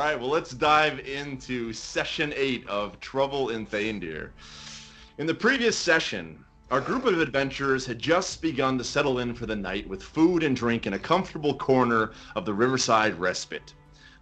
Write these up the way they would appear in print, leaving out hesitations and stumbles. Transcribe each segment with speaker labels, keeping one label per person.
Speaker 1: right, well, let's dive into Session 8 of Trouble in Theondir. In the previous session, our group of adventurers had just begun to settle in for the night with food and drink in a comfortable corner of the Riverside Respite.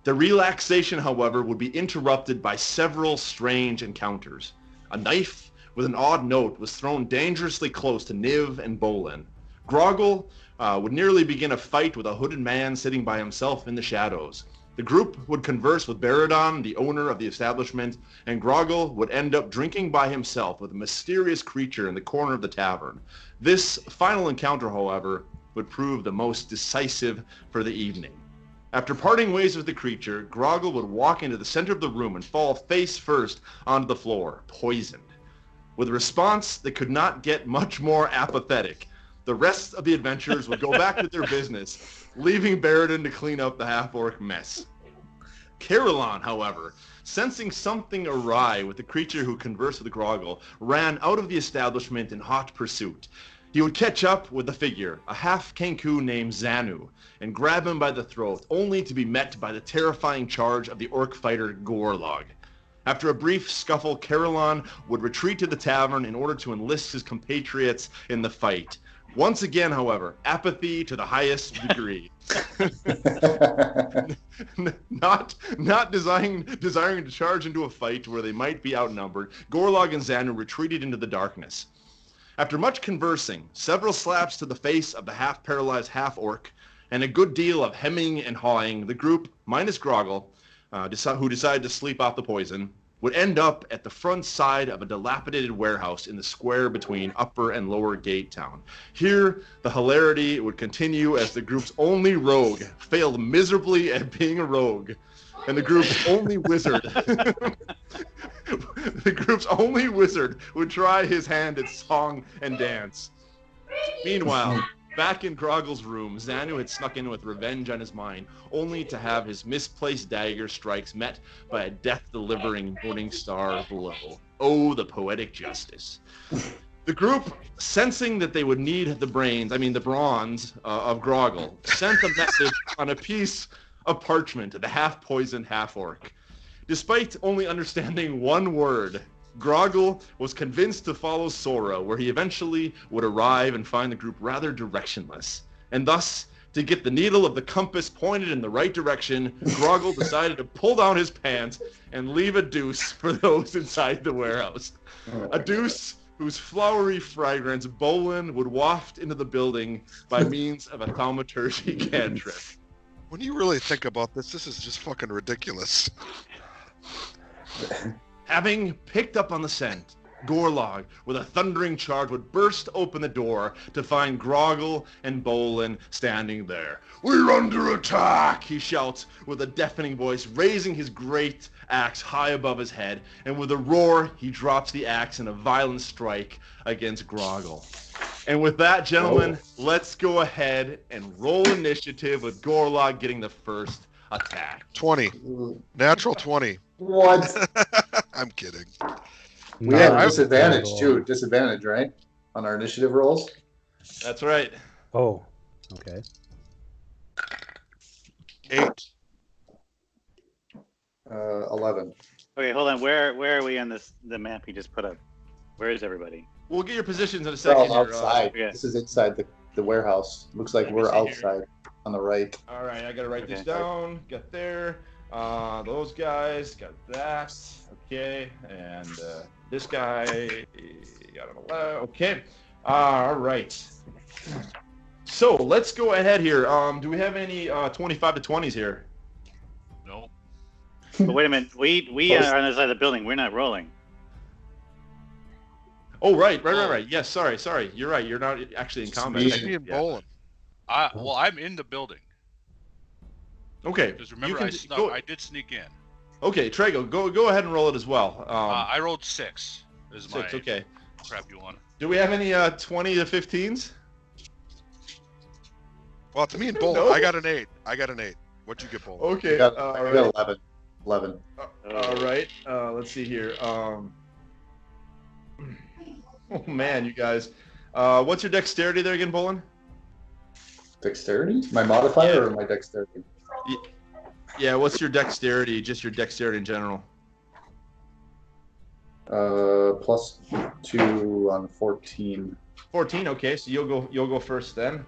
Speaker 1: The relaxation, however, would be interrupted by several strange encounters. A knife with an odd note was thrown dangerously close to Niv and Bolin. Grogil would nearly begin a fight with a hooded man sitting by himself in the shadows. The group would converse with Baradon, the owner of the establishment, and Grogil would end up drinking by himself with a mysterious creature in the corner of the tavern. This final encounter, however, would prove the most decisive for the evening. After parting ways with the creature, Grogil would walk into the center of the room and fall face first onto the floor, poisoned. With a response that could not get much more apathetic, the rest of the adventurers would go back to their business, leaving Baradon to clean up the half-orc mess. Kerrhylon, however, sensing something awry with the creature who conversed with Grogil, ran out of the establishment in hot pursuit. He would catch up with the figure, a half-Kenku named Xanu, and grab him by the throat, only to be met by the terrifying charge of the orc fighter Gorlag. After a brief scuffle, Kerrhylon would retreat to the tavern in order to enlist his compatriots in the fight. Once again, however, apathy to the highest degree. not desiring to charge into a fight where they might be outnumbered, Gorlag and Xanu retreated into the darkness. After much conversing, several slaps to the face of the half-paralyzed half-orc, and a good deal of hemming and hawing, the group, minus Grogil, who decided to sleep off the poison, would end up at the front side of a dilapidated warehouse in the square between Upper and Lower Gate Town. Here, the hilarity would continue as the group's only rogue failed miserably at being a rogue, and the group's only wizard would try his hand at song and dance. Meanwhile, back in Grogil's room, Xanu had snuck in with revenge on his mind, only to have his misplaced dagger strikes met by a death-delivering morning star below. Oh, the poetic justice. The group, sensing that they would need the bronze of Grogil, sent a message on a piece of parchment to the half-poisoned half-orc. Despite only understanding one word, Grogil was convinced to follow Sora, where he eventually would arrive and find the group rather directionless. And thus, to get the needle of the compass pointed in the right direction, Grogil decided to pull down his pants and leave a deuce for those inside the warehouse. A deuce whose flowery fragrance Bolin would waft into the building by means of a thaumaturgy cantrip.
Speaker 2: When you really think about this is just fucking ridiculous.
Speaker 1: Having picked up on the scent, Gorlag, with a thundering charge, would burst open the door to find Grogil and Bolin standing there. "We're under attack!" he shouts with a deafening voice, raising his great axe high above his head, and with a roar, he drops the axe in a violent strike against Grogil. And with that, gentlemen, let's go ahead and roll initiative with Gorlag getting the first attack.
Speaker 2: 20. Natural 20.
Speaker 3: What?
Speaker 2: I'm kidding.
Speaker 3: We have disadvantage too. Disadvantage, right? On our initiative rolls?
Speaker 1: That's right.
Speaker 4: Oh, okay.
Speaker 2: 8.
Speaker 3: 11.
Speaker 5: Okay, hold on. Where are we on the map you just put up? Where is everybody?
Speaker 1: We'll get your positions in a
Speaker 3: We're
Speaker 1: second.
Speaker 3: all outside.
Speaker 5: Okay.
Speaker 3: This is inside the warehouse. Looks like we're outside on the right.
Speaker 1: All right, I gotta write this down. Got there. Those guys got that. Okay, and this guy got an 11. Okay. All right. So let's go ahead here. Do we have any 25 to 20s here?
Speaker 6: No.
Speaker 5: But wait a minute. We are on the side of the building. We're not rolling.
Speaker 1: Oh, right. Yes, sorry. You're right. You're not actually in combat.
Speaker 2: Me and Bolin.
Speaker 6: Well, I'm in the building.
Speaker 1: Okay.
Speaker 6: Because remember, I did sneak in.
Speaker 1: Okay, Trago, go ahead and roll it as well.
Speaker 6: I rolled 6. Is
Speaker 1: 6,
Speaker 6: my
Speaker 1: okay.
Speaker 6: crappy one.
Speaker 1: Do we have any 20 to 15s?
Speaker 2: Well, it's me and Bolin.
Speaker 1: No.
Speaker 2: I got an 8. What'd you get, Bolin?
Speaker 1: Okay.
Speaker 3: I got
Speaker 1: all right.
Speaker 3: 11. 11.
Speaker 1: All right. Let's see here. Oh man, you guys. What's your dexterity there again, Bolin?
Speaker 3: Dexterity? My modifier or my dexterity?
Speaker 1: Yeah, what's your dexterity? Just your dexterity in general.
Speaker 3: +2 on 14.
Speaker 1: 14. Okay, so you'll go first then.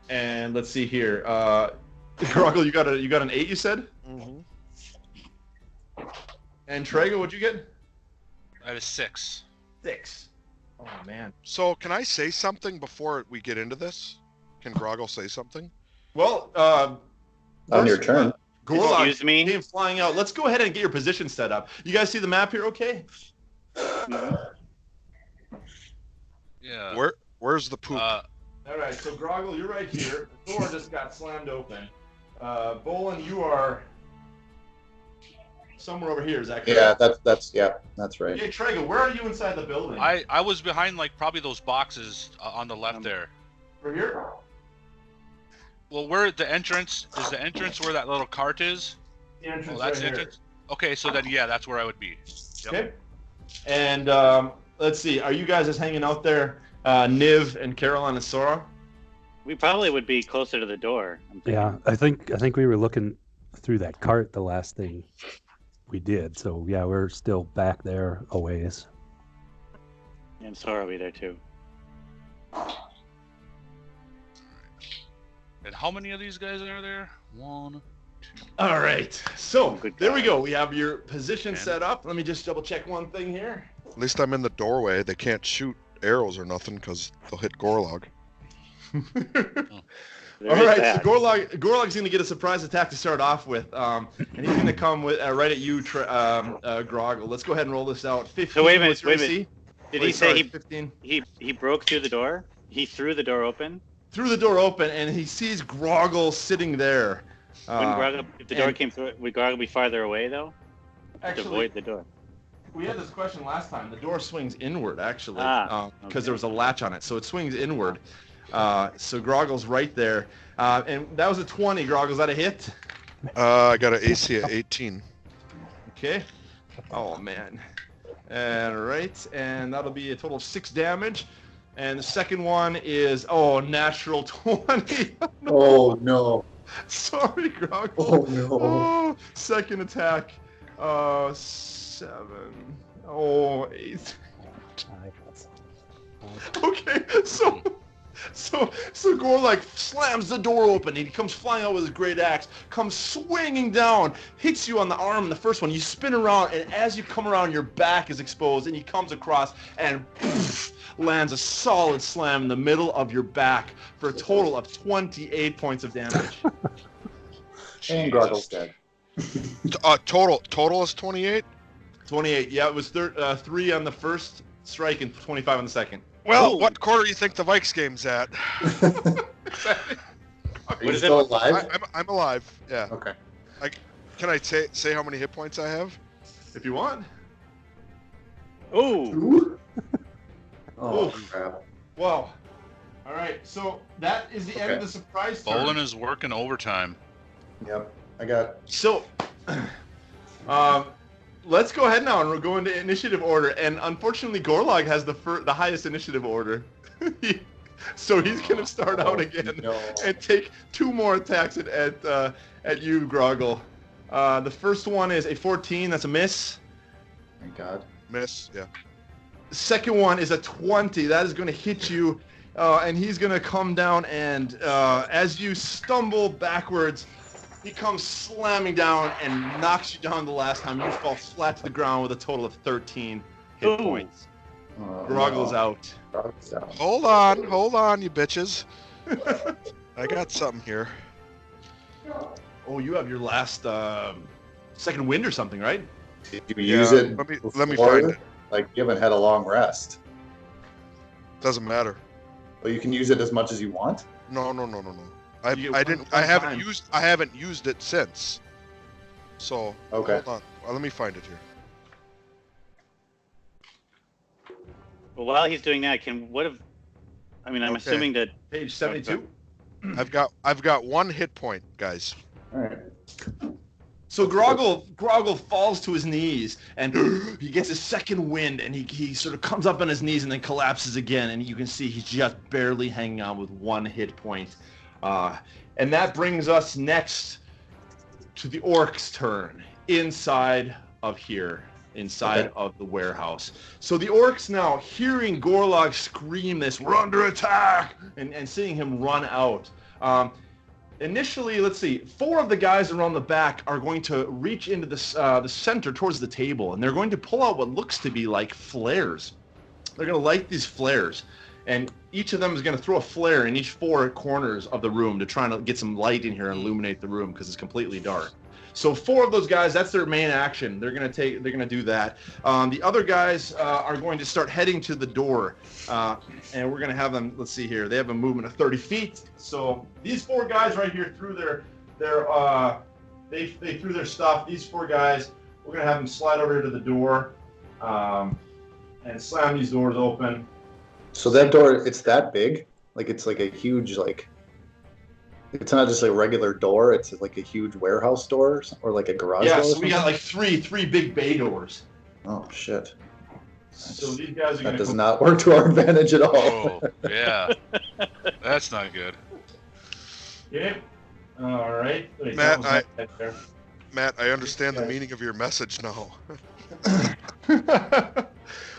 Speaker 1: And let's see here. Grogil, you got an 8, you said?
Speaker 2: Mm-hmm.
Speaker 1: And Trago, what'd you get?
Speaker 6: I have a 6.
Speaker 1: 6. Oh man.
Speaker 2: So can I say something before we get into this? Can Grogil say something?
Speaker 1: Well,
Speaker 3: On your turn.
Speaker 1: Gorlag
Speaker 5: Excuse me?
Speaker 1: came flying out. Let's go ahead and get your position set up. You guys see the map here, okay?
Speaker 6: Yeah.
Speaker 2: Where's the poop?
Speaker 1: All right, so Grogil, you're right here. The door just got slammed open. Bolin, you are somewhere over here. Is that correct?
Speaker 3: Yeah, that's right.
Speaker 1: Okay, Trago, where are you inside the building?
Speaker 6: I was behind like probably those boxes on the left there.
Speaker 1: Over here?
Speaker 6: Well, where the entrance is the entrance where that little cart is?
Speaker 1: The entrance
Speaker 6: Oh, that's
Speaker 1: right
Speaker 6: the entrance. Okay, so then yeah, that's where I would be. Yep.
Speaker 1: Okay. And let's see, are you guys just hanging out there, Niv and Kerrhylon and Sora?
Speaker 5: We probably would be closer to the door. I'm thinking.
Speaker 4: Yeah, I think we were looking through that cart the last thing we did. So yeah, we're still back there a ways.
Speaker 5: And Sora will be there too.
Speaker 6: And how many of these guys are there? 1, 2.
Speaker 1: All right, so
Speaker 5: Good
Speaker 1: there we
Speaker 5: God.
Speaker 1: go. We have your position
Speaker 6: 10.
Speaker 1: set up. Let me just double check one thing here.
Speaker 2: At least I'm in the doorway. They can't shoot arrows or nothing because they'll hit Gorlag.
Speaker 5: There
Speaker 1: All
Speaker 5: is
Speaker 1: right,
Speaker 5: that.
Speaker 1: so Gorlag's going to get a surprise attack to start off with, and he's going to come with right at you, Grogil. Let's go ahead and roll this out. 15.
Speaker 5: So wait a minute,
Speaker 1: what's your
Speaker 5: wait a minute.
Speaker 1: AC?
Speaker 5: Did
Speaker 1: Wait,
Speaker 5: he say
Speaker 1: sorry, 15?
Speaker 5: he broke through the door? He threw the door open?
Speaker 1: Threw the door open, and he sees Grogil sitting there.
Speaker 5: If the door
Speaker 1: and-
Speaker 5: came through, would Gorlag be farther away though? To
Speaker 1: Actually,
Speaker 5: avoid the door.
Speaker 1: we had this question last time. The door swings inward, actually, because
Speaker 5: okay.
Speaker 1: there was a latch on it, so it swings inward. So Grogil's right there, and that was a 20. Grogil, is that a hit?
Speaker 2: I got an AC at 18.
Speaker 1: Okay. Oh man. All right, and that'll be a total of 6 damage. And the second one is natural 20.
Speaker 3: Oh no.
Speaker 1: Sorry, Grogil.
Speaker 3: Oh no.
Speaker 1: Oh, second attack. 7. 8. Okay, so Gorlag slams the door open. He comes flying out with his great axe, comes swinging down, hits you on the arm in the first one. You spin around, and as you come around, your back is exposed, and he comes across and lands a solid slam in the middle of your back for a total of 28 points of damage.
Speaker 3: And Grogil's dead.
Speaker 2: Total is 28?
Speaker 1: 28. Yeah, it was 3 on the first strike and 25 on the second.
Speaker 2: Well,
Speaker 5: Oh.
Speaker 2: what quarter do you think the Vikes game's at?
Speaker 3: Are you
Speaker 5: is
Speaker 3: still
Speaker 5: it?
Speaker 3: alive?
Speaker 2: I'm alive. Yeah.
Speaker 3: Okay.
Speaker 2: Can I say how many hit points I have?
Speaker 1: If you want.
Speaker 5: Ooh!
Speaker 3: Ooh. Oh
Speaker 1: Oof.
Speaker 3: crap.
Speaker 1: Well, all right. So that is the end of
Speaker 3: Okay.
Speaker 1: the surprise turn.
Speaker 6: Bolin is working overtime.
Speaker 3: Yep. I got.
Speaker 1: So, let's go ahead now and we'll go into initiative order. And unfortunately, Gorlag has the highest initiative order, so he's gonna start out again
Speaker 3: No.
Speaker 1: and take 2 more attacks at you, Grogil. The first one is a 14. That's a miss.
Speaker 3: Thank God.
Speaker 2: Miss. Yeah.
Speaker 1: Second one is a 20. That is going to hit you, and he's going to come down, and as you stumble backwards, he comes slamming down and knocks you down the last time. You fall flat to the ground with a total of 13 hit
Speaker 5: Ooh.
Speaker 1: points.
Speaker 3: Oh,
Speaker 1: Grogil's
Speaker 3: no.
Speaker 1: out.
Speaker 3: Grogil's out.
Speaker 2: Hold on, you bitches. I got something here.
Speaker 1: Oh, you have your last second wind or something, right?
Speaker 3: Did you use it?
Speaker 2: Let me
Speaker 3: before?
Speaker 2: find it.
Speaker 3: Like you haven't had a long rest.
Speaker 2: Doesn't matter.
Speaker 3: Well, you can use it as much as you want.
Speaker 2: No.
Speaker 1: You get
Speaker 2: I didn't.
Speaker 1: one
Speaker 2: I haven't
Speaker 1: time.
Speaker 2: used it since. So
Speaker 3: Okay.
Speaker 2: hold on. Well, let me find it here.
Speaker 5: Well, while he's doing that, I'm
Speaker 2: Okay.
Speaker 5: assuming that
Speaker 1: Page 72.
Speaker 2: I've got 1 hit point, guys.
Speaker 3: All right.
Speaker 1: So Grogil falls to his knees, and he gets a second wind, and he sort of comes up on his knees and then collapses again, and you can see he's just barely hanging on with 1 hit point. And that brings us next to the orc's turn, inside of here, of the warehouse. So the orcs now, hearing Gorlag scream this, "We're under attack!" and seeing him run out. Initially, let's see, 4 of the guys around the back are going to reach into the center towards the table, and they're going to pull out what looks to be like flares. They're going to light these flares, and each of them is going to throw a flare in each 4 corners of the room to try and get some light in here and illuminate the room because it's completely dark. So 4 of those guys, that's their main action. They're going to do that. The other guys are going to start heading to the door, and we're going to have them. Let's see here. They have a movement of 30 feet. So these 4 guys right here threw they threw their stuff. These 4 guys, we're going to have them slide over here to the door, and slam these doors open.
Speaker 3: So that door, it's that big? Like it's like a huge like. It's not just a regular door. It's like a huge warehouse door or like a garage door.
Speaker 1: Yeah, so we got like three big bay doors.
Speaker 3: Oh shit!
Speaker 1: So these guys are
Speaker 3: that does not work to our advantage at all.
Speaker 6: Oh, yeah. That's not good.
Speaker 1: Yeah. All right. Wait,
Speaker 2: Matt, I understand the meaning of your message now.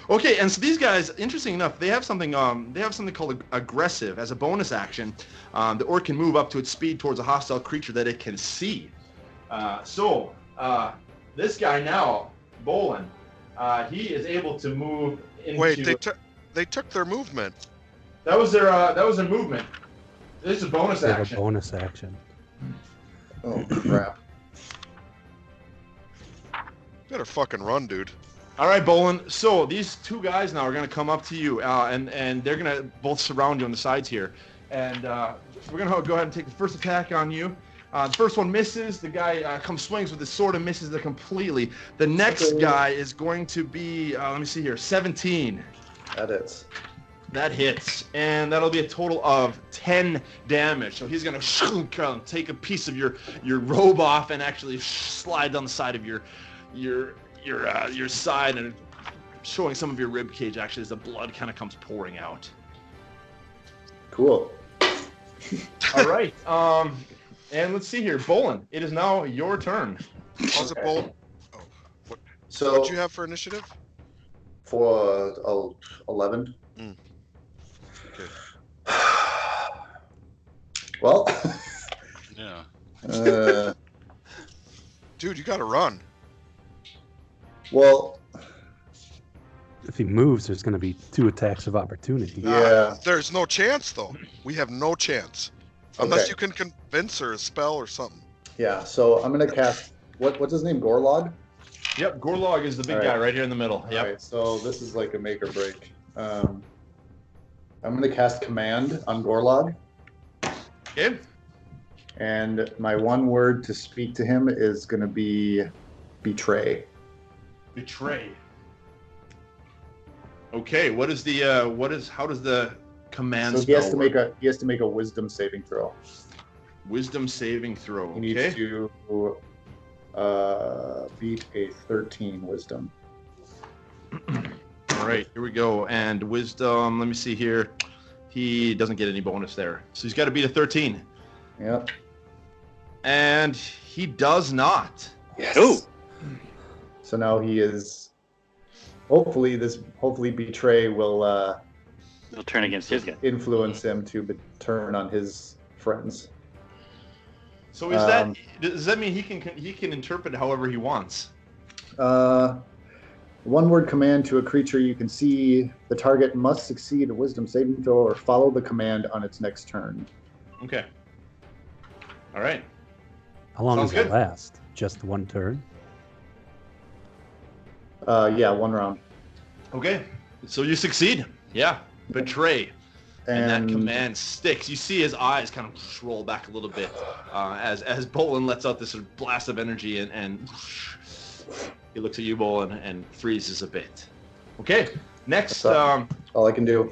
Speaker 1: Okay, and so these guys, interesting enough, they have something called aggressive as a bonus action. The orc can move up to its speed towards a hostile creature that it can see. This guy now, Bolin, he is able to move into...
Speaker 2: Wait, they took their movement.
Speaker 1: That was their movement. This is a bonus
Speaker 4: They have
Speaker 1: action.
Speaker 4: a bonus action.
Speaker 3: Oh crap!
Speaker 2: Better fucking run, dude.
Speaker 1: All right, Bolin. So these 2 guys now are going to come up to you, and they're going to both surround you on the sides here. And we're going to go ahead and take the first attack on you. The first one misses. The guy swings with his sword and misses it completely. The next guy is going to be, let me see here, 17.
Speaker 3: That is.
Speaker 1: That hits, and that'll be a total of 10 damage. So he's going to take a piece of your robe off and actually slide down the side of your side and showing some of your rib cage actually as the blood kind of comes pouring out.
Speaker 3: Cool.
Speaker 1: All right. And let's see here, Bolin. It is now your turn.
Speaker 2: How's it, Bolt? Oh,
Speaker 3: So
Speaker 2: what'd you have for initiative?
Speaker 3: For 11.
Speaker 2: Okay.
Speaker 3: Well.
Speaker 6: Yeah.
Speaker 2: Dude, you gotta run.
Speaker 3: Well.
Speaker 4: If he moves, there's going to be 2 attacks of opportunity.
Speaker 3: Yeah.
Speaker 2: There's no chance, though. We have no chance. Unless
Speaker 3: Okay.
Speaker 2: you can convince her a spell or something.
Speaker 3: Yeah. So I'm gonna cast. What's his name? Gorlag.
Speaker 1: Yep, Gorlag is the big
Speaker 3: All right.
Speaker 1: guy right here in the middle. Yep.
Speaker 3: All right. So this is like a make or break. I'm gonna cast command on Gorlag,
Speaker 1: Okay.
Speaker 3: and my 1 word to speak to him is gonna be betray.
Speaker 1: Betray. Okay, how does the command
Speaker 3: So he has
Speaker 1: spell
Speaker 3: to
Speaker 1: work?
Speaker 3: make a wisdom saving throw.
Speaker 1: Wisdom saving throw.
Speaker 3: He needs
Speaker 1: Okay.
Speaker 3: to beat a 13 wisdom.
Speaker 1: All right, here we go. And wisdom, let me see here. He doesn't get any bonus there. So he's got to beat a 13.
Speaker 3: Yep.
Speaker 1: And he does not.
Speaker 3: Yes.
Speaker 5: Ooh.
Speaker 3: So now he is. Hopefully betray will
Speaker 5: It'll turn against his guy.
Speaker 3: influence him to turn on his friends.
Speaker 1: So does that mean he can interpret it however he wants?
Speaker 3: 1 word command to a creature you can see. The target must succeed a wisdom saving throw or follow the command on its next turn.
Speaker 1: Okay. All right.
Speaker 4: How long
Speaker 1: Sounds
Speaker 4: does it
Speaker 1: good.
Speaker 4: last? Just 1 turn?
Speaker 3: Yeah, 1 round.
Speaker 1: Okay. So you succeed. Yeah. Betray. And that command sticks. You see his eyes kind of roll back a little bit as Bolin lets out this sort of blast of energy, and he looks at you, Bolin, and freezes a bit. Okay, next.
Speaker 3: All I can do.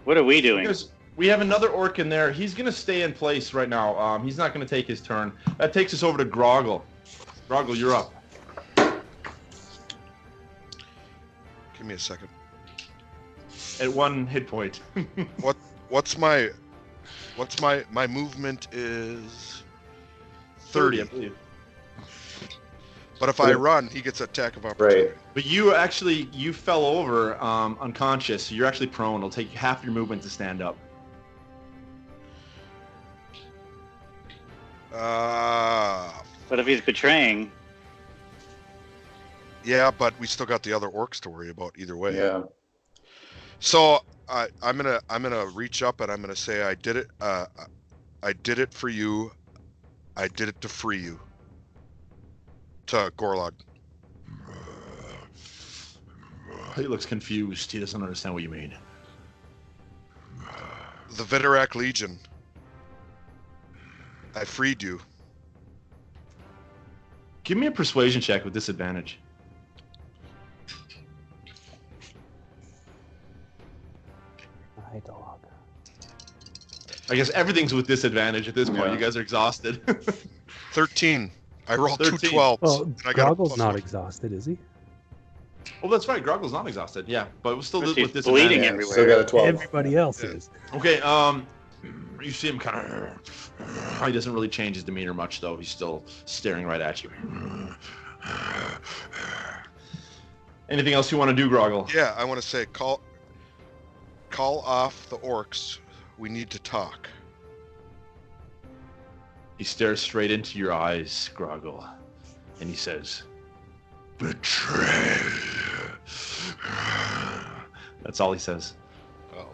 Speaker 5: What are we doing?
Speaker 1: We have another orc in there. He's going to stay in place right now. He's not going to take his turn. That takes us over to Grogil. Grogil, you're up.
Speaker 2: Give me a second.
Speaker 1: At 1 hit point.
Speaker 2: What's my movement is
Speaker 1: 30,
Speaker 2: 30.
Speaker 1: I believe.
Speaker 2: But if I run, he gets attack of opportunity.
Speaker 3: Right.
Speaker 1: But you fell over unconscious, so you're actually prone. It'll take half your movement to stand up.
Speaker 5: But if he's betraying,
Speaker 2: Yeah, but we still got the other orcs to worry about either way.
Speaker 3: Yeah.
Speaker 2: So I'm gonna reach up and I'm gonna say I did it. I did it for you. I did it to free you. To Gorlag.
Speaker 1: He looks confused. He doesn't understand what you mean.
Speaker 2: The Vidorak Legion. I freed you.
Speaker 1: Give me a persuasion check with disadvantage.
Speaker 4: My dog.
Speaker 1: I guess everything's with disadvantage at this point.
Speaker 3: Yeah.
Speaker 1: You guys are exhausted.
Speaker 2: 13. I rolled 2
Speaker 1: 13.
Speaker 2: 12s.
Speaker 4: Well,
Speaker 2: and I got a
Speaker 4: Groggle's
Speaker 2: plus
Speaker 4: not
Speaker 2: one.
Speaker 4: exhausted, is he?
Speaker 1: Oh, that's right. Grogil's not exhausted. Yeah, but it was still
Speaker 5: He's
Speaker 1: with disadvantage.
Speaker 5: bleeding
Speaker 3: Yeah,
Speaker 5: everywhere.
Speaker 3: still got a 12.
Speaker 4: Everybody else
Speaker 2: Yeah.
Speaker 4: is.
Speaker 1: Okay, you see him kind of... He doesn't really change his demeanor much, though. He's still staring right at you. Anything else you want to do, Grogil?
Speaker 2: Yeah, I want to say call off the orcs. We need to talk.
Speaker 1: He stares straight into your eyes, Grogil, and he says, "Betray." That's all he says.
Speaker 6: Oh.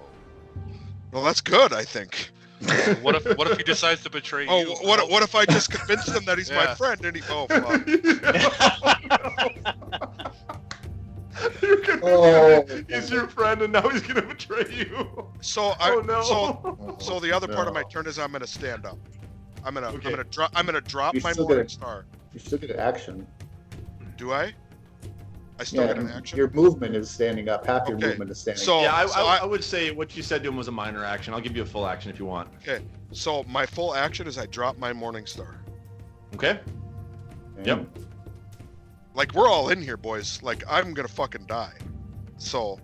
Speaker 2: Well, that's good, I think.
Speaker 6: What if he decides to betray
Speaker 2: Oh,
Speaker 6: you?
Speaker 2: what if I just convince him that he's my
Speaker 6: Yeah.
Speaker 2: friend and he? Oh, fuck.
Speaker 1: You're gonna
Speaker 3: Oh.
Speaker 1: he's your friend, and now he's gonna betray you.
Speaker 2: So
Speaker 1: Oh no!
Speaker 2: So the other part of my
Speaker 3: No.
Speaker 2: turn is I'm gonna stand up. I'm gonna
Speaker 1: Okay.
Speaker 2: drop
Speaker 3: You
Speaker 2: my
Speaker 3: still
Speaker 2: morning
Speaker 3: get-
Speaker 2: star.
Speaker 3: You still get action.
Speaker 2: Do I? I still
Speaker 3: Yeah,
Speaker 2: get an action.
Speaker 3: your movement is standing up. Half your
Speaker 2: Okay.
Speaker 3: movement is standing
Speaker 2: So-
Speaker 3: up.
Speaker 1: Yeah,
Speaker 2: so
Speaker 1: I would say what you said to him was a minor action. I'll give you a full action if you want.
Speaker 2: So my full action is I drop my morning star.
Speaker 1: Okay? Yep.
Speaker 2: Like we're all in here, boys. Like I'm gonna fucking die. So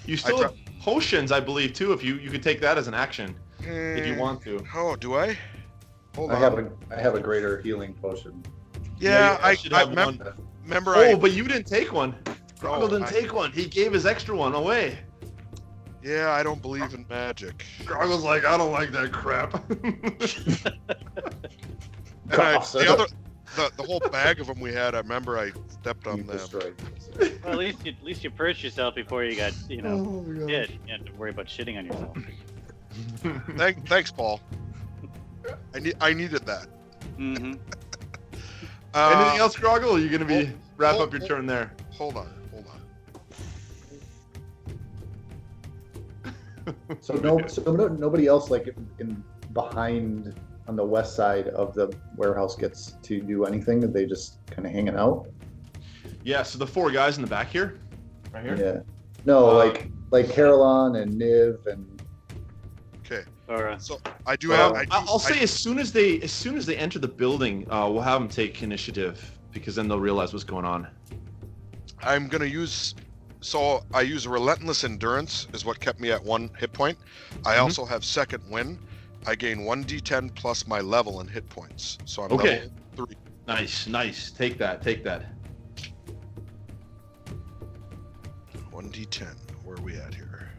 Speaker 1: You still
Speaker 2: I
Speaker 1: have potions, I believe, too. If you could take that as an action if you want to.
Speaker 2: Oh, do I? Hold
Speaker 3: I
Speaker 2: on.
Speaker 3: have a greater healing potion.
Speaker 2: Yeah,
Speaker 1: you should
Speaker 2: I
Speaker 1: have
Speaker 2: remember.
Speaker 1: one.
Speaker 2: Remember,
Speaker 1: Oh, but you didn't take one. Grogil
Speaker 2: Oh,
Speaker 1: didn't take one. He gave his extra one away.
Speaker 2: Yeah, I don't believe in magic.
Speaker 1: Grogil's like, I don't like that crap.
Speaker 2: And the whole bag of them we had. I remember I stepped on
Speaker 3: You
Speaker 2: them.
Speaker 3: destroyed.
Speaker 5: Well, at least you purged yourself before you got,
Speaker 1: Oh my God.
Speaker 5: hit. You had to worry about shitting on yourself.
Speaker 2: Thanks, Paul. I needed that.
Speaker 5: Mm-hmm.
Speaker 1: Anything else, Grogil? Or are you going to be wrap
Speaker 2: oh,
Speaker 1: up your
Speaker 2: oh.
Speaker 1: turn there?
Speaker 2: Hold on.
Speaker 3: So nobody else like in behind on the west side of the warehouse gets to do anything. They just kind of hanging out.
Speaker 1: Yeah, so the 4 guys in the back here. Right here?
Speaker 3: Yeah. No, like Kerrhylon and Niv and
Speaker 2: Okay.
Speaker 5: Or
Speaker 2: So I do
Speaker 3: Well,
Speaker 2: have.
Speaker 1: I'll say as soon as they enter the building, we'll have them take initiative because then they'll realize what's going on.
Speaker 2: I'm gonna use. So I use relentless endurance is what kept me at 1 hit point. I also have second wind. I gain 1d10 plus my level in hit points. So I'm
Speaker 1: Okay.
Speaker 2: level 3.
Speaker 1: Nice. Take that.
Speaker 2: 1d10. Where are we at here?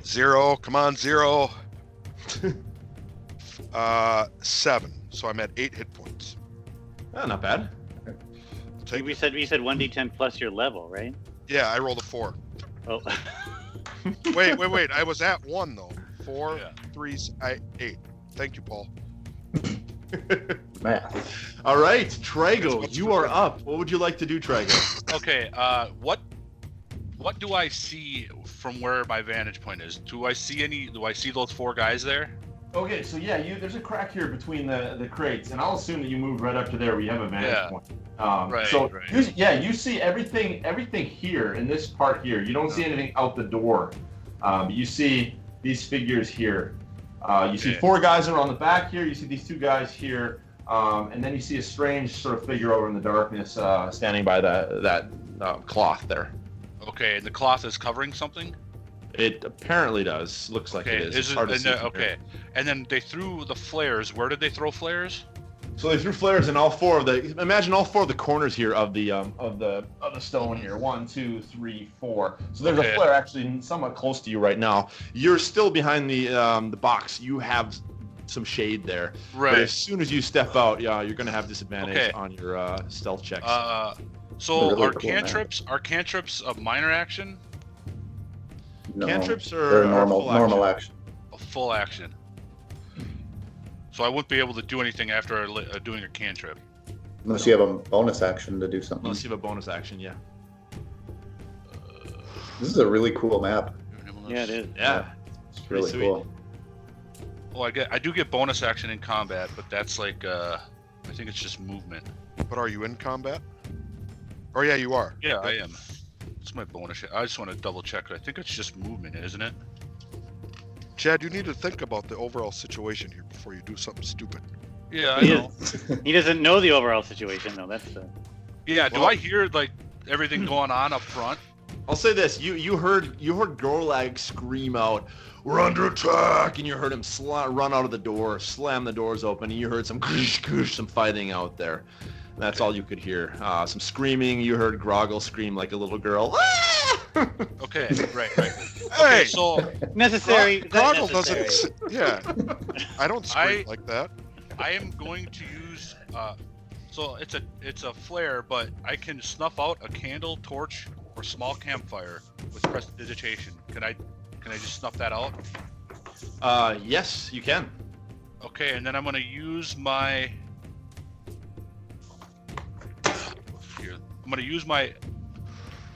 Speaker 2: 0. Come on, 0. 7. So I'm at 8 hit points.
Speaker 1: Oh, not bad.
Speaker 2: Take
Speaker 5: we said 1d10 plus your level, right?
Speaker 2: Yeah, I rolled a 4.
Speaker 5: Oh.
Speaker 2: Wait. I was at 1 though. 4,
Speaker 6: Yeah.
Speaker 2: 3, 8. Thank you, Paul.
Speaker 3: math.
Speaker 1: All right, Trago,
Speaker 2: What's
Speaker 1: you
Speaker 2: for
Speaker 1: are
Speaker 2: dinner?
Speaker 1: up. What would you like to do, Trago?
Speaker 6: Okay. What do I see from where my vantage point is? Do I see those 4 guys there?
Speaker 1: Okay, so yeah, there's a crack here between the crates, and I'll assume that you moved right up to there where you have a vantage point.
Speaker 6: Right,
Speaker 1: So
Speaker 6: right.
Speaker 1: you see everything here in this part here. You don't see anything out the door. But you see these figures here. You see 4 guys around the back here. You see these 2 guys here, and then you see a strange sort of figure over in the darkness, standing by that cloth there.
Speaker 6: Okay, and the cloth is covering something?
Speaker 1: It apparently does. Looks like it is. It's hard to see from here.
Speaker 6: And then they threw the flares. Where did they throw flares?
Speaker 1: So they threw flares in all 4 of the. Imagine all 4 of the corners here of the stone here. 1, 2, 3, 4. So there's a flare actually somewhat close to you right now. You're still behind the box. You have some shade there.
Speaker 6: Right.
Speaker 1: But as soon as you step out, you're going to have disadvantage on your stealth checks.
Speaker 6: So
Speaker 3: Really
Speaker 6: are
Speaker 3: cool
Speaker 6: cantrips a minor action?
Speaker 3: No,
Speaker 1: Cantrips
Speaker 3: they're
Speaker 1: are
Speaker 3: normal action.
Speaker 6: A full action. So I wouldn't be able to do anything after doing a cantrip.
Speaker 3: Unless you have a bonus action to do something.
Speaker 1: Unless you have a bonus action, yeah.
Speaker 3: This is a really cool map.
Speaker 5: Yeah, it is.
Speaker 1: Yeah.
Speaker 3: It's really
Speaker 1: sweet.
Speaker 3: cool.
Speaker 6: Well, I do get bonus action in combat, but that's like I think it's just movement.
Speaker 2: But are you in combat? Oh yeah, you are.
Speaker 6: Yeah, I am. It's my bonus. I just want to double check it. I think it's just movement, isn't it?
Speaker 2: Chad, you need to think about the overall situation here before you do something stupid.
Speaker 6: Yeah, I
Speaker 5: He
Speaker 6: know.
Speaker 5: He doesn't know the overall situation though. That's the.
Speaker 6: Yeah, do
Speaker 2: Well-
Speaker 6: I hear like everything going on up front?
Speaker 1: I'll say this: you heard Gorlag scream out, "We're under attack!" and you heard him run out of the door, slam the doors open, and you heard some some fighting out there. And that's all you could hear. Some screaming. You heard Grogil scream like a little girl. "Ah!"
Speaker 6: Okay, right. Okay,
Speaker 2: Hey,
Speaker 6: so
Speaker 5: Necessary.
Speaker 2: Groggle
Speaker 5: necessary.
Speaker 2: doesn't. Yeah, I don't scream like that.
Speaker 6: I am going to use. So it's a flare, but I can snuff out a candle, torch, or small campfire with prestidigitation. Can I just snuff that out?
Speaker 1: Yes, you can.
Speaker 6: Okay, and then I'm gonna use my. Here, I'm gonna use my.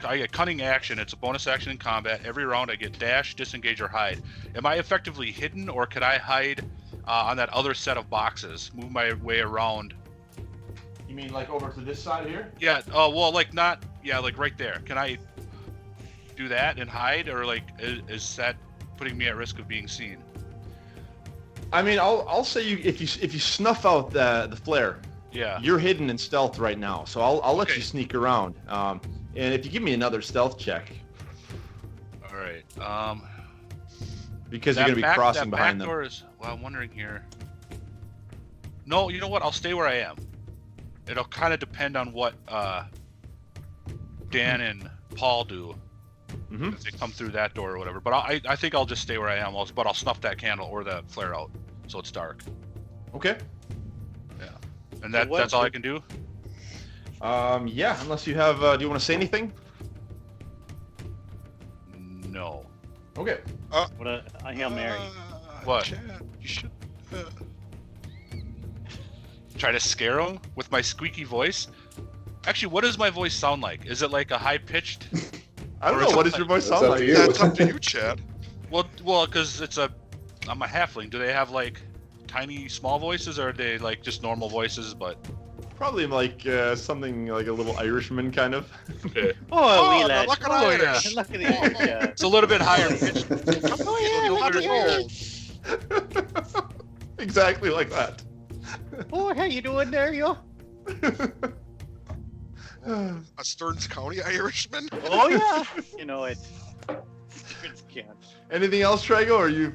Speaker 6: I get cunning action. It's a bonus action in combat. Every round I get dash, disengage, or hide. Am I effectively hidden, or could I hide on that other set of boxes? Move my way around.
Speaker 1: You mean like over to this side here?
Speaker 6: Yeah. Oh well, like not. Yeah, like right there. Can I do that and hide, or like is that putting me at risk of being seen?
Speaker 1: I mean, I'll say if you snuff out the flare,
Speaker 6: Yeah.
Speaker 1: you're hidden in stealth right now. So I'll let
Speaker 6: Okay.
Speaker 1: you sneak around. And if you give me another stealth check,
Speaker 6: All right.
Speaker 1: because you're gonna be crossing behind
Speaker 6: that
Speaker 1: them.
Speaker 6: door is. Well, I'm wondering here. No, you know what? I'll stay where I am. It'll kind of depend on what Dan and Paul do.
Speaker 1: Mhm.
Speaker 6: If they come through that door or whatever. But I think I'll just stay where I am. But I'll snuff that candle or that flare out, so it's dark.
Speaker 1: Okay.
Speaker 6: And
Speaker 5: So what-
Speaker 6: that's all I can do.
Speaker 1: Yeah. Unless you have, do you want to say anything?
Speaker 6: No.
Speaker 1: Okay.
Speaker 5: What a Hail Mary.
Speaker 6: What?
Speaker 2: Chad, you should.
Speaker 6: Try to scare him with my squeaky voice. Actually, what does my voice sound like? Is it like a high pitched?
Speaker 1: I don't
Speaker 6: Or
Speaker 1: know.
Speaker 6: is
Speaker 1: What
Speaker 6: it
Speaker 1: does your
Speaker 6: like-
Speaker 1: voice
Speaker 3: That's
Speaker 1: sound
Speaker 3: up to
Speaker 1: like?
Speaker 3: you.
Speaker 2: That's up to you, Chad.
Speaker 6: Well, because I'm a halfling. Do they have like tiny, small voices, or are they like just normal voices? But
Speaker 1: Probably like something like a little Irishman kind of.
Speaker 6: okay.
Speaker 5: Oh, wee
Speaker 2: now
Speaker 5: lad.
Speaker 2: look at
Speaker 6: Oh,
Speaker 2: Irish.
Speaker 6: yeah.
Speaker 5: Look at the
Speaker 6: It's a little bit higher pitched.
Speaker 5: Oh yeah, look at the
Speaker 1: Exactly like that.
Speaker 5: Oh, how you doing there, you?
Speaker 2: A Stearns County Irishman.
Speaker 5: Oh yeah. You know it. It's can't.
Speaker 1: Anything else, Trago? Or you?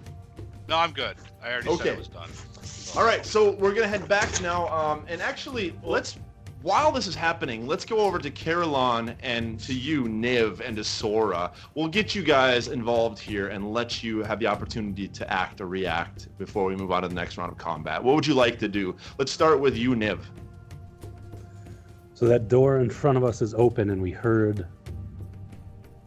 Speaker 6: No, I'm good. I already said
Speaker 1: Okay.
Speaker 6: it was done.
Speaker 1: All right, so we're gonna head back now, and actually, while this is happening, let's go over to Kerrhylon and to you, Niv, and to Sora. We'll get you guys involved here and let you have the opportunity to act or react before we move on to the next round of combat. What would you like to do? Let's start with you, Niv.
Speaker 4: So that door in front of us is open, and we heard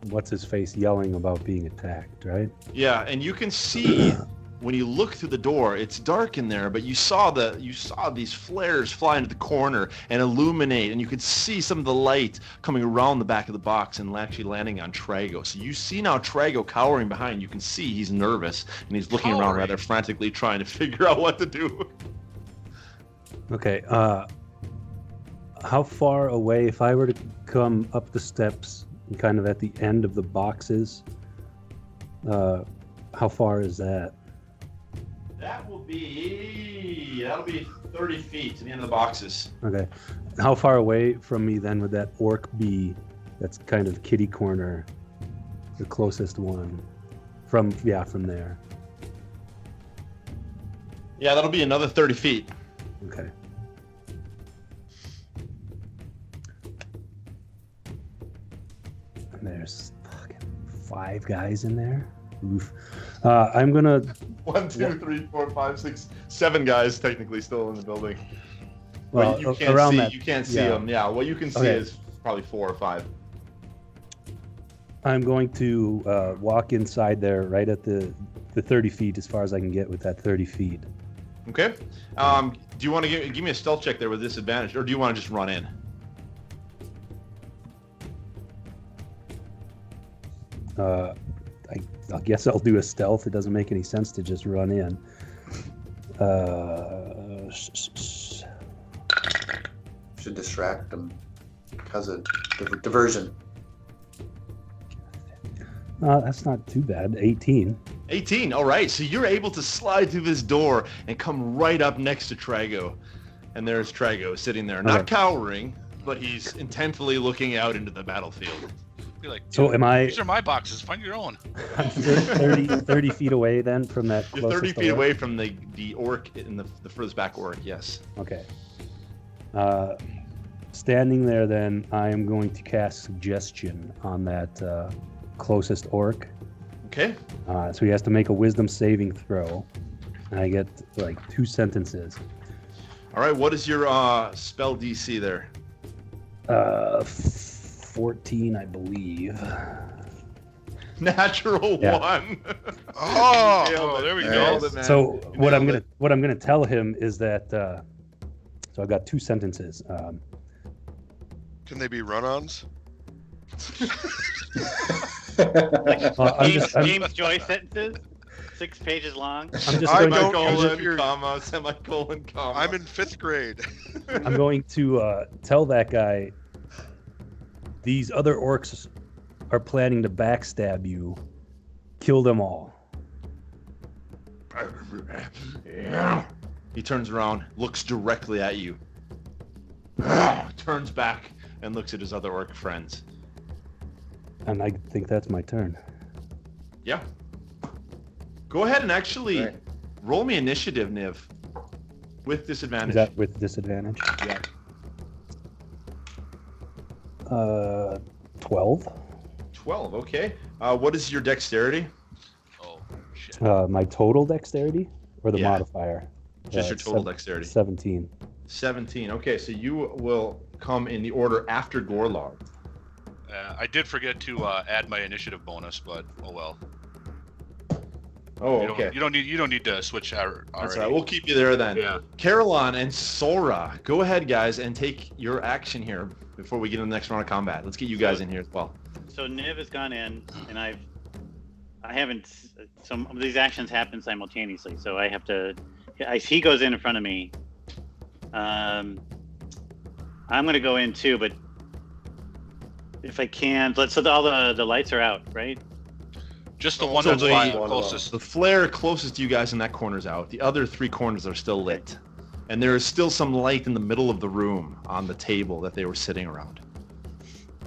Speaker 4: what's his face yelling about being attacked, right?
Speaker 1: Yeah, and you can see when you look through the door, it's dark in there, but you saw these flares fly into the corner and illuminate, and you could see some of the light coming around the back of the box and actually landing on Trago. So you see now Trago cowering behind. You can see he's nervous and he's looking around
Speaker 6: Cowering?
Speaker 1: rather frantically, trying to figure out what to do.
Speaker 4: Okay. How far away, if I were to come up the steps and kind of at the end of the boxes, How far is that?
Speaker 1: That'll be 30 feet to the end of the boxes.
Speaker 4: Okay. How far away from me then would that orc be? That's kind of kitty corner, the closest one. From there.
Speaker 1: Yeah, that'll be another 30 feet.
Speaker 4: Okay. And there's fucking 5 guys in there. Oof. I'm gonna.
Speaker 1: 1, 2, 3, 4, 5, 6, 7 guys technically still in the building.
Speaker 4: Well,
Speaker 1: But you can't
Speaker 4: around
Speaker 1: see.
Speaker 4: that.
Speaker 1: You can't see
Speaker 4: yeah.
Speaker 1: them. Yeah, what you can see
Speaker 4: Okay.
Speaker 1: is probably 4 or 5.
Speaker 4: I'm going to walk inside there, right at the 30 feet, as far as I can get with that 30 feet.
Speaker 1: Okay. Do you want to give me a stealth check there with disadvantage, or do you want to just run in?
Speaker 4: I guess I'll do a stealth. It doesn't make any sense to just run in.
Speaker 3: Should distract them because of diversion.
Speaker 4: That's not too bad. 18.
Speaker 1: 18. All right. So you're able to slide through this door and come right up next to Trago, and there's Trago sitting there, not cowering, but he's intently looking out into the battlefield.
Speaker 6: Be like,
Speaker 4: So am I?
Speaker 6: These are my boxes. Find your own.
Speaker 4: I'm 30 feet away then from that.
Speaker 1: You're 30
Speaker 4: closest
Speaker 1: feet
Speaker 4: orc?
Speaker 1: away from the orc in the furthest back orc. Yes.
Speaker 4: Okay. Standing there, then I am going to cast suggestion on that closest orc.
Speaker 1: Okay.
Speaker 4: So he has to make a wisdom saving throw, and I get like 2 sentences.
Speaker 1: All right. What is your spell DC there?
Speaker 4: 14, I believe.
Speaker 1: Natural
Speaker 4: Yeah.
Speaker 1: 1.
Speaker 6: Oh, there we go.
Speaker 1: Nailed it, man.
Speaker 4: So what I'm
Speaker 1: Nailed
Speaker 4: gonna tell him is that. So I've got 2 sentences.
Speaker 2: Can they be run-ons?
Speaker 5: James Joyce sentences, 6 pages long.
Speaker 4: I'm just
Speaker 2: I
Speaker 4: going
Speaker 2: don't
Speaker 4: to,
Speaker 2: use
Speaker 1: Semicolon,
Speaker 2: your-
Speaker 1: comma, semicolon, comma.
Speaker 2: I'm in 5th grade.
Speaker 4: I'm going to tell that guy these other orcs are planning to backstab you. Kill them all.
Speaker 1: He turns around, looks directly at you, turns back, and looks at his other orc friends.
Speaker 4: And I think that's my turn.
Speaker 1: Yeah. Go ahead and actually
Speaker 3: Right.
Speaker 1: roll me initiative, Niv, with disadvantage.
Speaker 4: Is that with disadvantage?
Speaker 1: Yeah.
Speaker 4: 12.
Speaker 1: 12, okay. What is your dexterity?
Speaker 6: Oh, shit.
Speaker 4: My total dexterity or the
Speaker 1: Yeah.
Speaker 4: modifier?
Speaker 1: Just your total dexterity.
Speaker 4: 17.
Speaker 1: 17. Okay, so you will come in the order after Gorlag.
Speaker 6: I did forget to add my initiative bonus, but oh well.
Speaker 1: Oh,
Speaker 6: You
Speaker 1: okay.
Speaker 6: don't need to switch already.
Speaker 1: That's all right. We'll keep you there then.
Speaker 6: Yeah.
Speaker 1: Kerrhylon and Sora, go ahead, guys, and take your action here before we get in the next round of combat. Let's get you guys in here as well.
Speaker 5: So Niv has gone in, and I haven't. Some of these actions happen simultaneously, so I have to. He goes in front of me. I'm gonna go in too, but if I can, so all the lights are out, right?
Speaker 6: Just the
Speaker 2: No,
Speaker 6: one
Speaker 1: so
Speaker 6: that's
Speaker 1: the-
Speaker 6: by
Speaker 3: one
Speaker 6: closest.
Speaker 1: The flare closest to you guys in that corner is out. The other 3 corners are still lit. And there is still some light in the middle of the room on the table that they were sitting around.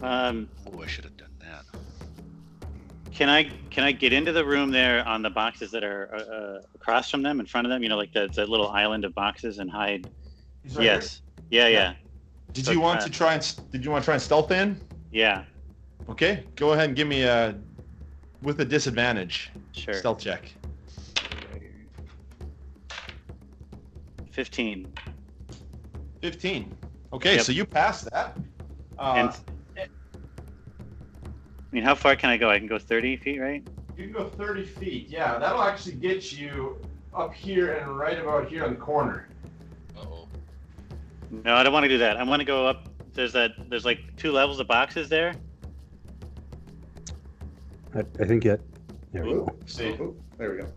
Speaker 6: Oh, I should have done that.
Speaker 5: Can I get into the room there on the boxes that are across from them, in front of them? You know, like the little island of boxes, and hide. Yes. Yeah.
Speaker 1: Did
Speaker 5: So,
Speaker 1: you want to try and stealth in?
Speaker 5: Yeah.
Speaker 1: Okay, go ahead and give me with a disadvantage
Speaker 5: Sure.
Speaker 1: stealth check.
Speaker 5: 15.
Speaker 1: 15. Okay,
Speaker 5: Yep.
Speaker 1: so you passed that.
Speaker 5: And I mean, how far can I go? I can go 30 feet, right?
Speaker 1: You can go 30 feet. Yeah, that'll actually get you up here and right about here on the corner.
Speaker 6: Uh-oh.
Speaker 5: No, I don't want to do that. I want to go up. There's like 2 levels of boxes there.
Speaker 4: I think it. There we go.
Speaker 1: See,
Speaker 3: Oh, there we go.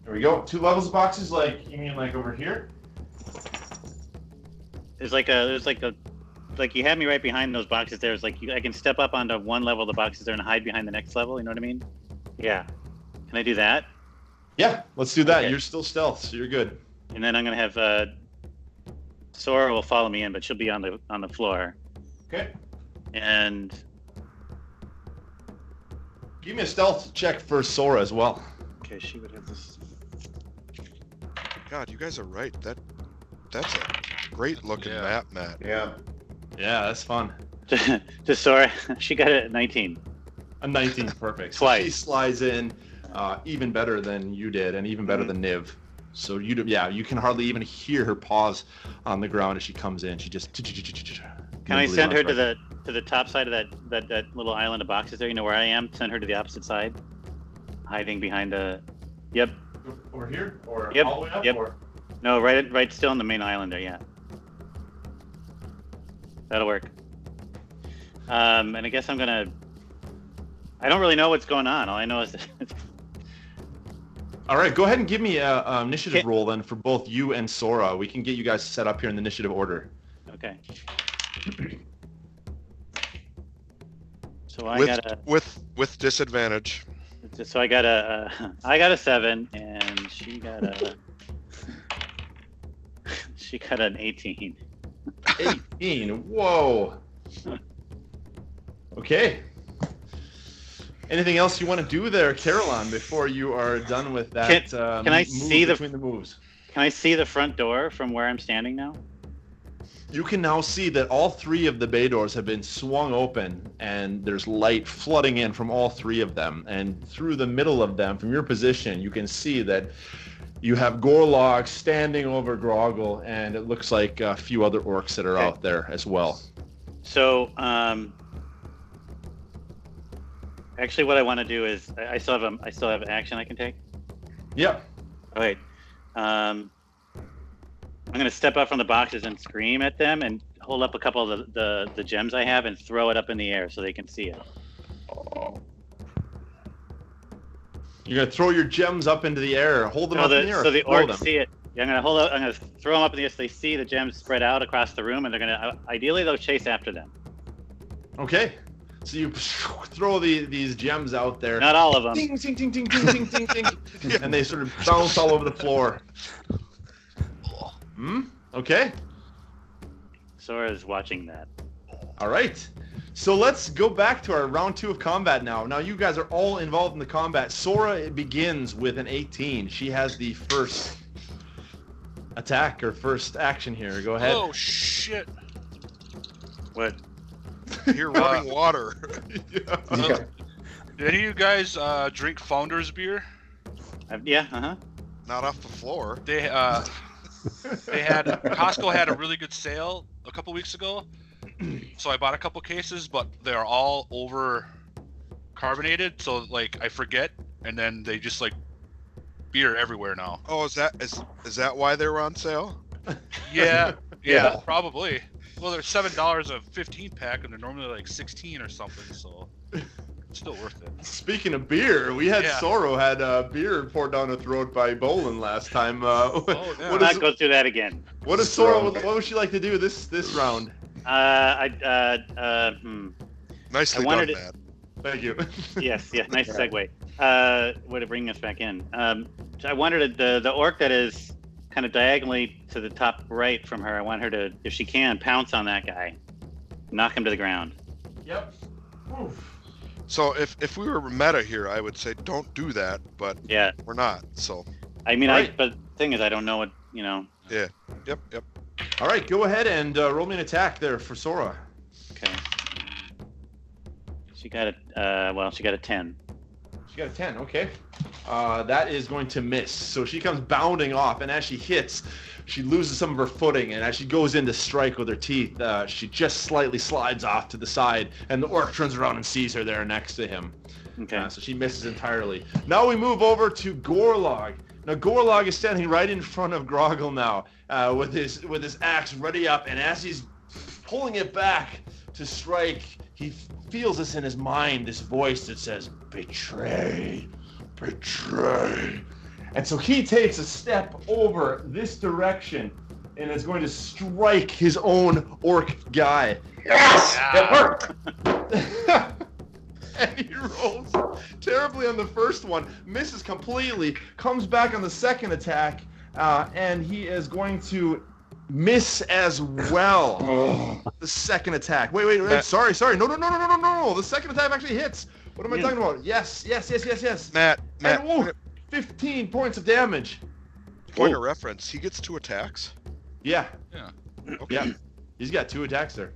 Speaker 1: there we go. 2 levels of boxes, like, you mean like over here?
Speaker 5: There's like you had me right behind those boxes. There's like I can step up onto one level of the boxes there and hide behind the next level. You know what I mean? Yeah. Can I do that?
Speaker 1: Yeah, let's do that.
Speaker 5: Okay.
Speaker 1: You're still stealth, so you're good.
Speaker 5: And then I'm gonna have Sora will follow me in, but she'll be on the floor.
Speaker 1: Okay.
Speaker 5: And
Speaker 1: Give me a stealth check for Sora as well.
Speaker 5: okay, she would have this.
Speaker 2: God, you guys are right. That's a great looking
Speaker 6: Yeah.
Speaker 2: map, Matt.
Speaker 3: Yeah.
Speaker 1: Yeah, that's fun.
Speaker 5: To Sora, she got it at 19.
Speaker 1: A 19, perfect. So
Speaker 5: Slice.
Speaker 1: she slides in even better than you did, and even better than Niv. So you can hardly even hear her pause on the ground as she comes in. She just.
Speaker 5: Can I send her to the top side of that little island of boxes there? You know where I am? Send her to the opposite side, hiding behind the. Yep.
Speaker 1: Over here, or
Speaker 5: Yep,
Speaker 1: all the way up,
Speaker 5: yep.
Speaker 1: or
Speaker 5: No, right still on the main island there. Yeah. That'll work. And I guess I don't really know what's going on. All I know is that
Speaker 1: all right. Go ahead and give me a initiative
Speaker 5: Okay.
Speaker 1: roll then for both you and Sora. We can get you guys set up here in the initiative order.
Speaker 5: okay. So I
Speaker 2: With
Speaker 5: got a
Speaker 2: with disadvantage.
Speaker 5: I got a 7 and she got an 18.
Speaker 1: 18. Whoa. Okay. Anything else you want to do there, Kerrhylon, before you are done with that?
Speaker 5: Can I
Speaker 1: move
Speaker 5: see
Speaker 1: between the moves?
Speaker 5: Can I see the front door from where I'm standing now?
Speaker 1: You can now see that all three of the bay doors have been swung open, and there's light flooding in from all three of them. And through the middle of them, from your position, you can see that you have Gorlag standing over Grogil, and it looks like a few other orcs that are
Speaker 5: Okay.
Speaker 1: out there as well.
Speaker 5: So, actually, what I want to do is I still have action I can take.
Speaker 1: Yep.
Speaker 5: All right. I'm gonna step up from the boxes and scream at them and hold up a couple of the gems I have and throw it up in the air so they can see it.
Speaker 1: You're gonna throw your gems up into the air, hold them
Speaker 5: So
Speaker 1: up in the air.
Speaker 5: the
Speaker 1: throw
Speaker 5: orcs
Speaker 1: them.
Speaker 5: see it. Yeah, I'm gonna throw them up in the air so they see the gems spread out across the room, and they're gonna ideally they'll chase after them.
Speaker 1: Okay. So you throw these gems out there.
Speaker 5: Not all of them.
Speaker 1: Ding, ding, ding, ding, ding, ding, ding, ding. And they sort of bounce all over the floor. Okay.
Speaker 5: Sora's watching that.
Speaker 1: All right. So let's go back to our round 2 of combat now. Now you guys are all involved in the combat. Sora it begins with an 18. She has the first attack or first action here. Go ahead.
Speaker 6: Oh shit!
Speaker 5: What?
Speaker 2: You're running water.
Speaker 1: Yeah.
Speaker 3: Yeah.
Speaker 6: Did any of you guys drink Founder's beer?
Speaker 5: Yeah. Uh-huh.
Speaker 2: Not off the floor.
Speaker 6: They had Costco had a really good sale a couple weeks ago, so I bought a couple cases, but they're all over carbonated, so like I forget, and then they just like beer everywhere now.
Speaker 2: Oh, is that why they were on sale?
Speaker 6: Yeah,
Speaker 1: Yeah.
Speaker 6: probably. Well, they're $7 a 15 pack, and they're normally like 16 or something, so it's still worth it.
Speaker 1: Speaking of beer, we had
Speaker 6: Yeah.
Speaker 1: Sora had beer poured down her throat by Bolin last time.
Speaker 6: yeah.
Speaker 1: What
Speaker 5: Not
Speaker 1: is
Speaker 5: go through that again.
Speaker 1: what does Sora? What would she like to do this round?
Speaker 2: Nicely
Speaker 5: I wanted
Speaker 2: done,
Speaker 5: it-
Speaker 2: Matt.
Speaker 1: Thank you.
Speaker 5: Yes, yeah, nice segue. Way to bring us back in. So I wanted the orc that is kind of diagonally to the top right from her. I want her to, if she can, pounce on that guy, knock him to the ground.
Speaker 1: Yep. Oof.
Speaker 2: So if we were meta here, I would say don't do that, but
Speaker 5: Yeah,
Speaker 2: we're not. So
Speaker 5: I mean,
Speaker 1: Right.
Speaker 5: but the thing is, I don't know what
Speaker 2: yep.
Speaker 1: All right, go ahead and roll me an attack there for Sora.
Speaker 5: Okay. She got a 10.
Speaker 1: She got a 10, okay. That is going to miss. So she comes bounding off, and as she hits, she loses some of her footing, and as she goes in to strike with her teeth, she just slightly slides off to the side, and the orc turns around and sees her there next to him.
Speaker 5: Okay.
Speaker 1: So she misses entirely. Now we move over to Gorlag. Now Gorlag is standing right in front of Grogil now, with his axe ready up, and as he's pulling it back to strike, he feels this in his mind, this voice that says, "Betray, betray." And so he takes a step over this direction and is going to strike his own orc guy.
Speaker 3: Yes! It worked!
Speaker 1: And he rolls terribly on the first one, misses completely, comes back on the second attack, and he is going to miss as well. The second attack. Wait. Sorry. No. The second attack actually hits. What am I talking about? Yes.
Speaker 2: Matt.
Speaker 1: And, 15 points of damage.
Speaker 2: Point of reference. He gets 2 attacks.
Speaker 1: Yeah.
Speaker 2: Okay.
Speaker 1: Yeah. He's got 2 attacks there.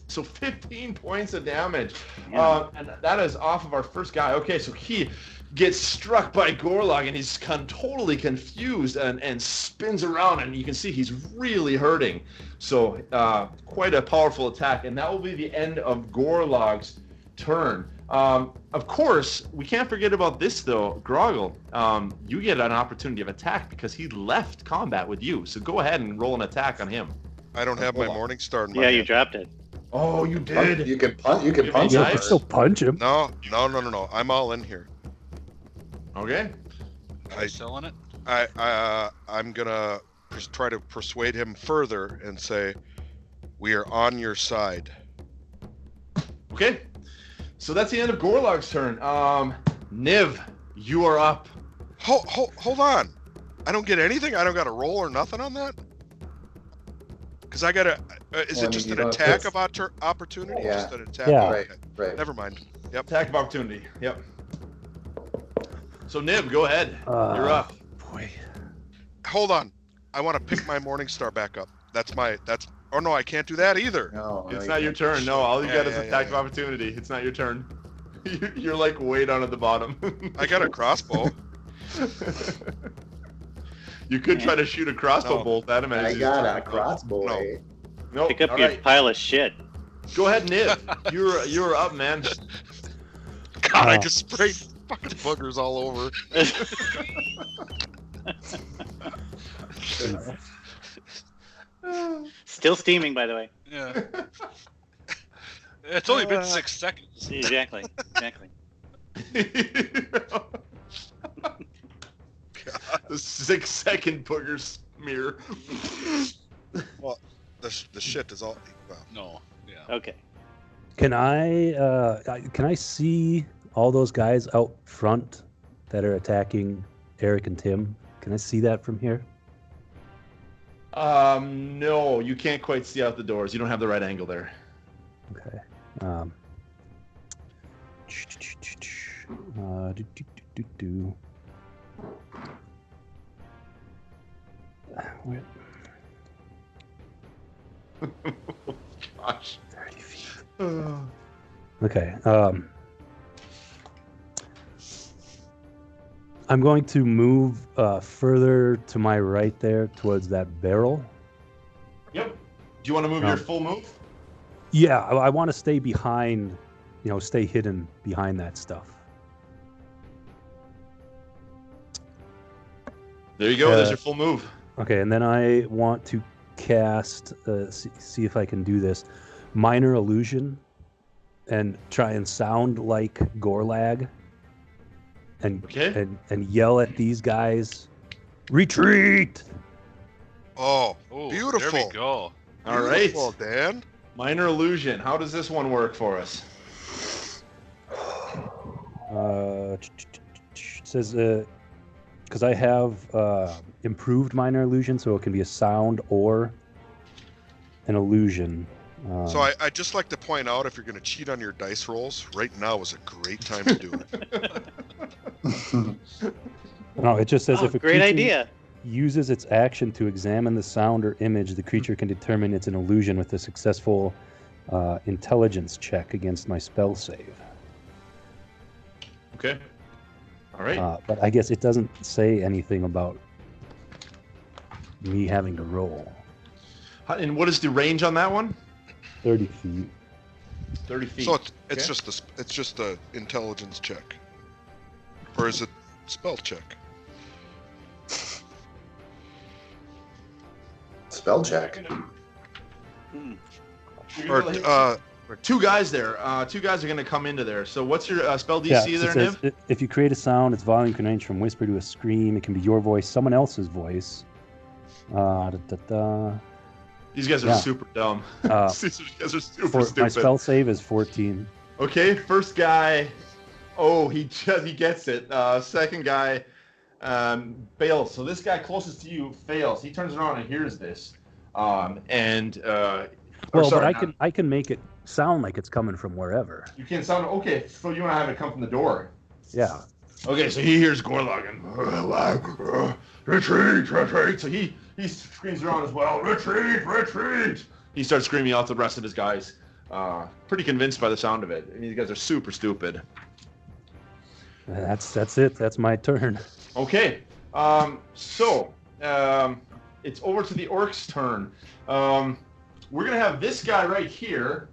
Speaker 1: So 15 points of damage. And that is off of our first guy. Okay, so he gets struck by Gorlag, and he's totally confused and spins around, and you can see he's really hurting. So quite a powerful attack, and that will be the end of Gorlag's turn. Of course, we can't forget about this, though. Grogil, you get an opportunity of attack because he left combat with you. So go ahead and roll an attack on him.
Speaker 2: I don't have my Morning Star in my
Speaker 5: Yeah,
Speaker 2: hand.
Speaker 5: you dropped it.
Speaker 1: Oh, you did.
Speaker 3: You can punch. You can punch
Speaker 4: You
Speaker 1: Nice.
Speaker 4: can still punch him.
Speaker 2: No. I'm all in here.
Speaker 1: Okay.
Speaker 6: Are you selling it?
Speaker 2: I'm gonna try to persuade him further and say, "We are on your side."
Speaker 1: Okay. So that's the end of Gorlag's turn. Niv, you are up.
Speaker 2: Hold on. I don't get anything. I don't got a roll or nothing on that. Because I gotta. Is it just an attack of opportunity?
Speaker 3: Yeah.
Speaker 2: Just an attack.
Speaker 4: Yeah.
Speaker 2: Okay.
Speaker 3: Right.
Speaker 2: Never mind. Yep.
Speaker 1: Attack of opportunity. Yep. So Niv, go ahead. You're up.
Speaker 4: Boy.
Speaker 2: Hold on. I want to pick my Morning Star back up. That's. Oh no, I can't do that either.
Speaker 3: No,
Speaker 1: It's
Speaker 3: you
Speaker 1: not your
Speaker 3: can't.
Speaker 1: turn. No, all you got is
Speaker 2: Yeah,
Speaker 1: attack of
Speaker 2: yeah.
Speaker 1: opportunity. It's not your turn. You're like way down at the bottom.
Speaker 2: I got a crossbow.
Speaker 1: You could try to shoot a crossbow
Speaker 2: No.
Speaker 1: bolt at him. as
Speaker 3: I
Speaker 1: he's
Speaker 3: got
Speaker 1: trying
Speaker 3: a
Speaker 1: to-
Speaker 3: crossbow.
Speaker 2: No.
Speaker 3: eh?
Speaker 1: Nope.
Speaker 5: Pick up
Speaker 1: All
Speaker 5: your
Speaker 1: right.
Speaker 5: pile of shit.
Speaker 1: Go ahead, Niv. You're up, man.
Speaker 2: God, I just sprayed fucking boogers all over.
Speaker 5: Still steaming, by the way.
Speaker 6: Yeah. It's only been 6 seconds.
Speaker 5: Exactly.
Speaker 1: The 6-second booger smear.
Speaker 2: Well, the shit is all. Well,
Speaker 6: No. Yeah.
Speaker 5: Okay.
Speaker 4: Can I see all those guys out front that are attacking Eric and Tim? Can I see that from here?
Speaker 1: No, you can't quite see out the doors. You don't have the right angle there.
Speaker 4: Okay. Where?
Speaker 1: Gosh.
Speaker 4: 30 feet.
Speaker 1: Uh,
Speaker 4: Okay. I'm going to move further to my right there towards that barrel.
Speaker 1: Yep. Do you want to move your full move?
Speaker 4: Yeah, I want to stay behind, stay hidden behind that stuff.
Speaker 1: There you go. There's your full move.
Speaker 4: Okay, and then I want to cast, see if I can do this, Minor Illusion, and try and sound like Gorlag, and
Speaker 1: Okay.
Speaker 4: and yell at these guys, retreat!
Speaker 2: oh,
Speaker 6: Oh,
Speaker 2: beautiful.
Speaker 6: There we go.
Speaker 1: All right.
Speaker 2: Beautiful, Dan.
Speaker 1: Minor illusion. How does this one work for us?
Speaker 4: It says, because I have improved Minor Illusion, so it can be a sound or an illusion.
Speaker 2: So I just like to point out, if you're going to cheat on your dice rolls, right now is a great time to do it.
Speaker 4: No, it just says
Speaker 5: Oh,
Speaker 4: if a
Speaker 5: great
Speaker 4: creature
Speaker 5: idea.
Speaker 4: uses its action to examine the sound or image, the creature can determine it's an illusion with a successful intelligence check against my spell save.
Speaker 1: Okay. All right.
Speaker 4: But I guess it doesn't say anything about me having to roll.
Speaker 1: And what is the range on that one?
Speaker 4: 30 feet.
Speaker 1: 30 feet.
Speaker 2: So it's
Speaker 1: Okay.
Speaker 2: just a intelligence check, or is it spell check?
Speaker 3: Spell check.
Speaker 2: Or
Speaker 1: two guys there. Two guys are going to come into there. So what's your spell DC
Speaker 4: Yeah,
Speaker 1: there,
Speaker 4: it says,
Speaker 1: Niv?
Speaker 4: if you create a sound, its volume can range from whisper to a scream. It can be your voice, someone else's voice.
Speaker 1: These guys are
Speaker 4: yeah.
Speaker 1: super dumb.
Speaker 4: Uh,
Speaker 1: These guys are super
Speaker 4: my
Speaker 1: stupid.
Speaker 4: spell save is 14.
Speaker 1: Okay, first guy. Oh, he gets it. Second guy fails. So this guy closest to you fails. He turns around and hears this.
Speaker 4: But I can make it sound like it's coming from wherever.
Speaker 1: You can sound okay. So you want to have it come from the door?
Speaker 4: Yeah.
Speaker 1: Okay, so he hears Gorlag and retreat. So he screams around as well. Retreat. He starts screaming out to the rest of his guys. Pretty convinced by the sound of it. These guys are super stupid.
Speaker 4: That's it. That's my turn.
Speaker 1: Okay. It's over to the orcs' turn. We're gonna have this guy right here.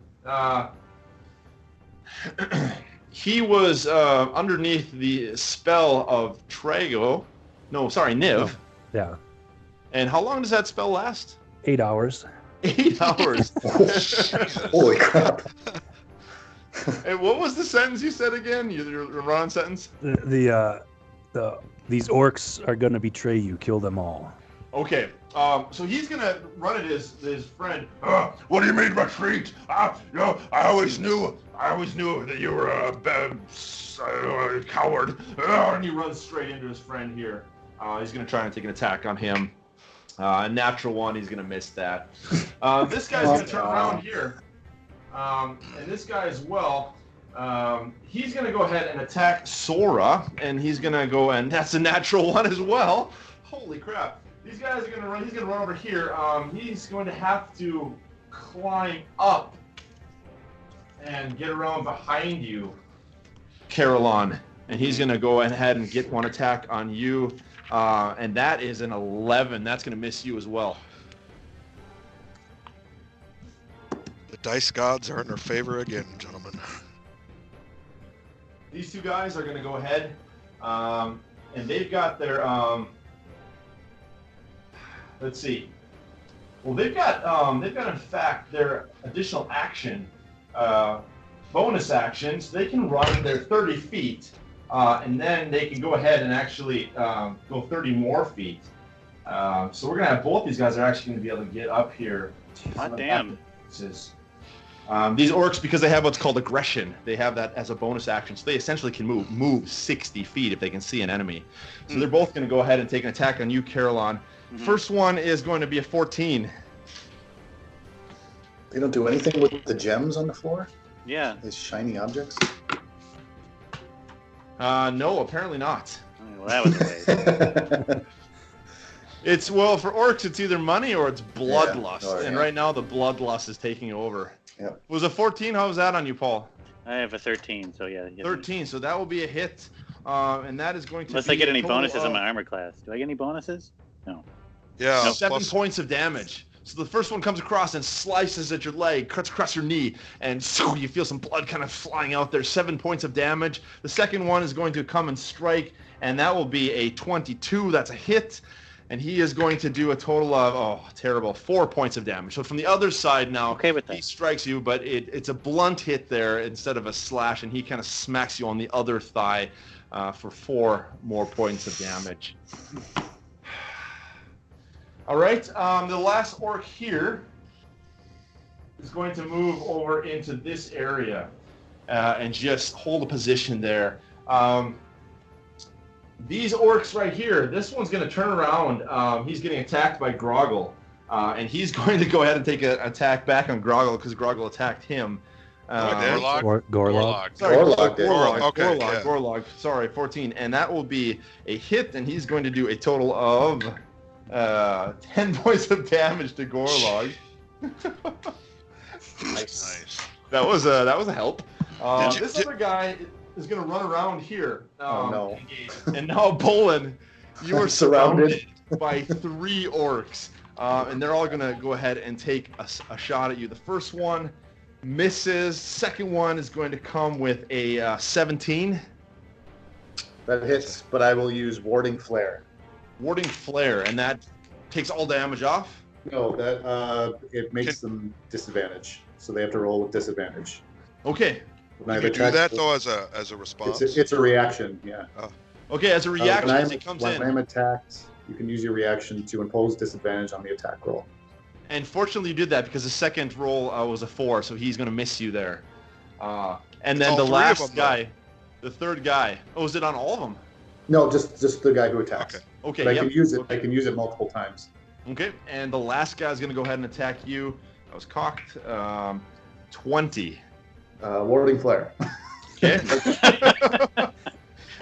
Speaker 1: He was underneath the spell of Niv.
Speaker 4: Oh, yeah.
Speaker 1: And how long does that spell last?
Speaker 4: 8 hours.
Speaker 1: 8 hours.
Speaker 3: Holy crap.
Speaker 1: And what was the sentence you said again? Your run-on sentence?
Speaker 4: These orcs are gonna betray you. Kill them all.
Speaker 1: Okay. So he's gonna run at his friend. What do you mean retreat? I always knew that you were a coward. And he runs straight into his friend here. He's gonna try and take an attack on him. A natural one. He's gonna miss that. This guy's gonna turn around here, and this guy as well. He's gonna go ahead and attack Sora, and he's gonna go, and that's a natural one as well. Holy crap! These guys are gonna run. He's gonna run over here. He's going to have to climb up and get around behind you, Kerrhylon, and he's gonna go ahead and get one attack on you, and that is an 11. That's gonna miss you as well.
Speaker 2: The dice gods are in our favor again, gentlemen.
Speaker 1: These two guys are gonna go ahead, and they've got their let's see. Well, they've got in fact their additional action, bonus actions. They can run their 30 feet, and then they can go ahead and actually go 30 more feet. So we're gonna have both these guys are actually gonna be able to get up here.
Speaker 5: Hot damn.
Speaker 1: These orcs, because they have what's called aggression, they have that as a bonus action. So they essentially can move 60 feet if they can see an enemy. So they're both going to go ahead and take an attack on you, Kerrhylon. First one is going to be a 14.
Speaker 3: They don't do anything with the gems on the floor?
Speaker 5: Yeah.
Speaker 3: These shiny objects?
Speaker 1: No, apparently not.
Speaker 5: Well, that was a waste.
Speaker 1: For orcs, it's either money or it's bloodlust.
Speaker 3: Yeah. Oh, yeah.
Speaker 1: And right now, the bloodlust is taking over.
Speaker 3: Yep.
Speaker 1: Was a 14? How was that on you, Paul?
Speaker 5: I have a 13, so yeah.
Speaker 1: 13, so that will be a hit. And that is going to
Speaker 5: Unless I get any bonuses on my armor class. Do I get any bonuses? No.
Speaker 2: Yeah.
Speaker 1: No, 7 points of damage. So the first one comes across and slices at your leg, cuts across your knee, and so you feel some blood kind of flying out there. 7 points of damage. The second one is going to come and strike, and that will be a 22. That's a hit. And he is going to do a total of, 4 points of damage. So from the other side now,
Speaker 5: Okay with that.
Speaker 1: he strikes you, but it's a blunt hit there instead of a slash, and he kind of smacks you on the other thigh for 4 more points of damage. All right, the last orc here is going to move over into this area and just hold a position there. These orcs right here, this one's going to turn around. He's getting attacked by Grogil, and he's going to go ahead and take an attack back on Grogil because Grogil attacked him.
Speaker 6: Gorlag?
Speaker 4: Gorlag.
Speaker 1: Sorry,
Speaker 3: Gorlag did.
Speaker 2: Okay, yeah.
Speaker 1: Gorlag. Sorry, 14, and that will be a hit, and he's going to do a total of 10 points of damage to Gorlag.
Speaker 2: Nice.
Speaker 1: That was a help. This other guy is going to run around here.
Speaker 3: No.
Speaker 1: And now, Bolin, you are surrounded by 3 orcs, and they're all going to go ahead and take a shot at you. The first one misses. Second one is going to come with a 17.
Speaker 3: That hits, but I will use Warding Flare.
Speaker 1: Warding Flare, and that takes all damage off?
Speaker 3: No, that it makes them disadvantage, so they have to roll with disadvantage.
Speaker 1: Okay.
Speaker 3: When
Speaker 2: Can you do that though as a response?
Speaker 3: It's a reaction, yeah.
Speaker 1: Okay, as a reaction, as he comes
Speaker 3: when
Speaker 1: in.
Speaker 3: I'm attacked, you can use your reaction to impose disadvantage on the attack roll.
Speaker 1: And fortunately, you did that because the second roll was a 4, so he's going to miss you there. And
Speaker 2: It's
Speaker 1: then
Speaker 2: all
Speaker 1: the
Speaker 2: three of
Speaker 1: last
Speaker 2: them, though.
Speaker 1: guy, the third guy. Oh, is it on all of them?
Speaker 3: No, just the guy who attacks.
Speaker 2: Okay.
Speaker 1: Okay,
Speaker 3: But I
Speaker 1: yep.
Speaker 3: can use it.
Speaker 1: Okay.
Speaker 3: I can use it multiple times.
Speaker 1: Okay, and the last guy's going to go ahead and attack you. That was cocked. 20.
Speaker 3: Warding flare.
Speaker 1: Okay.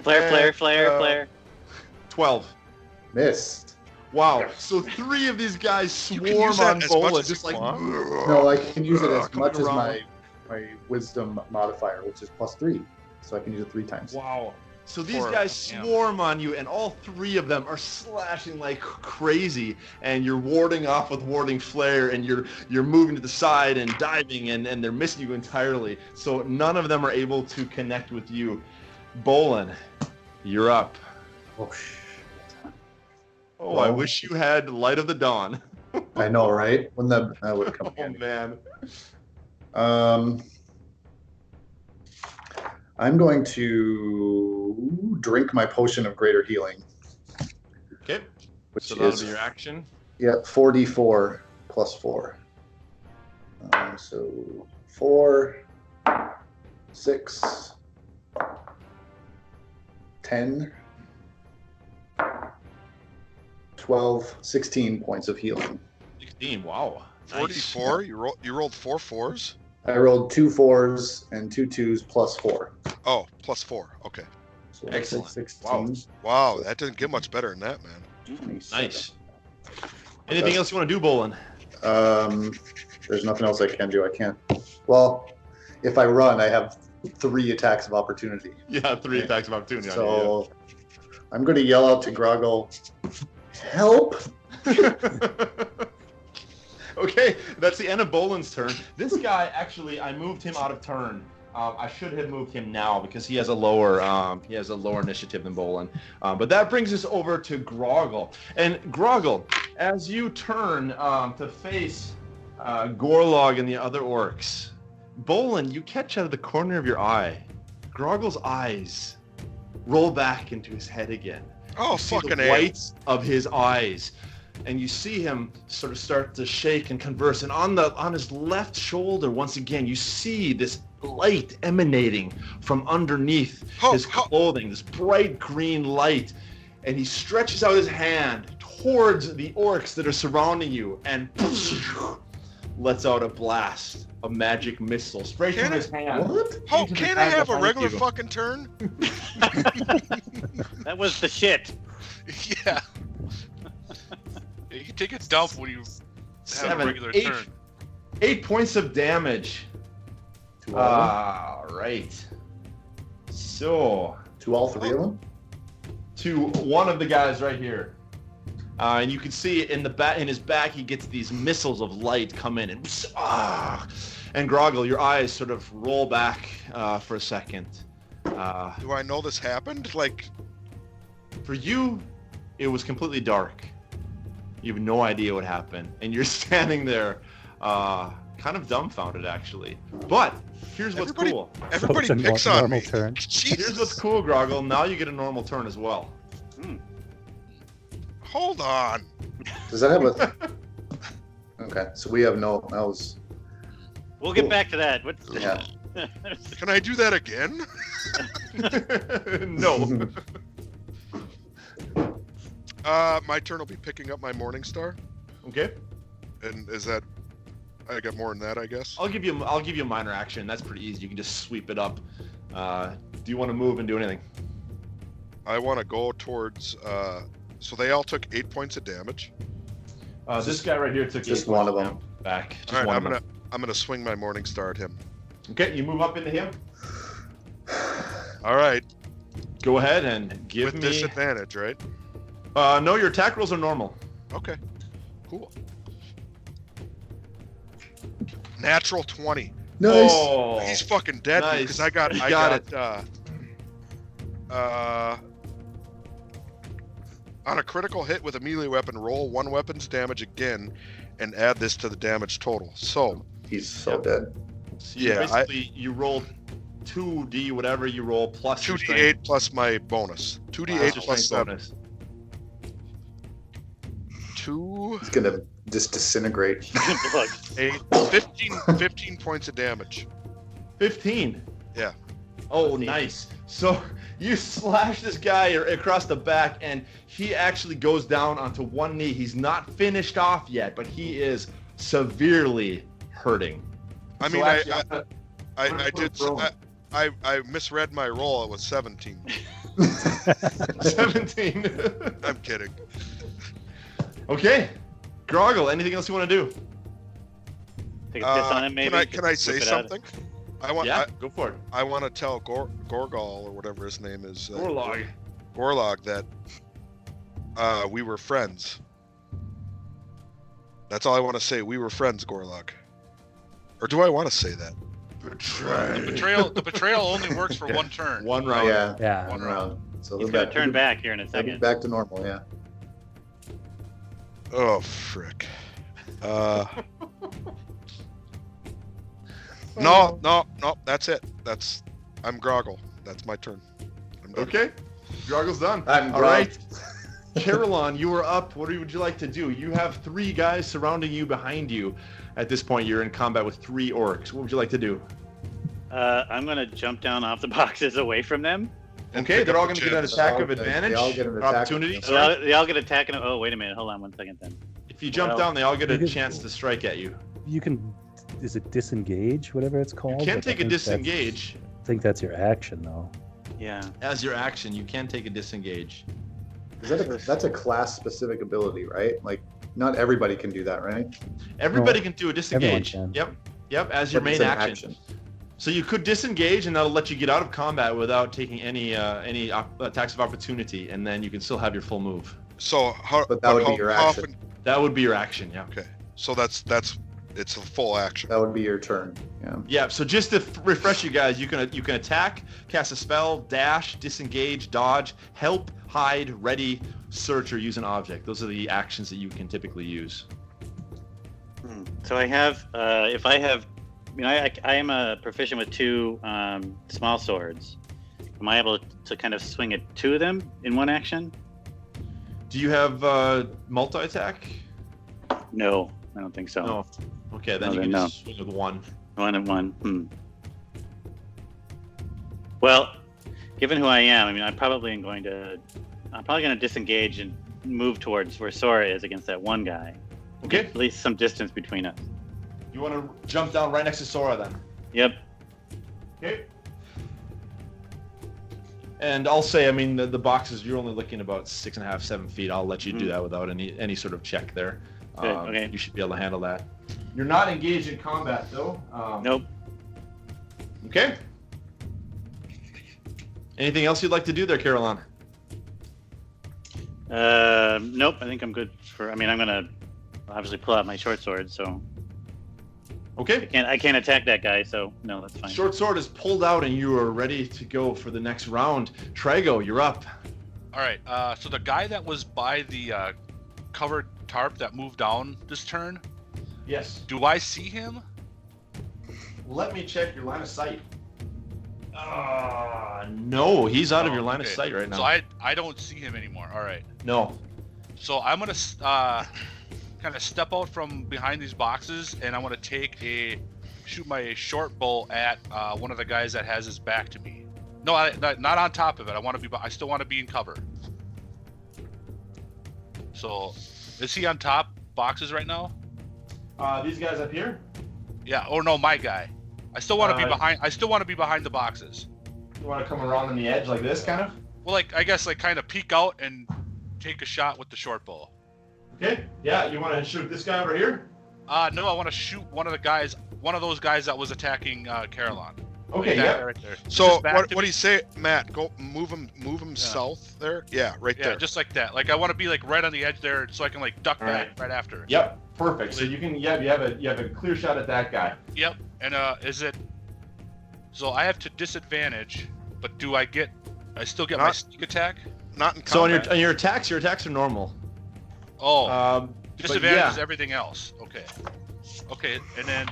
Speaker 5: Flare.
Speaker 1: 12.
Speaker 3: Missed.
Speaker 1: Wow. So 3 of these guys
Speaker 2: You can
Speaker 1: swarm
Speaker 2: use that
Speaker 1: on
Speaker 2: as much
Speaker 1: Bola,
Speaker 2: as
Speaker 1: just
Speaker 2: you
Speaker 1: like.
Speaker 2: want.
Speaker 3: No, I can use it as
Speaker 1: coming
Speaker 3: much as
Speaker 1: around.
Speaker 3: my wisdom modifier, which is +3. So I can use it 3 times.
Speaker 1: Wow. So these
Speaker 6: Horrible.
Speaker 1: guys
Speaker 6: Yeah.
Speaker 1: swarm on you, and all 3 of them are slashing like crazy, and you're warding off with warding flare, and you're moving to the side and diving, and they're missing you entirely. So none of them are able to connect with you. Bolin, you're up.
Speaker 3: Oh, shit.
Speaker 1: Oh, I wish you had Light of the Dawn.
Speaker 3: I know, right? When that would come
Speaker 1: Oh
Speaker 3: in.
Speaker 1: man.
Speaker 3: I'm going to drink my potion of greater healing,
Speaker 1: Okay.
Speaker 3: which
Speaker 1: So that'll
Speaker 3: is
Speaker 1: be your action.
Speaker 3: 4d4 plus 4. So 4, 6, 10, 12, 16 points of healing.
Speaker 1: 16. Wow. Nice.
Speaker 2: 44. You rolled 4 4s.
Speaker 3: I rolled 2 4s and 2 2s plus 4.
Speaker 2: Oh, +4. Okay.
Speaker 3: So that's
Speaker 1: Excellent.
Speaker 3: 16.
Speaker 2: Wow, that didn't get much better than that, man.
Speaker 3: 27.
Speaker 1: Nice. Anything else you want to do, Bolin?
Speaker 3: There's nothing else I can do. I can't. Well, if I run, I have 3 attacks of opportunity.
Speaker 1: Yeah, 3 attacks of opportunity on
Speaker 3: So I'm going to yell out to Grogil, "Help!"
Speaker 1: you. Okay, that's the end of Bolin's turn. This guy, actually, I moved him out of turn. I should have moved him now because he has a lower initiative than Bolin. But that brings us over to Grogil. And Grogil, as you turn to face Gorlag and the other orcs, Bolin, you catch out of the corner of your eye, Grogil's eyes roll back into his head again.
Speaker 2: Oh,
Speaker 1: You see
Speaker 2: fucking
Speaker 1: the
Speaker 2: A.
Speaker 1: whites of his eyes, and you see him sort of start to shake and converse. And on his left shoulder, once again, you see this light emanating from underneath his clothing, this bright green light. And he stretches out his hand towards the orcs that are surrounding you and lets out a blast, a magic missile straight from his hand.
Speaker 3: What?
Speaker 2: Oh,
Speaker 1: into the
Speaker 2: can't I
Speaker 1: bag
Speaker 2: have a
Speaker 1: behind
Speaker 2: regular
Speaker 1: you.
Speaker 2: fucking turn?
Speaker 5: That was the shit.
Speaker 6: Yeah. You can take a dump when you have a
Speaker 1: 7,
Speaker 6: regular
Speaker 1: 8,
Speaker 6: turn.
Speaker 1: 8 points of damage.
Speaker 3: To all,
Speaker 1: All right. So,
Speaker 3: to all 3 of them?
Speaker 1: to one of the guys right here. And you can see in his back, he gets these missiles of light come in, and Grogil, your eyes sort of roll back for a second.
Speaker 2: Do I know this happened? Like,
Speaker 1: For you, it was completely dark. You have no idea what happened, and you're standing there, kind of dumbfounded, actually. But here's what's
Speaker 2: Everybody-
Speaker 1: cool.
Speaker 2: everybody
Speaker 4: So it's a
Speaker 2: picks on
Speaker 4: normal
Speaker 2: me.
Speaker 4: turn.
Speaker 1: Here's what's
Speaker 2: Jesus.
Speaker 1: cool, Grogil. Now you get a normal turn as well.
Speaker 2: Hold on.
Speaker 3: Does that have a... Okay, so we have no... That was...
Speaker 5: We'll get back to that. What's
Speaker 3: Yeah.
Speaker 2: Can I do that again?
Speaker 1: No.
Speaker 2: My turn will be picking up my Morning Star.
Speaker 1: Okay.
Speaker 2: And is that... I got more than that, I guess?
Speaker 1: I'll give you a minor action. That's pretty easy. You can just sweep it up. Do you want to move and do anything?
Speaker 2: I want to go towards... So they all took 8 points of damage.
Speaker 1: This guy right here took
Speaker 3: just
Speaker 1: 8
Speaker 3: one
Speaker 1: points
Speaker 3: of them.
Speaker 1: back. Just
Speaker 2: All right,
Speaker 1: one of them.
Speaker 2: I'm gonna swing my Morning Star at him.
Speaker 1: Okay, you move up into him.
Speaker 2: All right,
Speaker 1: Go ahead and give
Speaker 2: with
Speaker 1: me.
Speaker 2: disadvantage, right?
Speaker 1: No, your attack rolls are normal.
Speaker 2: Okay, cool. Natural 20.
Speaker 3: Nice!
Speaker 1: Oh,
Speaker 2: He's fucking dead
Speaker 1: nice.
Speaker 2: because I got
Speaker 1: You
Speaker 2: I
Speaker 1: got
Speaker 2: got on a critical hit with a melee weapon, roll 1 weapon's damage again, and add this to the damage total. So
Speaker 3: He's so
Speaker 1: Yep.
Speaker 3: dead.
Speaker 1: So you
Speaker 2: yeah,
Speaker 1: basically you roll 2d whatever you roll plus your
Speaker 2: 2d8 plus my bonus. 2d8
Speaker 1: strength
Speaker 2: plus 7.
Speaker 1: bonus.
Speaker 2: 2,
Speaker 3: He's gonna just disintegrate.
Speaker 5: Look,
Speaker 2: 8, 15 points of damage.
Speaker 1: 15.
Speaker 2: Yeah.
Speaker 1: Oh, nice. So you slash this guy across the back, and he actually goes down onto one knee. He's not finished off yet, but he is severely hurting.
Speaker 2: I
Speaker 1: So
Speaker 2: mean,
Speaker 1: actually,
Speaker 2: I misread my roll. It was 17.
Speaker 1: 17.
Speaker 2: I'm kidding.
Speaker 1: Okay. Grogil, anything else you want to do?
Speaker 5: Take a piss on him, maybe.
Speaker 2: Can I say something?
Speaker 1: Go for it.
Speaker 2: I want to tell Gorgal, or whatever his name is.
Speaker 1: Gorlag.
Speaker 2: That we were friends. That's all I want to say. We were friends, Gorlag. Or do I want to say that?
Speaker 6: The betrayal only works for one turn.
Speaker 1: One round.
Speaker 4: Yeah.
Speaker 3: One round. So
Speaker 5: He's
Speaker 3: they'll
Speaker 5: gonna turn back here in a
Speaker 3: they'll be
Speaker 5: second.
Speaker 3: back to normal. Yeah.
Speaker 2: Oh, frick. No, that's it. I'm Groggle. That's my turn. I'm done.
Speaker 1: Okay. Grogil's done.
Speaker 3: I'm
Speaker 1: All right. Kerrhylon, you are up. What would you like to do? You have 3 guys surrounding you behind you. At this point, you're in combat with 3 orcs. What would you like to do?
Speaker 5: I'm gonna jump down off the boxes away from them.
Speaker 1: Okay, they're all going to get an attack of advantage.
Speaker 3: They all get an attack.
Speaker 1: Opportunity.
Speaker 5: They all get attack. Oh, wait a minute. Hold on 1 second then.
Speaker 1: If you jump down, they all get a chance to strike at you.
Speaker 4: You can, is it disengage, whatever it's called?
Speaker 1: You can
Speaker 4: Like,
Speaker 1: take a disengage.
Speaker 4: I think that's your action, though.
Speaker 5: Yeah.
Speaker 1: As your action, you can take a disengage.
Speaker 3: That's a class-specific ability, right? Like, not everybody can do that, right?
Speaker 1: Everybody
Speaker 4: No,
Speaker 1: can do a disengage.
Speaker 4: everyone
Speaker 1: Yep, as your
Speaker 3: But it's
Speaker 1: main
Speaker 3: an
Speaker 1: action. So you could disengage, and that'll let you get out of combat without taking any attacks of opportunity, and then you can still have your full move.
Speaker 2: So
Speaker 3: But that would be your action.
Speaker 1: That would be your action, yeah.
Speaker 2: Okay. So that's it's a full action.
Speaker 3: That would be your turn. Yeah.
Speaker 1: Yeah. So just to refresh you guys, you can attack, cast a spell, dash, disengage, dodge, help, hide, ready, search, or use an object. Those are the actions that you can typically use.
Speaker 5: So I have, if I have, I am a proficient with 2 small swords. Am I able to kind of swing at 2 of them in one action?
Speaker 1: Do you have multi-attack?
Speaker 5: No, I don't think so.
Speaker 1: No. Okay, then
Speaker 5: No,
Speaker 1: you can
Speaker 5: then
Speaker 1: just swing with 1.
Speaker 5: 1 and 1. Well, given who I am, I'm probably going to disengage and move towards where Sora is against that one guy.
Speaker 1: Okay.
Speaker 5: At least some distance between us.
Speaker 1: You want to jump down right next to Sora then?
Speaker 5: Yep.
Speaker 1: Okay. And I'll say, the boxes, you're only looking about 6.5, 7 feet. I'll let you do that without any sort of check there.
Speaker 5: Good, okay.
Speaker 1: You should be able to handle that. You're not engaged in combat, though.
Speaker 5: Nope.
Speaker 1: Okay. Anything else you'd like to do there, Kerrhylon?
Speaker 5: Nope. I think I'm good for. I'm gonna obviously pull out my short sword, so
Speaker 1: Okay.
Speaker 5: I can't attack that guy. So no, that's fine.
Speaker 1: Short sword is pulled out, and you are ready to go for the next round. Trago, you're up.
Speaker 6: All right. So the guy that was by the covered tarp that moved down this turn,
Speaker 1: Yes.
Speaker 6: do I see him?
Speaker 1: Let me check your line of sight. No, he's out of your line of
Speaker 6: Okay.
Speaker 1: sight right now.
Speaker 6: So I don't see him anymore. All right.
Speaker 1: No.
Speaker 6: So I'm gonna kind of step out from behind these boxes, and I want to shoot my short bow at one of the guys that has his back to me. No, not on top of it. I still want to be in cover. So, is he on top boxes right now?
Speaker 1: These guys up here?
Speaker 6: Yeah. Or no, my guy. I still want to be behind. I still want to be behind the boxes.
Speaker 1: You want to come around on the edge like this, kind of?
Speaker 6: Well, I guess kind of peek out and take a shot with the short bow.
Speaker 1: Okay. Yeah, you want to shoot this guy over here?
Speaker 6: No, I want to shoot one of those guys that was attacking Kerrhylon.
Speaker 1: Okay,
Speaker 6: That
Speaker 1: yeah.
Speaker 6: guy right there.
Speaker 2: So
Speaker 6: Just back
Speaker 2: what
Speaker 6: to
Speaker 2: do
Speaker 6: me.
Speaker 2: you say, Matt? Go move him south there. Yeah, right
Speaker 6: Yeah,
Speaker 2: there.
Speaker 6: just like that. I want to be right on the edge there, so I can duck
Speaker 1: All
Speaker 6: back right after.
Speaker 1: Yep. Perfect. So you can, you have a clear shot at that guy.
Speaker 6: Yep. And is it? So I have to disadvantage, but do I still get my sneak attack?
Speaker 2: Not in
Speaker 1: So
Speaker 2: combat.
Speaker 1: on your attacks are normal.
Speaker 6: Oh,
Speaker 1: But
Speaker 6: disadvantage
Speaker 1: yeah.
Speaker 6: is everything else. Okay. Okay, and then.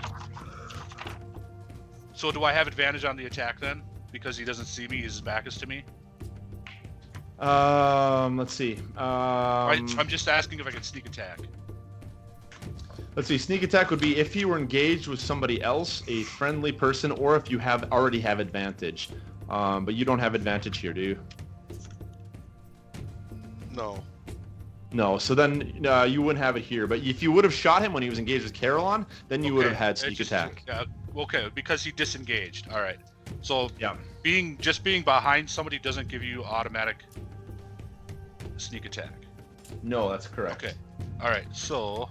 Speaker 6: So do I have advantage on the attack then? Because he doesn't see me, his back is to me.
Speaker 1: Let's see.
Speaker 6: I'm just asking if I can sneak attack.
Speaker 1: Let's see. Sneak attack would be if you were engaged with somebody else, a friendly person, or if you already have advantage. But you don't have advantage here, do you?
Speaker 2: No.
Speaker 1: No. So then you wouldn't have it here. But if you would have shot him when he was engaged with Kerrhylon, then you would have had sneak attack.
Speaker 6: Okay, because he disengaged. All right. So
Speaker 1: Yeah.
Speaker 6: being behind somebody doesn't give you automatic sneak attack.
Speaker 1: No, that's correct.
Speaker 6: Okay. All right. So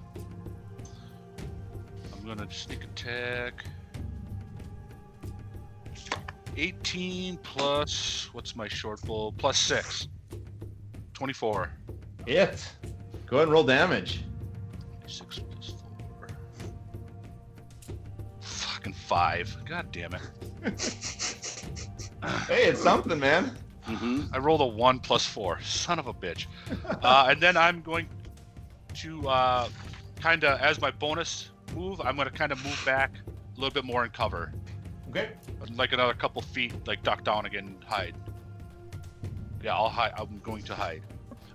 Speaker 6: I'm gonna sneak attack. 18 plus what's my short bow? Plus 6. 24.
Speaker 1: Hit. Go ahead and roll damage.
Speaker 6: 6 plus 4. Fucking 5. God damn it.
Speaker 1: Hey, it's something, man.
Speaker 6: I rolled a 1 plus 4. Son of a bitch. And then I'm going to kind of, as my bonus move, I'm going to kind of move back a little bit more and cover.
Speaker 1: Okay.
Speaker 6: Like another couple feet, like duck down again and hide. Yeah, I'll hide. I'm going to hide.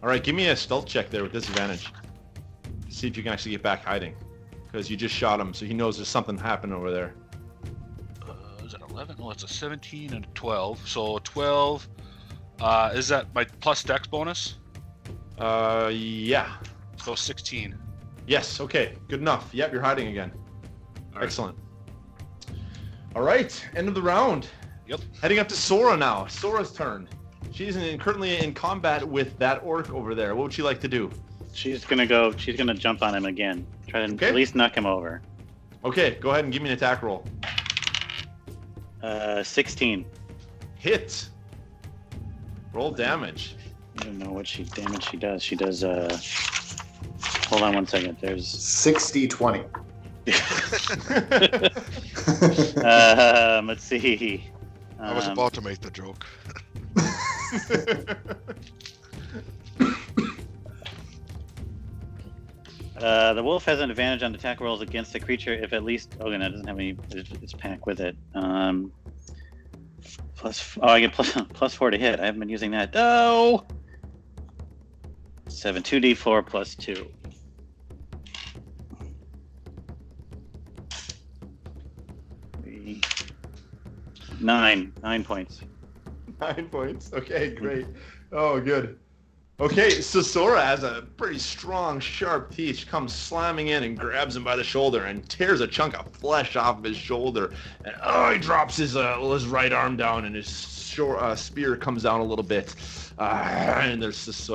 Speaker 1: All right, give me a stealth check there with disadvantage. See if you can actually get back hiding. Because you just shot him, so he knows there's something happening over there.
Speaker 6: Is that 11? Well, it's a 17 and a 12. So 12. Is that my plus dex bonus?
Speaker 1: Yeah.
Speaker 6: So 16.
Speaker 1: Yes, okay. Good enough. Yep, you're hiding again.
Speaker 6: All right.
Speaker 1: Excellent. All right, end of the round.
Speaker 6: Yep.
Speaker 1: Heading up to Sora now. Sora's turn. She's currently in combat with that orc over there. What would she like to do?
Speaker 5: She's gonna jump on him again. Try to at least knock him over.
Speaker 1: Okay, go ahead and give me an attack roll.
Speaker 5: 16.
Speaker 1: Hit. Roll damage.
Speaker 5: I don't know what damage she does. She does hold on one second. There's
Speaker 3: 60-20.
Speaker 5: Let's see.
Speaker 2: I was about to make the joke.
Speaker 5: The wolf has an advantage on attack rolls against the creature if at least. Oh, no, it doesn't have any. It's pack with it. I get plus 4 to hit. I haven't been using that. No. 7, 2d4 plus 2. Nine points.
Speaker 1: 9 points. Okay, great. Oh, good. Okay, so Sora has a pretty strong, sharp teeth. She comes slamming in and grabs him by the shoulder and tears a chunk of flesh off of his shoulder. And he drops his right arm down, and his spear comes down a little bit. And there's this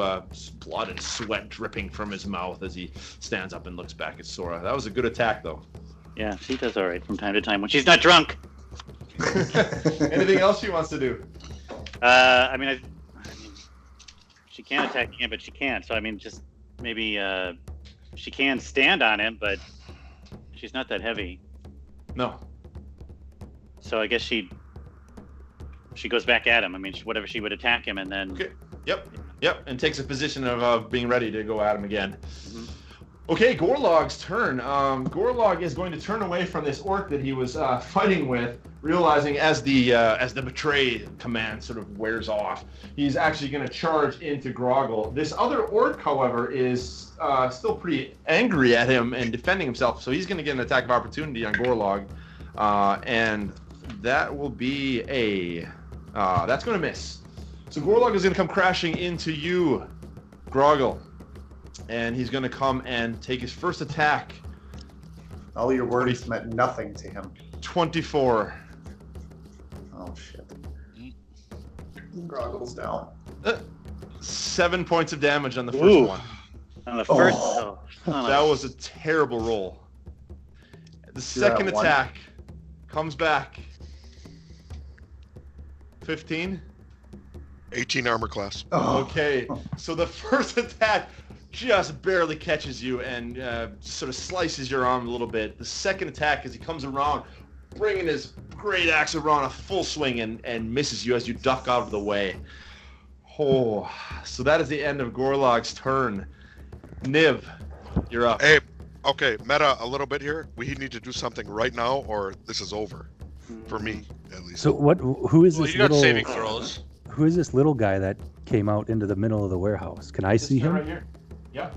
Speaker 1: blood and sweat dripping from his mouth as he stands up and looks back at Sora. That was a good attack, though.
Speaker 5: Yeah, she does all right from time to time when she's not drunk.
Speaker 1: Anything else she wants to do?
Speaker 5: I mean, she can attack him, but she can't. So I mean, just maybe she can stand on him, but she's not that heavy.
Speaker 1: No.
Speaker 5: So I guess she goes back at him. I mean, whatever she would attack him, and then.
Speaker 1: Okay. Yep. And takes a position of being ready to go at him again.
Speaker 5: Mm-hmm.
Speaker 1: Okay, Gorlag's turn. Gorlag is going to turn away from this orc that he was fighting with, realizing as the betray command sort of wears off, he's actually going to charge into Grogil. This other orc, however, is still pretty angry at him and defending himself, so he's going to get an attack of opportunity on Gorlag, and that will be that's going to miss. So Gorlag is going to come crashing into you, Grogil. And he's going to come and take his first attack.
Speaker 3: All your words meant nothing to him.
Speaker 1: 24.
Speaker 3: Oh, shit. Groggle's down.
Speaker 1: 7 points of damage on the first
Speaker 5: Ooh.
Speaker 1: one.
Speaker 5: On the first.
Speaker 1: That was a terrible roll. The second attack comes back. 15.
Speaker 2: 18 armor class.
Speaker 3: Oh.
Speaker 1: Okay, so the first attack just barely catches you and sort of slices your arm a little bit. The second attack, as he comes around, bringing his great axe around a full swing and misses you as you duck out of the way. Oh, so that is the end of Gorlag's turn. Niv, you're up.
Speaker 2: Hey, okay, meta a little bit here. We need to do something right now, or this is over. For me, at least.
Speaker 4: So who is
Speaker 6: Well,
Speaker 4: this
Speaker 6: you got
Speaker 4: little?
Speaker 6: saving throws.
Speaker 4: Who is this little guy that came out into the middle of the warehouse? Can I see him?
Speaker 1: Right here. Yeah.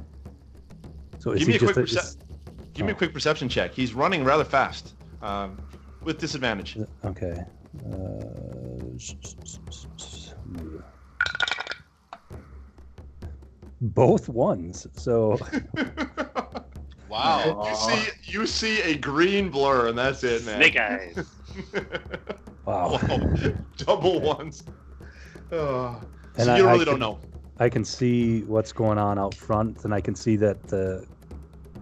Speaker 4: So is
Speaker 1: Give
Speaker 4: he
Speaker 1: me a
Speaker 4: just
Speaker 1: quick Give me a quick perception check. He's running rather fast, with disadvantage.
Speaker 4: Okay. Both ones. So
Speaker 6: Wow.
Speaker 1: You see a green blur, and that's it, man.
Speaker 5: Snake eyes.
Speaker 4: wow.
Speaker 1: Double ones. So
Speaker 4: And
Speaker 1: you really don't know.
Speaker 4: I can see what's going on out front, and I can see that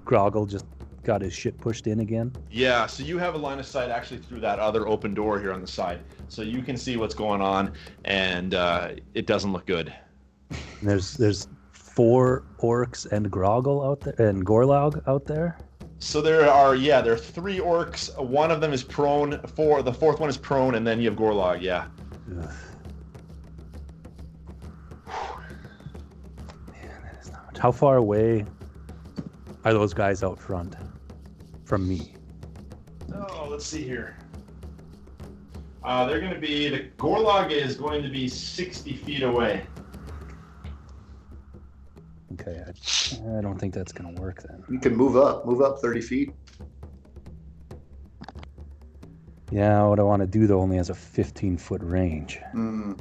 Speaker 4: Grogil just got his shit pushed in again.
Speaker 1: Yeah, so you have a line of sight actually through that other open door here on the side. So you can see what's going on, and it doesn't look good.
Speaker 4: There's 4 orcs and Grogil out there, and Gorlag out there.
Speaker 1: So there are 3 orcs. One of them is prone. The 4th one is prone, and then you have Gorlag. Yeah.
Speaker 4: Ugh. Man, that is not much. How far away are those guys out front from me?
Speaker 1: Oh, let's see here. They're going to be, the Gorlag is going to be 60 feet away.
Speaker 4: Okay, I don't think that's gonna work then.
Speaker 3: You can move up 30 feet.
Speaker 4: Yeah, what I want to do though only has a 15-foot range.
Speaker 3: Mm.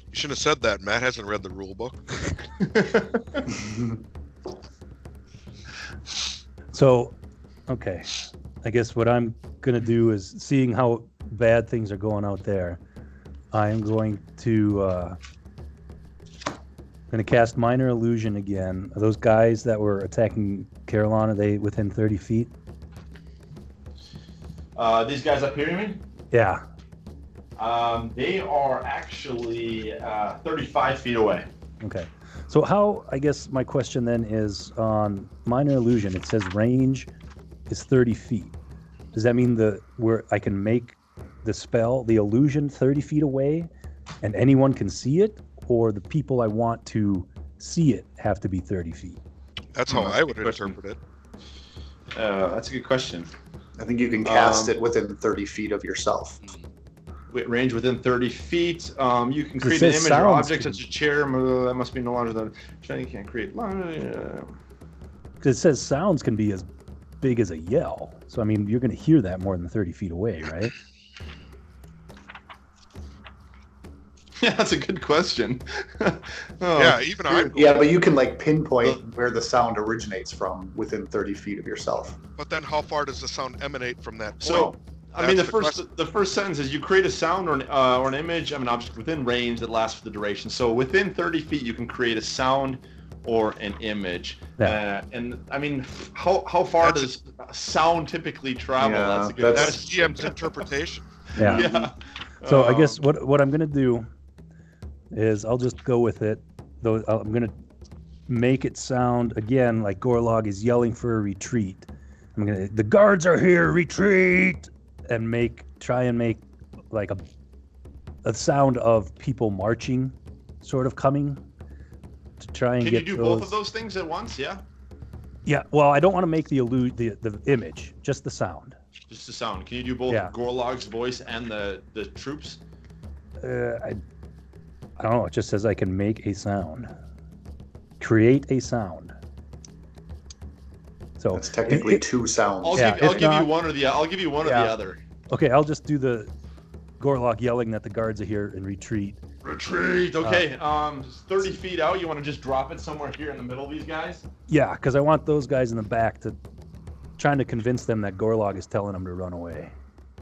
Speaker 2: You shouldn't have said that. Matt hasn't read the rule book.
Speaker 4: So, okay, I guess what I'm gonna do is, seeing how bad things are going out there, I'm going to cast Minor Illusion again. Are those guys that were attacking Kerrhylon, are they within 30 feet?
Speaker 1: These guys up here, you mean?
Speaker 4: Yeah.
Speaker 1: They are actually 35 feet away.
Speaker 4: Okay. So how, I guess my question then is, on Minor Illusion, it says range is 30 feet. Does that mean where I can make the spell, the illusion, 30 feet away, and anyone can see it, or the people I want to see it have to be 30 feet?
Speaker 2: That's how I would interpret it.
Speaker 1: That's a good question.
Speaker 3: I think you can cast it within 30 feet of yourself.
Speaker 1: Range within 30 feet. You can create an image or object such as a chair. That must be no larger than. You can't create.
Speaker 4: Because it says sounds can be as big as a yell. So I mean, you're going to hear that more than 30 feet away, right?
Speaker 1: Yeah, that's a good question.
Speaker 2: Yeah, even I.
Speaker 3: Yeah, but you can like pinpoint where the sound originates from within 30 feet of yourself.
Speaker 2: But then, how far does the sound emanate from that point?
Speaker 1: So, I mean, the
Speaker 2: That's
Speaker 1: first sentence is you create a sound or an image of an object within range that lasts for the duration. So within 30 feet, you can create a sound or an image.
Speaker 4: Yeah.
Speaker 1: And I mean, how far does sound typically travel?
Speaker 3: Yeah,
Speaker 1: that's a good
Speaker 2: That's
Speaker 1: question.
Speaker 2: GM's interpretation.
Speaker 4: Yeah.
Speaker 1: Yeah.
Speaker 4: So I guess what I'm going to do is I'll just go with it. Though I'm going to make it sound again like Gorlag is yelling for a retreat. The guards are here, retreat, and try and make like a sound of people marching, sort of coming to try and
Speaker 1: Can
Speaker 4: get
Speaker 1: you do both of those things at once? Yeah.
Speaker 4: Yeah. Well, I don't want to make the image, just the sound.
Speaker 1: Just the sound. Can you do both Gorlag's voice and the troops?
Speaker 4: I don't know. It just says I can make a sound. Create a sound. So
Speaker 3: it's technically 2 sounds.
Speaker 1: I'll give you one or the other.
Speaker 4: Okay, I'll just do the Gorlag yelling that the guards are here and retreat.
Speaker 1: Retreat. Okay. 30 feet out. You want to just drop it somewhere here in the middle of these guys?
Speaker 4: Yeah, because I want those guys in the back trying to convince them that Gorlag is telling them to run away.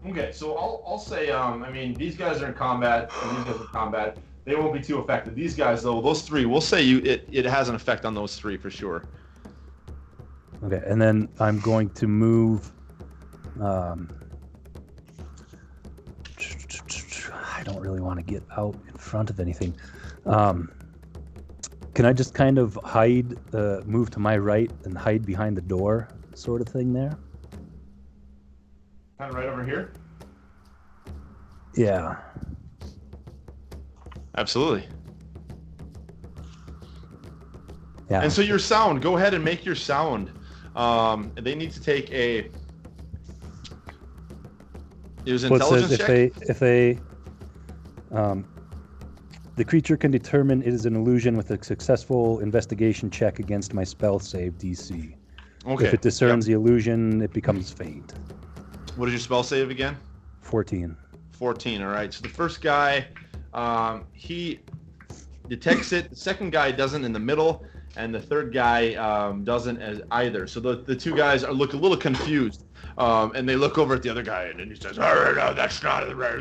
Speaker 1: Okay, so I'll say, I mean, these guys are in combat, and these guys are in combat. They won't be too effective. These guys, though, those 3, we'll say it has an effect on those 3 for sure.
Speaker 4: Okay, and then I'm going to move. I don't really want to get out in front of anything. Can I just kind of hide, move to my right and hide behind the door, sort of thing there?
Speaker 1: Kind of right over here?
Speaker 4: Yeah.
Speaker 1: Absolutely.
Speaker 4: Yeah.
Speaker 1: And so your sound, go ahead and make your sound. They need to take a. It was intelligence check.
Speaker 4: If they The creature can determine it is an illusion with a successful investigation check against my spell save DC.
Speaker 1: Okay.
Speaker 4: If it discerns the illusion, it becomes faint.
Speaker 1: What is your spell save again?
Speaker 4: 14.
Speaker 1: 14. All right. So the first guy, he detects it. The second guy doesn't in the middle, and the third guy doesn't as either. So the two guys look a little confused, and they look over at the other guy, and he says, "Oh, no, that's not right.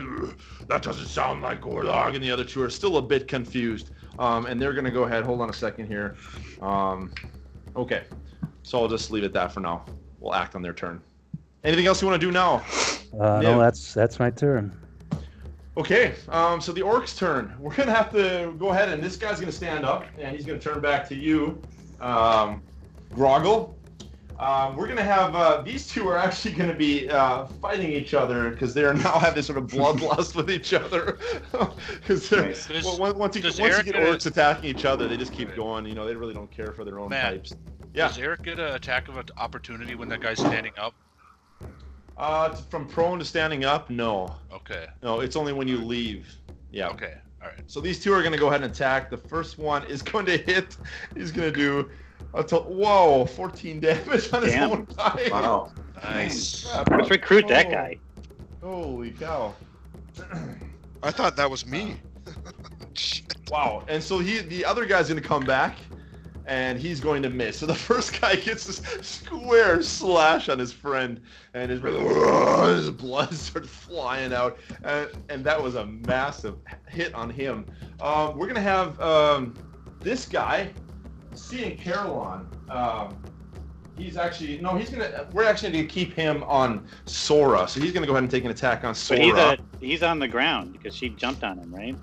Speaker 1: That doesn't sound like Gorlag." And the other two are still a bit confused, and they're gonna go ahead. Hold on a second here. Okay. So I'll just leave it at that for now. We'll act on their turn. Anything else you want to do now?
Speaker 4: No, that's my turn.
Speaker 1: Okay, so the orc's turn. We're going to have to go ahead, and this guy's going to stand up, and he's going to turn back to you, Grogil. We're going to have, these two are actually going to be fighting each other, because they now have this sort of bloodlust with each other. Because once you get orcs attacking each other, they just keep going. You know, they really don't care for their own types. Yeah.
Speaker 6: Does Eric get an attack of opportunity when that guy's standing up?
Speaker 1: From prone to standing up, no.
Speaker 6: Okay.
Speaker 1: No, it's only when you leave. Yeah.
Speaker 6: Okay. All right.
Speaker 1: So these two are going to go ahead and attack. The first one is going to hit. He's going to do 14 damage on his own guy.
Speaker 3: Wow.
Speaker 6: Nice.
Speaker 5: Let's recruit that guy.
Speaker 1: Holy cow.
Speaker 2: I thought that was me.
Speaker 1: Wow. And so the other guy's going to come back, and he's going to miss. So the first guy gets this square slash on his friend, and his blood starts flying out, and that was a massive hit on him. We're going to have this guy, seeing Kerrhylon. We're actually going to keep him on Sora. So he's going to go ahead and take an attack on Sora.
Speaker 5: But he's on the ground because she jumped on him, right?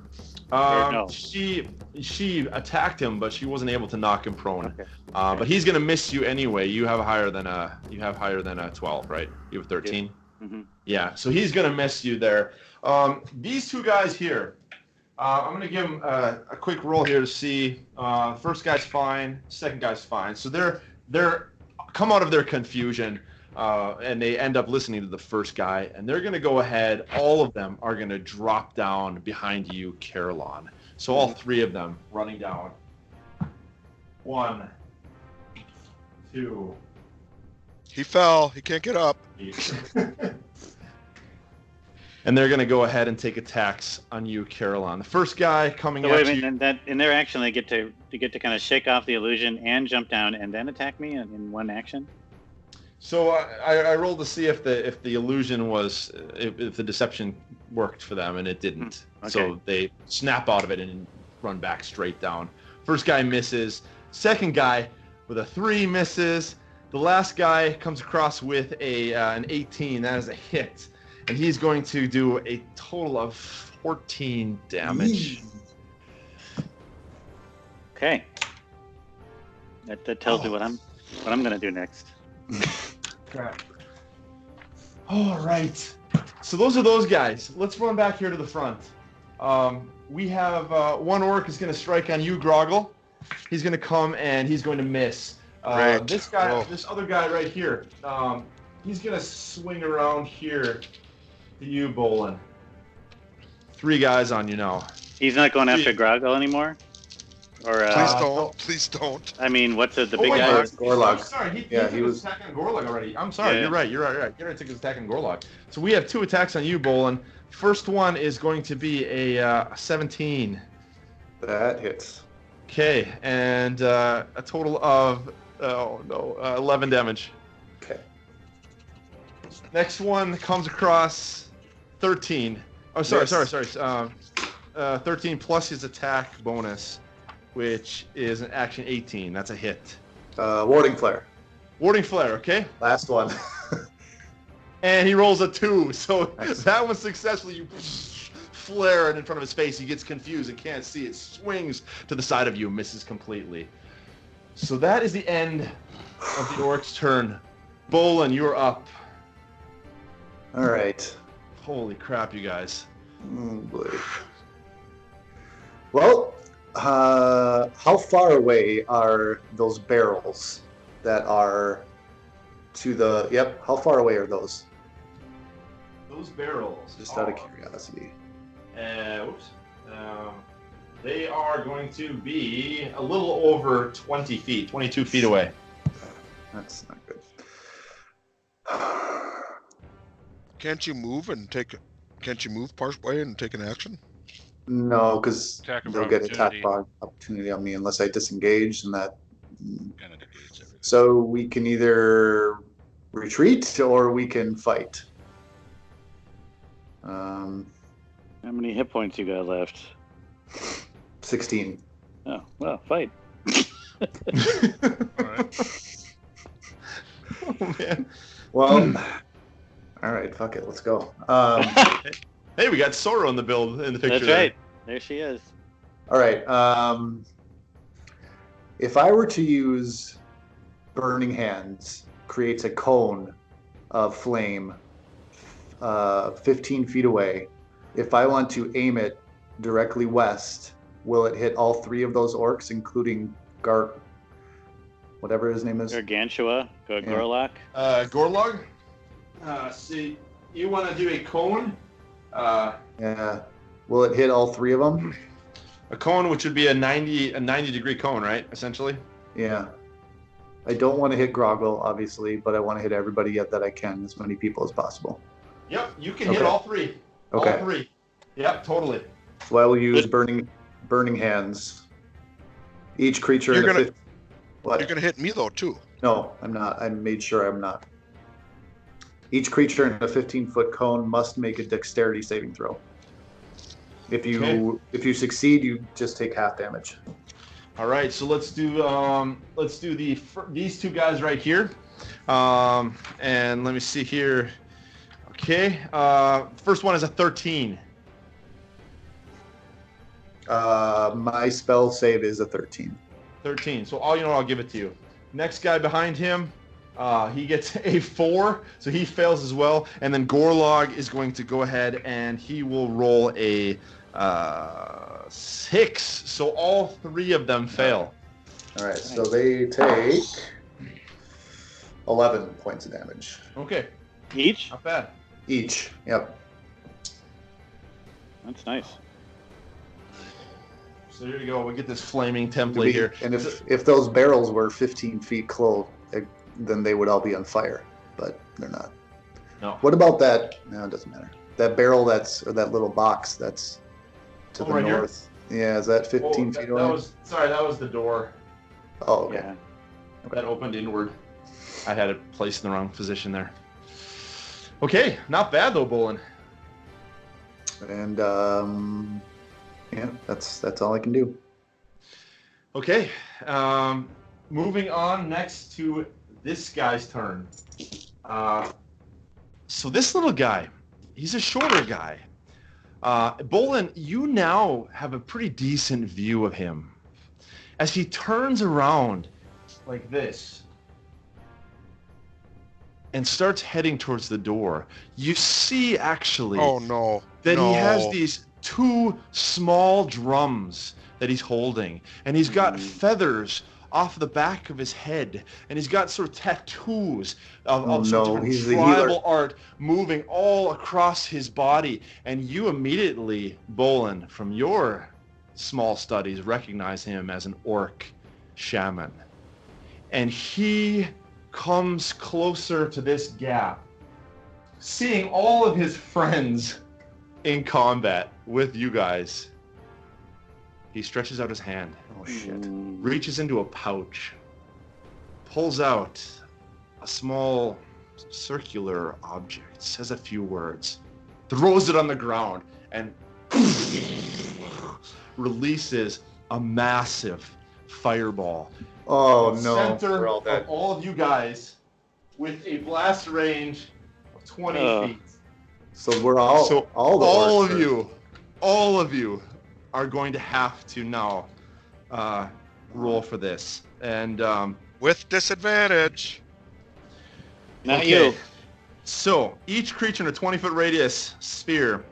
Speaker 5: No?
Speaker 1: She attacked him, but she wasn't able to knock him prone.
Speaker 5: Okay.
Speaker 1: But he's gonna miss you anyway. You have higher than a 12, right? You have 13.
Speaker 5: Mm-hmm.
Speaker 1: Yeah. So he's gonna miss you there. These two guys here, I'm gonna give them a quick roll here to see. First guy's fine. Second guy's fine. So they're come out of their confusion. And they end up listening to the first guy, and they're going to go ahead. All of them are going to drop down behind you, Kerrhylon. So all three of them running down. 1, 2.
Speaker 2: He fell. He can't get up.
Speaker 1: And they're going to go ahead and take attacks on you, Kerrhylon. The first guy coming at you.
Speaker 5: In their action, they get to kind of shake off the illusion and jump down and then attack me in one action.
Speaker 1: So I rolled to see if the illusion was if the deception worked for them, and it didn't.
Speaker 5: Okay.
Speaker 1: So they snap out of it and run back straight down. First guy misses. Second guy with a 3 misses. The last guy comes across with an 18. That is a hit, and he's going to do a total of 14 damage.
Speaker 5: Okay. That tells me what I'm going to do next.
Speaker 1: Crap. All right. So those are those guys. Let's run back here to the front. We have one orc is going to strike on you, Grogil. He's going to come and he's going to miss. This other guy right here, he's going to swing around here to you, Bolin. 3 guys on you now.
Speaker 5: He's not going after Grogil anymore? Or,
Speaker 2: Please don't.
Speaker 5: I mean, what's the big guy?
Speaker 3: Gorlag.
Speaker 1: Sorry, he was attacking Gorlag already. I'm sorry, You're right. He already took his attack on Gorlag. So we have 2 attacks on you, Bolin. First one is going to be a 17.
Speaker 3: That hits.
Speaker 1: Okay, and a total of 11 damage.
Speaker 3: Okay.
Speaker 1: Next one comes across 13. Oh, sorry. 13 plus his attack bonus, which is an action 18. That's a hit.
Speaker 3: Warding flare.
Speaker 1: Warding flare, okay?
Speaker 3: Last one.
Speaker 1: And he rolls a 2, so
Speaker 3: Nice.
Speaker 1: that was successful. You flare it in front of his face. He gets confused and can't see. It swings to the side of you, misses completely. So that is the end of the orc's turn. Bolin, you're up.
Speaker 3: All right.
Speaker 1: Holy crap, you guys.
Speaker 3: Oh, boy. Well, how far away are those barrels that are to the... Yep, how far away are those?
Speaker 1: Those barrels.
Speaker 3: Just out of curiosity.
Speaker 1: They are going to be a little over 20 feet, 22 feet away.
Speaker 3: That's not good.
Speaker 2: Can't you move part way and take an action?
Speaker 3: No, because
Speaker 6: Attack of
Speaker 3: they'll get attack
Speaker 6: opportunity.
Speaker 3: opportunity on me unless I disengage, and that.
Speaker 6: Kind of negates everything.
Speaker 3: So we can either retreat or we can fight.
Speaker 5: How many hit points you got left?
Speaker 3: 16.
Speaker 5: Oh, well, fight.
Speaker 6: All right.
Speaker 1: Oh, man.
Speaker 3: Well, all right, fuck it, let's go.
Speaker 1: Hey, we got Sora in the picture.
Speaker 5: That's
Speaker 1: there.
Speaker 5: right. There she is.
Speaker 3: All right. If I were to use Burning Hands, creates a cone of flame 15 feet away. If I want to aim it directly west, will it hit all three of those orcs, including whatever his name is?
Speaker 5: Gargantua, Gorlag.
Speaker 1: Gorlag. See, you want to do a cone?
Speaker 3: Yeah. Will it hit all three of them?
Speaker 1: A cone, which would be a 90 degree cone, right? Essentially.
Speaker 3: Yeah. I don't want to hit Grogil, obviously, but I want to hit everybody yet that I can, as many people as possible.
Speaker 1: Yep, you can hit all three.
Speaker 3: Okay.
Speaker 1: All three. Yep, totally.
Speaker 3: So I will use burning Hands. Each creature. What?
Speaker 2: You're gonna hit me though too.
Speaker 3: No, I'm not. I made sure I'm not. Each creature in a 15-foot cone must make a dexterity saving throw. If you succeed, you just take half damage.
Speaker 1: All right, so let's do these two guys right here, and let me see here. Okay, first one is a 13.
Speaker 3: My spell save is a 13.
Speaker 1: 13. So I'll give it to you. Next guy behind him, he gets a 4, so he fails as well. And then Gorlag is going to go ahead and he will roll a 6. So all three of them fail.
Speaker 3: All right, so they take 11 points of damage.
Speaker 1: Okay,
Speaker 5: Each?
Speaker 1: not bad.
Speaker 3: Each. Yep.
Speaker 5: That's nice.
Speaker 1: So here you go. We get this flaming template here.
Speaker 3: And if those barrels were 15 feet close, then they would all be on fire. But they're not.
Speaker 1: No.
Speaker 3: What about that? No, it doesn't matter. That barrel or that little box that's to the
Speaker 1: right
Speaker 3: north. Yeah, is that 15 feet away?
Speaker 1: That was the door.
Speaker 3: Oh, okay.
Speaker 5: Yeah.
Speaker 1: That opened inward. I had it placed in the wrong position there. Okay, not bad though, Bolin.
Speaker 3: And yeah, that's all I can do.
Speaker 1: Okay, moving on next to this guy's turn. So this little guy, he's a shorter guy. Bolin, you now have a pretty decent view of him. As he turns around like this and starts heading towards the door, you see actually that he has these 2 small drums that he's holding, and he's got feathers off the back of his head, and he's got sort of tattoos of some tribal art moving all across his body. And you immediately, Bolin, from your small studies, recognize him as an orc shaman. And he comes closer to this gap, seeing all of his friends in combat with you guys. He stretches out his hand.
Speaker 3: Oh shit.
Speaker 1: Reaches into a pouch, pulls out a small circular object, says a few words, throws it on the ground, and releases a massive fireball.
Speaker 3: Oh no.
Speaker 1: Center
Speaker 3: We're all dead.
Speaker 1: of all of you guys with a blast range of 20 feet.
Speaker 3: So we're all
Speaker 1: all of you are going to have to now roll for this. And
Speaker 2: with disadvantage.
Speaker 5: Not you.
Speaker 1: So each creature in a 20-foot radius sphere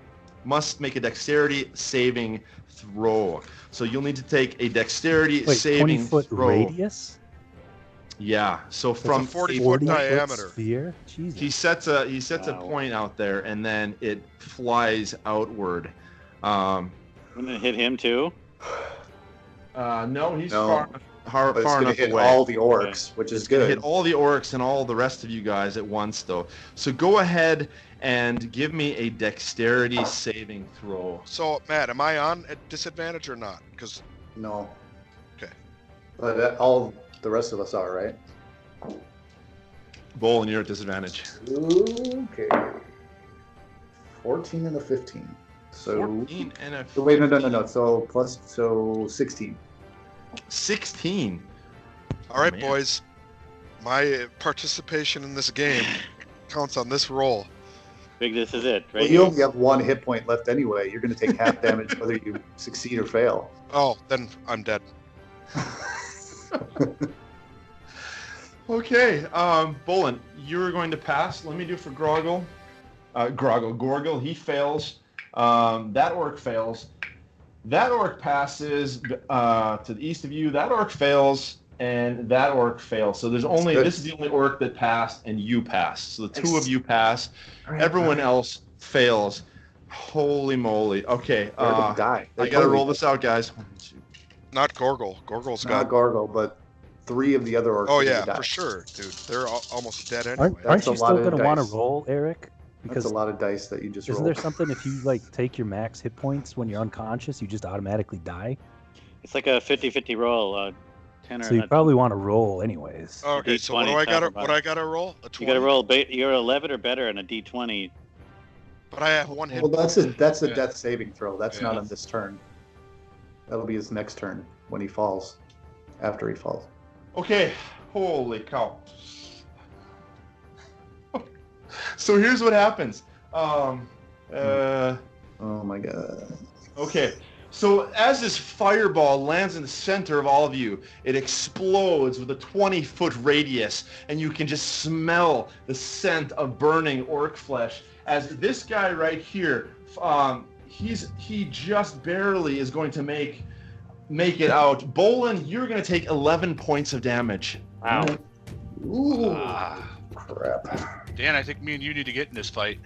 Speaker 1: must make a dexterity saving throw. So you'll need to take a dexterity saving
Speaker 4: 20-foot
Speaker 1: throw.
Speaker 4: Radius?
Speaker 1: Yeah. So from
Speaker 2: a 40-foot diameter.
Speaker 4: Sphere? Jesus.
Speaker 1: He sets a point out there, and then it flies outward.
Speaker 5: Wouldn't it hit him too?
Speaker 1: No, he's
Speaker 3: No.
Speaker 1: far
Speaker 3: But it's going to
Speaker 1: enough
Speaker 3: hit
Speaker 1: away.
Speaker 3: all the orcs, which is
Speaker 1: It's gonna
Speaker 3: good.
Speaker 1: hit all the orcs and all the rest of you guys at once, though. So go ahead and give me a dexterity saving throw.
Speaker 2: So, Matt, am I on at disadvantage or not? Because
Speaker 3: No.
Speaker 2: Okay.
Speaker 3: But all the rest of us are, right?
Speaker 1: Bolin, you're at disadvantage.
Speaker 3: Okay. 14 and a 15. So
Speaker 1: 14 and a
Speaker 3: wait, no. So 16.
Speaker 1: 16.
Speaker 2: all right,
Speaker 1: man.
Speaker 2: boys, my participation in this game counts on this roll.
Speaker 5: Big, this is it, right?
Speaker 3: Well, you only have 1 hit point left anyway. You're going to take half damage whether you succeed or fail.
Speaker 2: Oh, then I'm dead.
Speaker 1: Okay, Bolin, you're going to pass. Let me do for Gorgil. Gorgil, he fails. That orc fails. That orc passes to the east of you. That orc fails, and that orc fails. So there's only
Speaker 3: Good.
Speaker 1: this is the only orc that passed, and you passed. So the two
Speaker 3: Nice.
Speaker 1: of you pass. Everyone else fails. Holy moly! Okay,
Speaker 3: They're going to die.
Speaker 1: I gotta roll this out, guys. 1, 2.
Speaker 2: Not Gorgil. Gorgil's
Speaker 3: Not
Speaker 2: got.
Speaker 3: Gorgil, but 3 of the other orcs.
Speaker 2: Oh
Speaker 3: are gonna
Speaker 2: yeah,
Speaker 3: die.
Speaker 2: for sure, dude. They're almost dead anyway.
Speaker 4: Aren't
Speaker 3: That's a
Speaker 4: you
Speaker 3: lot
Speaker 4: still
Speaker 3: of
Speaker 4: going to want
Speaker 3: dice.
Speaker 4: to roll, Eric?
Speaker 3: That's
Speaker 4: Because
Speaker 3: a lot of dice that you just
Speaker 4: isn't
Speaker 3: rolled.
Speaker 4: there something if you like take your max hit points when you're unconscious, you just automatically die?
Speaker 5: It's like a 50-50 roll. 10 or
Speaker 4: So you
Speaker 5: not-
Speaker 4: probably want to roll anyways.
Speaker 2: Okay, so what do
Speaker 5: D20
Speaker 2: I gotta?
Speaker 5: top or
Speaker 2: What I gotta roll? A 20.
Speaker 5: You got to roll. You're 11 or better on a D20.
Speaker 2: But I have 1 hit.
Speaker 3: Well, that's a
Speaker 2: Yeah.
Speaker 3: death saving throw. That's not
Speaker 2: Yeah.
Speaker 3: on this turn. That'll be his next turn when he falls. After he falls.
Speaker 1: Okay, holy cow. So here's what happens.
Speaker 3: Oh my god.
Speaker 1: Okay, so as this fireball lands in the center of all of you, it explodes with a 20-foot radius, and you can just smell the scent of burning orc flesh. As this guy right here, he just barely is going to make it out. Bolin, you're going to take 11 points of damage.
Speaker 5: Wow.
Speaker 3: Ooh.
Speaker 6: Ah,
Speaker 3: Crap.
Speaker 6: Dan, I think me and you need to get in this fight.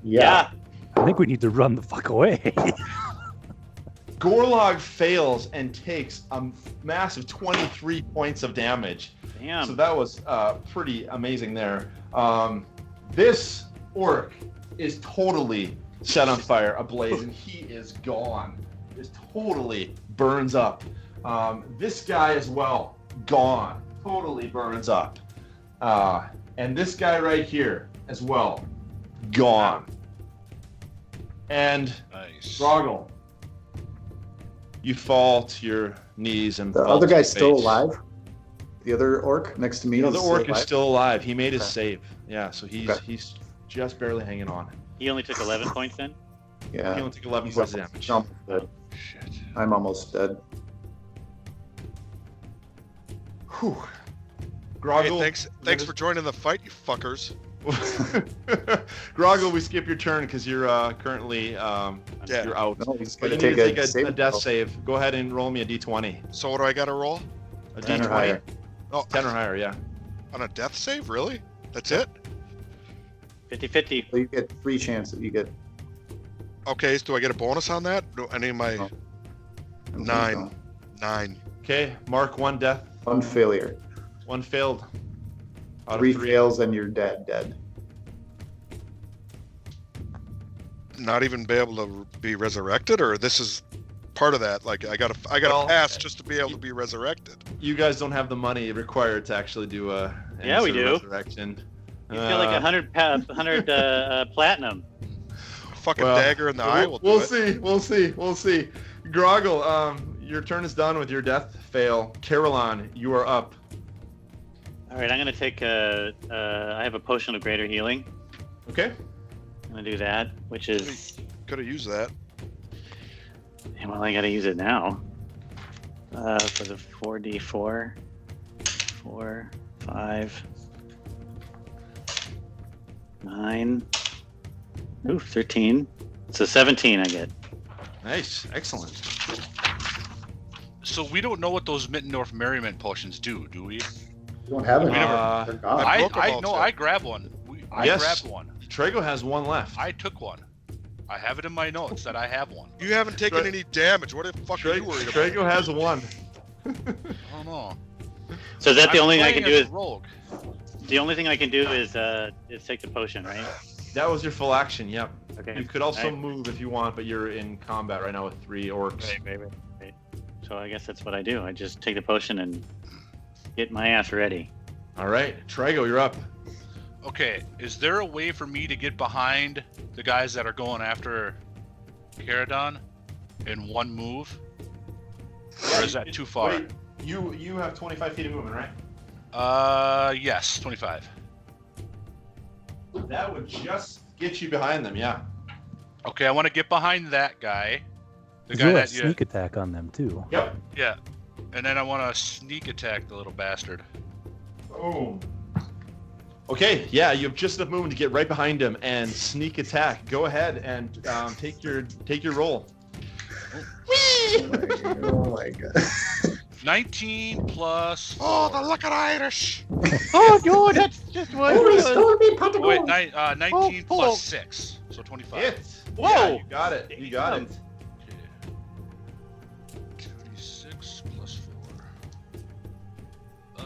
Speaker 3: Yeah.
Speaker 4: I think we need to run the fuck away.
Speaker 1: Gorlag fails and takes a massive 23 points of damage.
Speaker 5: Damn.
Speaker 1: So that was pretty amazing there. This orc is totally set on fire, ablaze, and he is gone. Just totally burns up. This guy as well, gone. Totally burns up. And this guy right here as well, gone. And
Speaker 6: Nice.
Speaker 1: Grogil, you fall to your knees and
Speaker 3: The
Speaker 1: fall
Speaker 3: other
Speaker 1: to your
Speaker 3: guy's still
Speaker 1: face.
Speaker 3: alive. The other orc next to me.
Speaker 1: The other orc is
Speaker 3: alive?
Speaker 1: still alive. He made his
Speaker 3: Okay.
Speaker 1: save. Yeah, so he's
Speaker 3: Okay.
Speaker 1: he's just barely hanging on.
Speaker 5: He only took 11 points then?
Speaker 3: Yeah.
Speaker 1: He only took 11
Speaker 3: He's
Speaker 1: points of
Speaker 3: almost-
Speaker 1: damage.
Speaker 3: almost dead.
Speaker 6: Shit.
Speaker 3: I'm almost dead.
Speaker 1: Whew.
Speaker 2: Hey,
Speaker 1: Grogil,
Speaker 2: thanks for joining the fight, you fuckers.
Speaker 1: Grogil, we skip your turn because you're currently
Speaker 2: Dead.
Speaker 1: you're out.
Speaker 3: No, he's
Speaker 1: But
Speaker 3: going
Speaker 1: you
Speaker 3: to
Speaker 1: need
Speaker 3: take
Speaker 1: to take a death
Speaker 3: throw.
Speaker 1: save. Go ahead and roll me a d20.
Speaker 2: So what do I gotta roll?
Speaker 1: A
Speaker 3: 10 or
Speaker 1: d20.
Speaker 3: higher.
Speaker 2: Oh,
Speaker 1: 10 or higher, yeah.
Speaker 2: on a death save? Really? That's it?
Speaker 5: 50-50.
Speaker 3: So you get 3 chances. You get
Speaker 2: Okay, so do I get a bonus on that? Do any of my
Speaker 3: No.
Speaker 2: 9? 9.
Speaker 1: Okay, mark 1 death,
Speaker 3: 1 failure.
Speaker 1: 1 failed. Out
Speaker 3: 3
Speaker 1: of 3.
Speaker 3: fails and you're dead.
Speaker 2: Not even be able to be resurrected, or this is part of that? Like I gotta
Speaker 1: Well,
Speaker 2: pass just to be able to be resurrected.
Speaker 1: You guys don't have the money required to actually do any
Speaker 5: Yeah, we
Speaker 1: sort of
Speaker 5: do.
Speaker 1: resurrection.
Speaker 5: You feel like 100 platinum.
Speaker 2: Fucking
Speaker 1: Well,
Speaker 2: dagger in the eye will do
Speaker 1: We'll
Speaker 2: it.
Speaker 1: see. We'll see. Grogil, your turn is done with your death fail. Kerrhylon, you are up.
Speaker 5: All right, I'm going to take I have a potion of greater healing.
Speaker 1: Okay.
Speaker 5: I'm going to do that, which is...
Speaker 2: Could have used that.
Speaker 5: Well, I got to use it now. For the 4d4. 4, 5, 9. Ooh, 13. So 17 I get.
Speaker 1: Nice. Excellent.
Speaker 6: So we don't know what those Mittendorf Merriment potions do we?
Speaker 3: You don't have any.
Speaker 1: Uh,
Speaker 3: They're gone.
Speaker 2: I broke them
Speaker 6: I
Speaker 2: all
Speaker 6: know.
Speaker 2: too.
Speaker 6: I grabbed one. I
Speaker 1: Yes.
Speaker 6: grabbed one.
Speaker 1: Trago has 1 left.
Speaker 6: I took one. I have it in my notes that I have one.
Speaker 2: You haven't taken any damage. What the fuck are you worried about?
Speaker 1: Drago has one.
Speaker 6: I don't know.
Speaker 5: So is that the
Speaker 6: I'm
Speaker 5: only thing I
Speaker 6: playing
Speaker 5: can do?
Speaker 6: as
Speaker 5: Is
Speaker 6: a rogue.
Speaker 5: the only thing I can do is take the potion, right?
Speaker 1: That was your full action, yep.
Speaker 5: Okay.
Speaker 1: You could also
Speaker 5: Right.
Speaker 1: move if you want, but you're in combat right now with 3 orcs.
Speaker 5: Right. So I guess that's what I do. I just take the potion and get my ass ready.
Speaker 1: All right, Trigo, you're up.
Speaker 6: Okay, is there a way for me to get behind the guys that are going after Kerrhylon in one move? Or is that too far?
Speaker 1: Wait, you have 25 feet of movement, right?
Speaker 6: Yes, 25.
Speaker 1: That would just get you behind them, yeah.
Speaker 6: Okay, I want to get behind that guy. The
Speaker 4: You
Speaker 6: guy
Speaker 4: have
Speaker 6: that
Speaker 4: sneak attack on them too.
Speaker 1: Yep.
Speaker 6: yeah. And then I want to sneak attack the little bastard.
Speaker 1: Boom. Okay, yeah, you have just enough movement to get right behind him and sneak attack. Go ahead and take your roll.
Speaker 3: Oh my god.
Speaker 6: 19 plus.
Speaker 2: Oh, the luck of the Irish!
Speaker 5: Oh, no, that's just what.
Speaker 6: Wait, 19 plus 6, so 25.
Speaker 1: Hit.
Speaker 5: Whoa.
Speaker 1: Yeah, you got it. You got it.
Speaker 6: 36 plus 4.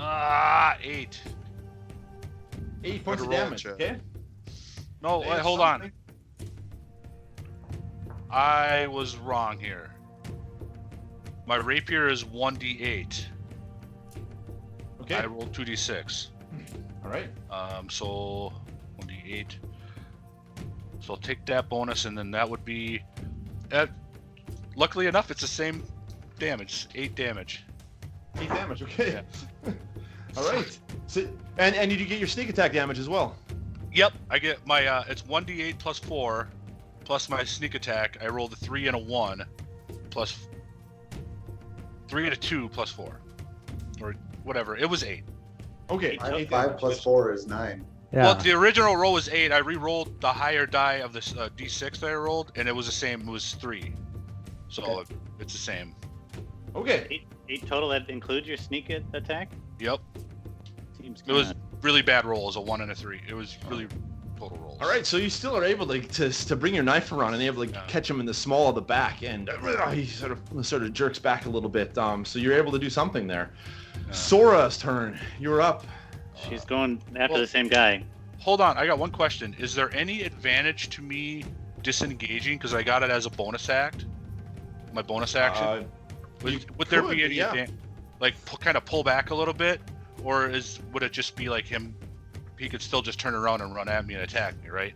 Speaker 6: 8.
Speaker 1: 8 points of
Speaker 2: Roll,
Speaker 1: damage.
Speaker 2: Chad.
Speaker 1: Okay.
Speaker 6: No, wait, hold on. I was wrong here. My rapier is 1d8.
Speaker 1: Okay.
Speaker 6: I rolled 2d6.
Speaker 1: All right.
Speaker 6: So 1d8. So I'll take that bonus, and then that would be. Luckily enough, it's the same damage. 8 damage.
Speaker 1: 8 damage. Okay. All right. So, and you get your sneak attack damage as well.
Speaker 6: Yep, I get my. It's 1d8 plus 4, plus my sneak attack. I rolled a 3 and a 1, plus 3 and a 2 plus 4, or whatever. It was 8.
Speaker 1: Okay. 8
Speaker 3: 5
Speaker 1: damage.
Speaker 3: plus 4 is 9.
Speaker 4: Yeah.
Speaker 6: Well, the original roll was 8. I re-rolled the higher die of this d6 that I rolled, and it was the same. It was 3. So
Speaker 3: Okay.
Speaker 6: it's the same.
Speaker 1: Okay.
Speaker 5: 8 total. That includes your sneak attack.
Speaker 6: Yep.
Speaker 5: Seems
Speaker 6: It was
Speaker 5: kinda-
Speaker 6: really bad rolls, a 1 and a 3. It was really total rolls.
Speaker 1: All right. So you still are able to bring your knife around and able to
Speaker 6: Yeah.
Speaker 1: catch him in the small of the back, and he sort of jerks back a little bit. So you're able to do something there.
Speaker 6: Yeah.
Speaker 1: Sora's turn. You're up.
Speaker 5: She's going after
Speaker 6: well-
Speaker 5: the same guy.
Speaker 6: Hold on, I got one question. Is there any advantage to me disengaging because I got it as a bonus act? My bonus action. Would there
Speaker 1: could,
Speaker 6: be any
Speaker 1: yeah.
Speaker 6: kind of pull back a little bit, or would it just be like him? He could still just turn around and run at me and attack me, right?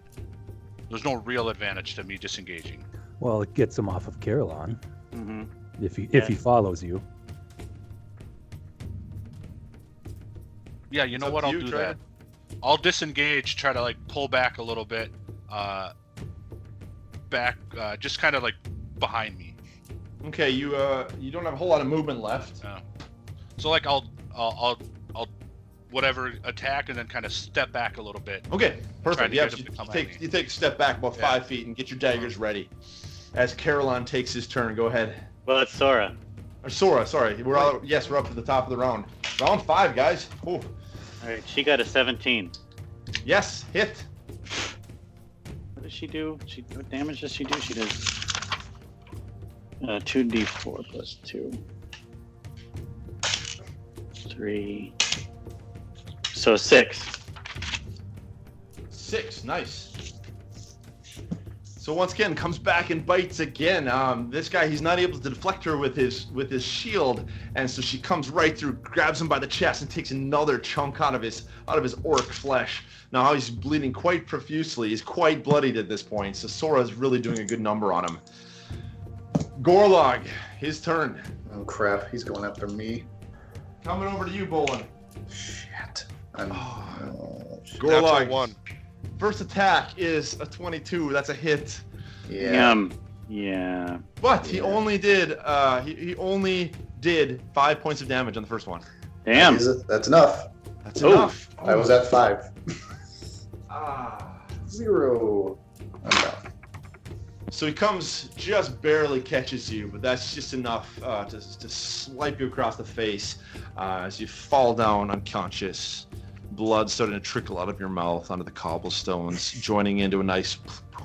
Speaker 6: There's no real advantage to me disengaging.
Speaker 4: Well, it gets him off of Kerrhylon
Speaker 5: Mm-hmm.
Speaker 4: if he follows you.
Speaker 6: Yeah, you know
Speaker 1: up
Speaker 6: what?
Speaker 1: to
Speaker 6: I'll
Speaker 1: you,
Speaker 6: do
Speaker 1: Trevor.
Speaker 6: that. I'll disengage, try to like pull back a little bit, just kind of like behind me.
Speaker 1: Okay. You don't have a whole lot of movement left.
Speaker 6: So like I'll whatever attack and then kind of step back a little bit.
Speaker 1: Okay.
Speaker 6: Trying
Speaker 1: Perfect.
Speaker 6: to
Speaker 1: Yeah.
Speaker 6: get him to come at me.
Speaker 1: You take a step back about
Speaker 6: Yeah.
Speaker 1: 5 feet and get your daggers ready. As Kerrhylon takes his turn, go ahead.
Speaker 5: Well, it's Sora.
Speaker 1: Or Sora, sorry. We're up to the top of the round. Round 5, guys. Ooh.
Speaker 5: All right, she got a 17.
Speaker 1: Yes, hit.
Speaker 5: What does she do? What damage does she do? She does 2d4 plus 2. 3. So 6.
Speaker 1: 6, nice. So once again, comes back and bites again. This guy, he's not able to deflect her with his shield, and so she comes right through, grabs him by the chest, and takes another chunk out of his orc flesh. Now he's bleeding quite profusely. He's quite bloodied at this point. So Sora's really doing a good number on him. Gorlag, his turn.
Speaker 3: Oh crap, he's going after me.
Speaker 1: Coming over to you, Bolin.
Speaker 3: Shit.
Speaker 1: Gorlag.
Speaker 2: Natural 1.
Speaker 1: First attack is a 22. That's a hit.
Speaker 3: Yeah.
Speaker 5: Yeah.
Speaker 1: But he
Speaker 3: Yeah.
Speaker 1: only did he only did 5 points of damage on the first one.
Speaker 5: Damn.
Speaker 3: That's enough.
Speaker 1: That's
Speaker 5: Oof.
Speaker 1: enough.
Speaker 3: I was at 5. 0. I'm down.
Speaker 1: So he comes, just barely catches you, but that's just enough to swipe you across the face as you fall down unconscious. Blood starting to trickle out of your mouth onto the cobblestones, joining into a nice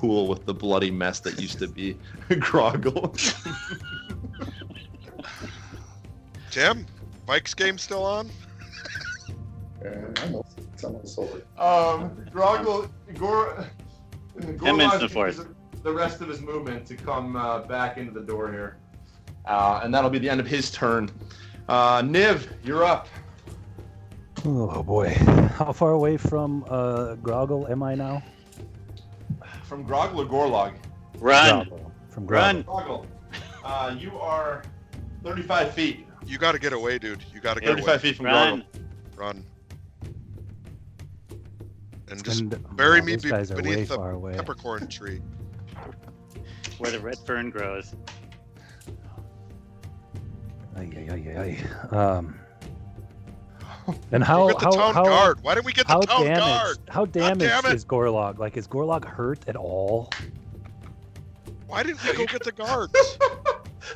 Speaker 1: pool with the bloody mess that used to be Grogil.
Speaker 2: Tim, Mike's game still on?
Speaker 3: It's almost over.
Speaker 1: Grogil,
Speaker 5: 10 minutes to force.
Speaker 1: the rest of his movement to come back into the door here. And that'll be the end of his turn. Niv, you're up.
Speaker 4: Oh boy. How far away from Grogil am I now?
Speaker 1: From Grogil or Gorlag?
Speaker 5: Run.
Speaker 4: Grogil. From
Speaker 5: Run.
Speaker 4: Grogil.
Speaker 1: Grogil, you are 35 feet.
Speaker 2: You got to get away, dude. You got to get
Speaker 1: 35
Speaker 2: away.
Speaker 1: feet from
Speaker 5: Run.
Speaker 2: Run. And just
Speaker 4: And,
Speaker 2: bury
Speaker 4: wow,
Speaker 2: me
Speaker 4: those guys are way
Speaker 2: beneath the
Speaker 4: far away.
Speaker 2: peppercorn tree.
Speaker 5: Where the red fern grows.
Speaker 4: And how
Speaker 2: Go get the town guard. Why didn't we get the
Speaker 4: how
Speaker 2: town
Speaker 4: damaged
Speaker 2: guard?
Speaker 4: how damaged
Speaker 2: damn it.
Speaker 4: is Gorlag? Like, is Gorlag hurt at all?
Speaker 2: Why didn't we go get the guards?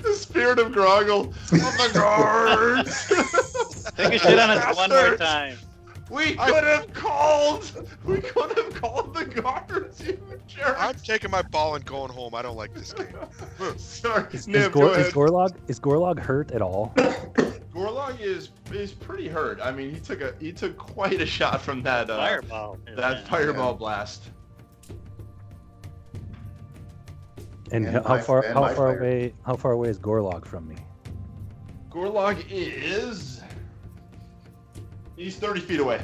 Speaker 1: The spirit of Grogil. Oh my guards!
Speaker 5: Take a shit on us one more time.
Speaker 1: We could have called the guards, you jerk.
Speaker 2: I'm taking my ball and going home. I don't like this game.
Speaker 1: Sorry,
Speaker 4: Is
Speaker 1: Niv, go ahead.
Speaker 4: Gorlag hurt at all?
Speaker 1: Gorlag is pretty hurt. I mean, he took quite a shot from that
Speaker 5: Fireball.
Speaker 1: fireball blast.
Speaker 4: And
Speaker 3: And
Speaker 4: how
Speaker 3: my-
Speaker 4: far
Speaker 3: and
Speaker 4: how
Speaker 3: my
Speaker 4: far
Speaker 3: fire.
Speaker 4: away how far away is Gorlag from me?
Speaker 1: Gorlag he's 30 feet away.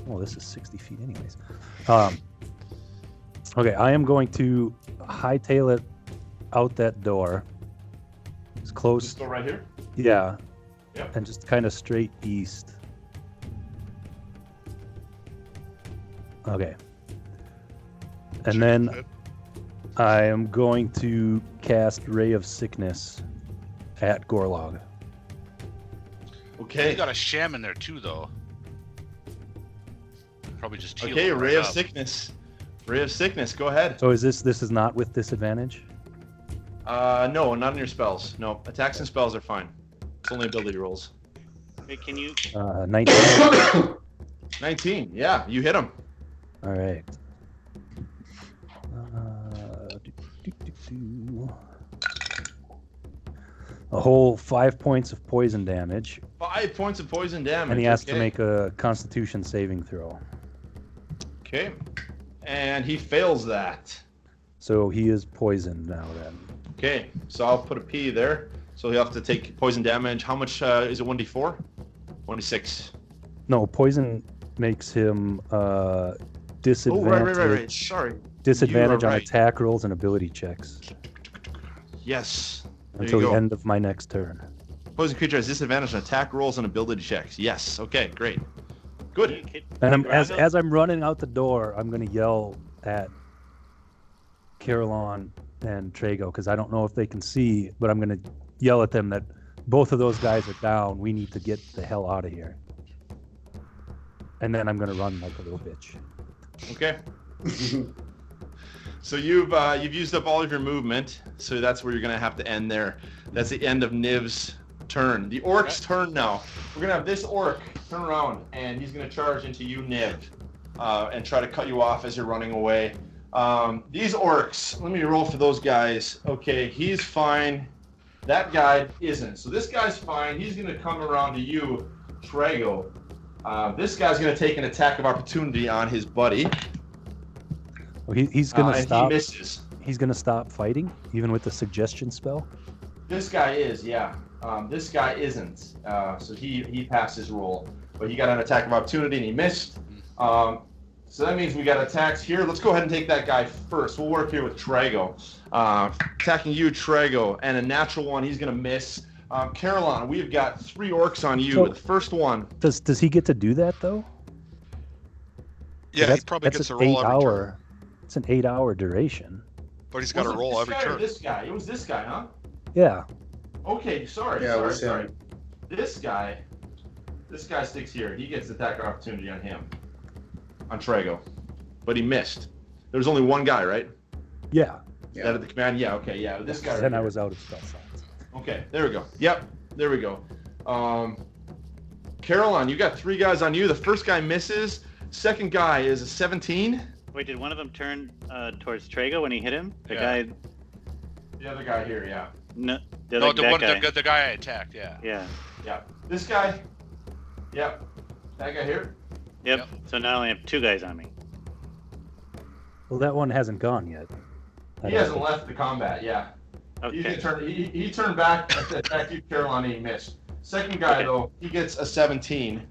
Speaker 4: Oh, this is 60 feet anyways. Okay, I am going to hightail it out that door. As close,
Speaker 1: Just go right here.
Speaker 4: yeah.
Speaker 1: Yep.
Speaker 4: And just kind of straight east. Okay. And then I am going to cast Ray of Sickness at Gorlag.
Speaker 1: Okay.
Speaker 6: You got a sham in there too, though. Probably just heal
Speaker 1: Okay,
Speaker 6: him
Speaker 1: Ray
Speaker 6: right
Speaker 1: of
Speaker 6: up.
Speaker 1: Sickness. Ray of Sickness, go ahead.
Speaker 4: So this is not with disadvantage?
Speaker 1: No, not on your spells. No, attacks and spells are fine. It's only ability rolls.
Speaker 5: Wait, can you?
Speaker 4: 19.
Speaker 1: 19, yeah, you hit him.
Speaker 4: All right. A whole 5 points of poison damage,
Speaker 1: 5 points of poison damage.
Speaker 4: and he has to
Speaker 1: okay.
Speaker 4: make a Constitution saving throw.
Speaker 1: Okay. And he fails that.
Speaker 4: So he is poisoned now. Then
Speaker 1: Okay, so I'll put a P there. So he'll have to take poison damage. How much is it? 1d4? 1d6.
Speaker 4: no poison makes him
Speaker 1: Oh,
Speaker 4: disadvantage.
Speaker 1: right. Sorry.
Speaker 4: Disadvantage
Speaker 1: You are
Speaker 4: on
Speaker 1: right.
Speaker 4: attack rolls and ability checks
Speaker 1: Yes. There
Speaker 4: until
Speaker 1: you
Speaker 4: the
Speaker 1: go.
Speaker 4: end of my next turn.
Speaker 1: Poison creature has disadvantage on attack rolls and ability checks. Yes. Okay, great. Good.
Speaker 4: And as
Speaker 5: Grogil?
Speaker 4: I'm running out the door, I'm gonna yell at Kerrhylon and Trago because I don't know if they can see, but I'm gonna yell at them that both of those guys are down. We need to get the hell out of here. And then I'm gonna run like a little bitch.
Speaker 1: Okay. So you've used up all of your movement, so that's where you're gonna have to end there. That's the end of Niv's turn. The orc's turn now. We're gonna have this orc turn around, and he's gonna charge into you, Niv, and try to cut you off as you're running away. These orcs, let me roll for those guys. Okay, he's fine. That guy isn't. So this guy's fine. He's gonna come around to you, Trago. This guy's gonna take an attack of opportunity on his buddy.
Speaker 4: Well, he's gonna
Speaker 1: and
Speaker 4: stop.
Speaker 1: he misses.
Speaker 4: He's gonna stop fighting, even with the suggestion spell.
Speaker 1: This guy is, yeah. This guy isn't. So he passed his roll, but he got an attack of opportunity and he missed. So that means we got attacks here. Let's go ahead and take that guy first. We'll work here with Trago. Attacking you, Trago, and a natural one. He's gonna miss. Kerrhylon, we've got 3 orcs on you.
Speaker 4: So-
Speaker 1: The first one.
Speaker 4: Does he get to do that though?
Speaker 2: Yeah, he probably gets a roll every turn.
Speaker 4: It's an 8-hour duration.
Speaker 2: But he's got to
Speaker 1: Was it
Speaker 2: roll
Speaker 1: this
Speaker 2: every
Speaker 1: guy or
Speaker 2: turn.
Speaker 1: This guy. It was this guy, huh?
Speaker 4: Yeah.
Speaker 1: Okay, sorry.
Speaker 3: Yeah, it was
Speaker 1: sorry.
Speaker 3: him.
Speaker 1: This guy sticks here. He gets attack opportunity on him, on Trago, but he missed. There was only one guy, right?
Speaker 4: Yeah.
Speaker 1: That at the command. Yeah. Okay. Yeah. This guy. Right
Speaker 4: Then I
Speaker 1: here.
Speaker 4: was out of spell slots.
Speaker 1: Okay. There we go. Yep. There we go. Kerrhylon, you got 3 guys on you. The first guy misses. Second guy is a 17.
Speaker 5: Wait, did one of them turn towards Trago when he hit him? The
Speaker 6: Yeah.
Speaker 5: guy.
Speaker 1: The other guy here, yeah.
Speaker 5: No,
Speaker 6: No,
Speaker 5: guy.
Speaker 6: the guy I attacked. Yeah.
Speaker 5: Yeah.
Speaker 1: Yeah. This guy. Yep. That guy here.
Speaker 5: Yep.
Speaker 6: Yep.
Speaker 5: So now I only have 2 guys on me.
Speaker 4: Well, that one hasn't gone yet.
Speaker 1: He hasn't left the combat, yeah.
Speaker 5: Okay.
Speaker 1: He turned back to attack you, Kerrhylon, and he missed. Second guy, though, he gets a 17.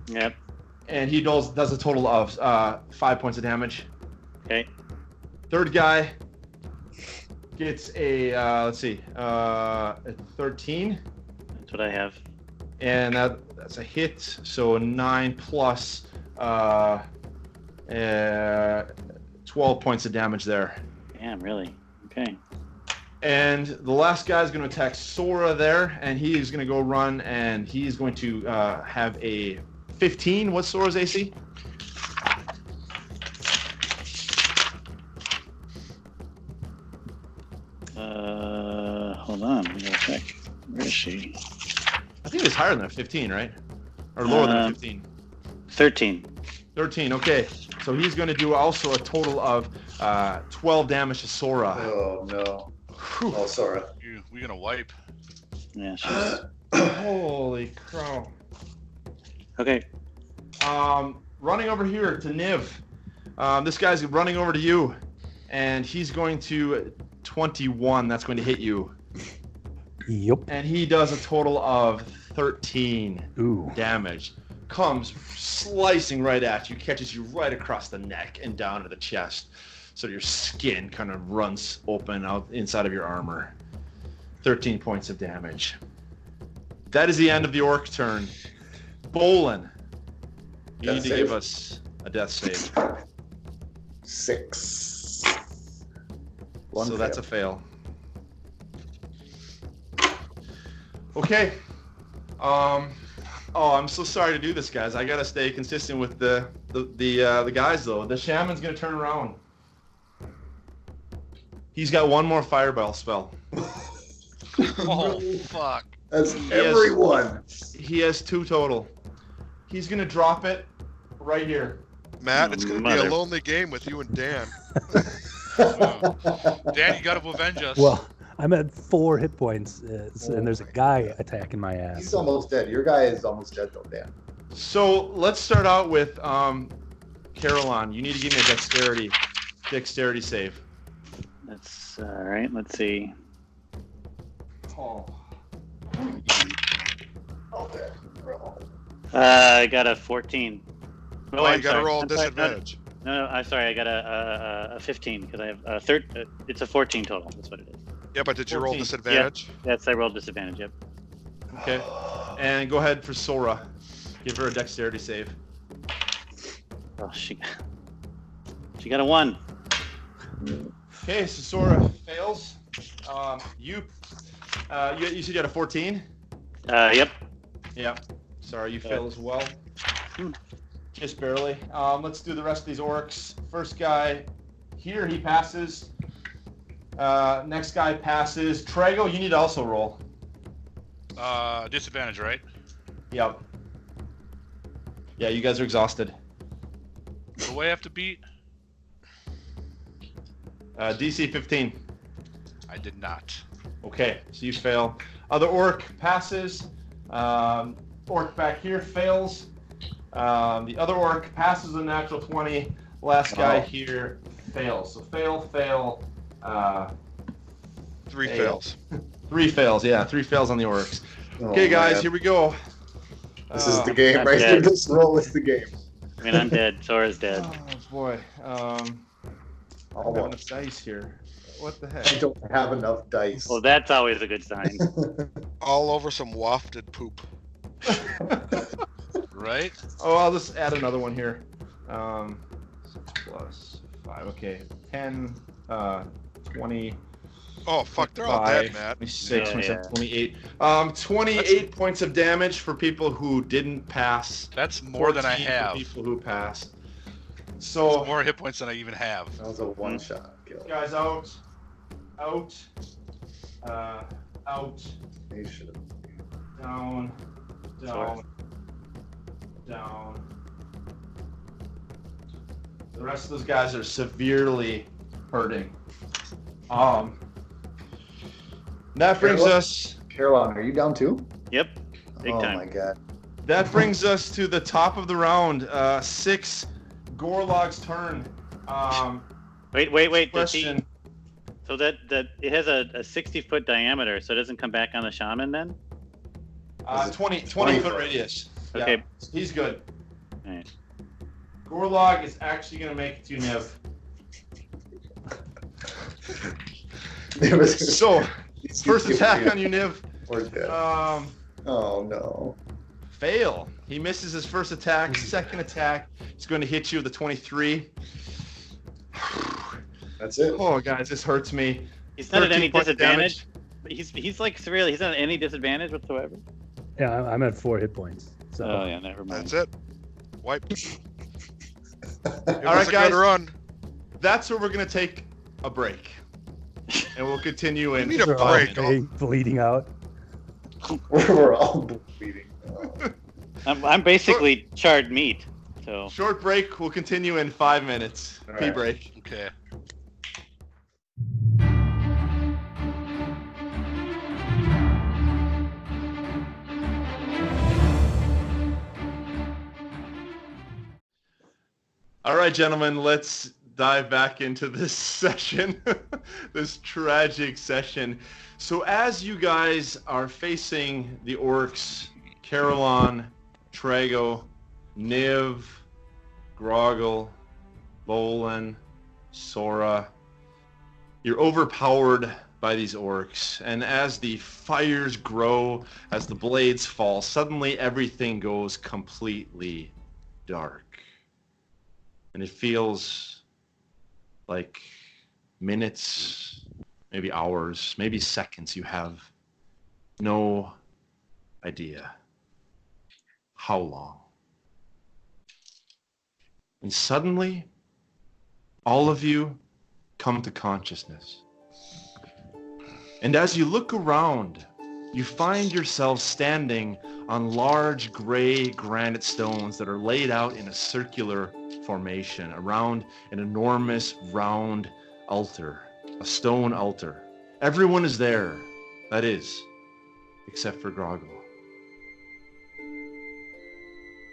Speaker 5: Yep.
Speaker 1: And he does a total of 5 points of damage.
Speaker 5: Okay.
Speaker 1: Third guy gets a, a 13.
Speaker 5: That's what I have.
Speaker 1: And that's a hit, so 9 plus 12 points of damage there.
Speaker 5: Damn, really? Okay.
Speaker 1: And the last guy is going to attack Sora there, and he is going to go run, and he's going to have a 15. What's Sora's AC?
Speaker 5: Hold on. Let me check. Where is she?
Speaker 1: I think it's higher than a 15, right? Or lower than a 15.
Speaker 5: 13.
Speaker 1: 13, okay. So he's going to do also a total of 12 damage to Sora.
Speaker 3: Oh no.
Speaker 1: Whew.
Speaker 3: Oh, Sora.
Speaker 6: We're gonna wipe.
Speaker 5: Yeah, she's...
Speaker 1: Holy crow.
Speaker 5: Okay.
Speaker 1: Running over here to Niv. This guy's running over to you, and he's going to 21. That's going to hit you.
Speaker 4: Yep.
Speaker 1: And he does a total of 13
Speaker 4: Ooh.
Speaker 1: damage. Comes slicing right at you, catches you right across the neck and down to the chest. So your skin kind of runs open out inside of your armor. 13 points of damage. That is the end of the orc turn. Bolin, you
Speaker 3: Death
Speaker 1: need to
Speaker 3: save?
Speaker 1: give us a death save.
Speaker 3: 6.
Speaker 1: So that's a fail. Okay. Oh, I'm so sorry to do this, guys. I gotta stay consistent with the guys though. The shaman's gonna turn around. He's got one more fireball spell.
Speaker 6: Oh fuck!
Speaker 3: That's everyone.
Speaker 1: He has 2 total. He's gonna drop it right here.
Speaker 2: Matt, it's gonna be
Speaker 5: Mother.
Speaker 2: a lonely game with you and Dan.
Speaker 6: Dan, you gotta avenge us.
Speaker 4: Well, I'm at 4 hit points, and there's a guy attacking my ass.
Speaker 3: He's almost dead. Your guy is almost dead though, Dan.
Speaker 1: So let's start out with Kerrhylon. You need to give me a dexterity save.
Speaker 5: That's all right. Let's see.
Speaker 1: Oh.
Speaker 5: I got a 14.
Speaker 2: Oh,
Speaker 5: I'm
Speaker 2: you gotta
Speaker 5: sorry.
Speaker 2: roll
Speaker 5: I'm sorry.
Speaker 2: disadvantage.
Speaker 5: No, I'm sorry. I got a 15 because I have a third. It's a 14 total. That's what it is.
Speaker 2: Yeah, but did you roll
Speaker 1: 14.
Speaker 2: disadvantage?
Speaker 5: Yes, I rolled disadvantage. Yep.
Speaker 1: Okay. And go ahead for Sora. Give her a dexterity save.
Speaker 5: Oh, she got a 1.
Speaker 1: Okay, so Sora fails. You said you had a 14?
Speaker 5: Yep.
Speaker 1: Yeah. Sorry, you fail as well. Just barely. Let's do the rest of these orcs. First guy here, he passes. Next guy passes. Trago, you need to also roll.
Speaker 6: Disadvantage, right?
Speaker 1: Yep. Yeah, you guys are exhausted.
Speaker 6: What do I have to beat?
Speaker 1: DC 15.
Speaker 6: I did not.
Speaker 1: Okay, so you fail. Other orc passes. Orc back here fails. The other orc passes a natural 20. Last guy here fails. So fail.
Speaker 2: 3
Speaker 1: Hey.
Speaker 2: fails.
Speaker 1: 3 fails. Yeah, 3 fails on the orcs.
Speaker 3: Oh,
Speaker 1: Okay, guys,
Speaker 3: man.
Speaker 1: here we go.
Speaker 3: This is the game
Speaker 5: I'm
Speaker 3: right here.
Speaker 5: dead.
Speaker 3: This roll is the game.
Speaker 5: I mean, I'm dead. Sora's dead.
Speaker 1: Oh boy. I don't have enough dice here. What the
Speaker 3: I
Speaker 1: heck?
Speaker 3: don't have enough dice.
Speaker 5: Well, that's always a good sign.
Speaker 2: All over some wafted poop.
Speaker 6: Right?
Speaker 1: Oh, I'll just add another one here. 6 plus 5. Okay. 10, 20.
Speaker 2: Oh fuck, they're all dead, Matt.
Speaker 1: 26,
Speaker 5: Yeah,
Speaker 1: 27,
Speaker 5: yeah.
Speaker 1: 28. 28 points of damage for people who didn't pass.
Speaker 6: That's more than I
Speaker 1: 14 for
Speaker 6: have.
Speaker 1: people who passed. So,
Speaker 6: More hit points than I even have.
Speaker 3: That was a one-shot kill.
Speaker 1: guys, out, out,
Speaker 3: They should have.
Speaker 1: down,
Speaker 5: Sorry.
Speaker 1: down, The rest of those guys are severely hurting. That brings us...
Speaker 3: Kerrhylon, are you down too?
Speaker 5: Yep. Big time.
Speaker 3: Oh my god.
Speaker 1: That brings us to the top of the round. 6, Gorlag's turn.
Speaker 5: Wait.
Speaker 1: Question.
Speaker 5: So that it has a 60-foot diameter, so it doesn't come back on the shaman then?
Speaker 1: 20 foot radius.
Speaker 5: Okay.
Speaker 1: Yeah, he's good.
Speaker 5: All right.
Speaker 1: Gorlag is actually going to make it to Niv. So, first attack on you, Niv.
Speaker 3: We're dead. Oh no.
Speaker 1: Fail. He misses his first attack. Second attack, he's going to hit you with a 23.
Speaker 3: That's it.
Speaker 1: Oh, guys, this hurts me.
Speaker 5: He's not at any
Speaker 1: 13 points of
Speaker 5: disadvantage. He's like surreal. He's not at any disadvantage whatsoever.
Speaker 4: Yeah, I'm at 4 hit points. So
Speaker 5: Oh yeah, never mind.
Speaker 2: That's it. Wipe.
Speaker 1: All right, guys.
Speaker 2: Good run.
Speaker 1: That's where we're going to take a break. And we'll continue in.
Speaker 2: We need a
Speaker 4: We're all
Speaker 2: break.
Speaker 4: bleeding out.
Speaker 3: We're all bleeding.
Speaker 5: I'm basically charred meat. So
Speaker 1: Short break. We'll continue in 5 minutes.
Speaker 3: All
Speaker 1: Pee
Speaker 3: right.
Speaker 1: break.
Speaker 6: Okay.
Speaker 1: All right, gentlemen, let's dive back into this session, this tragic session. So as you guys are facing the orcs, Kerrhylon, Trago, Niv, Grogil, Bolin, Sora, you're overpowered by these orcs. And as the fires grow, as the blades fall, suddenly everything goes completely dark. And it feels like minutes, maybe hours, maybe seconds. You have no idea how long. And suddenly, all of you come to consciousness. And as you look around, you find yourselves standing on large gray granite stones that are laid out in a circular formation around an enormous round altar, a stone altar. Everyone is there, that is, except for Grogil.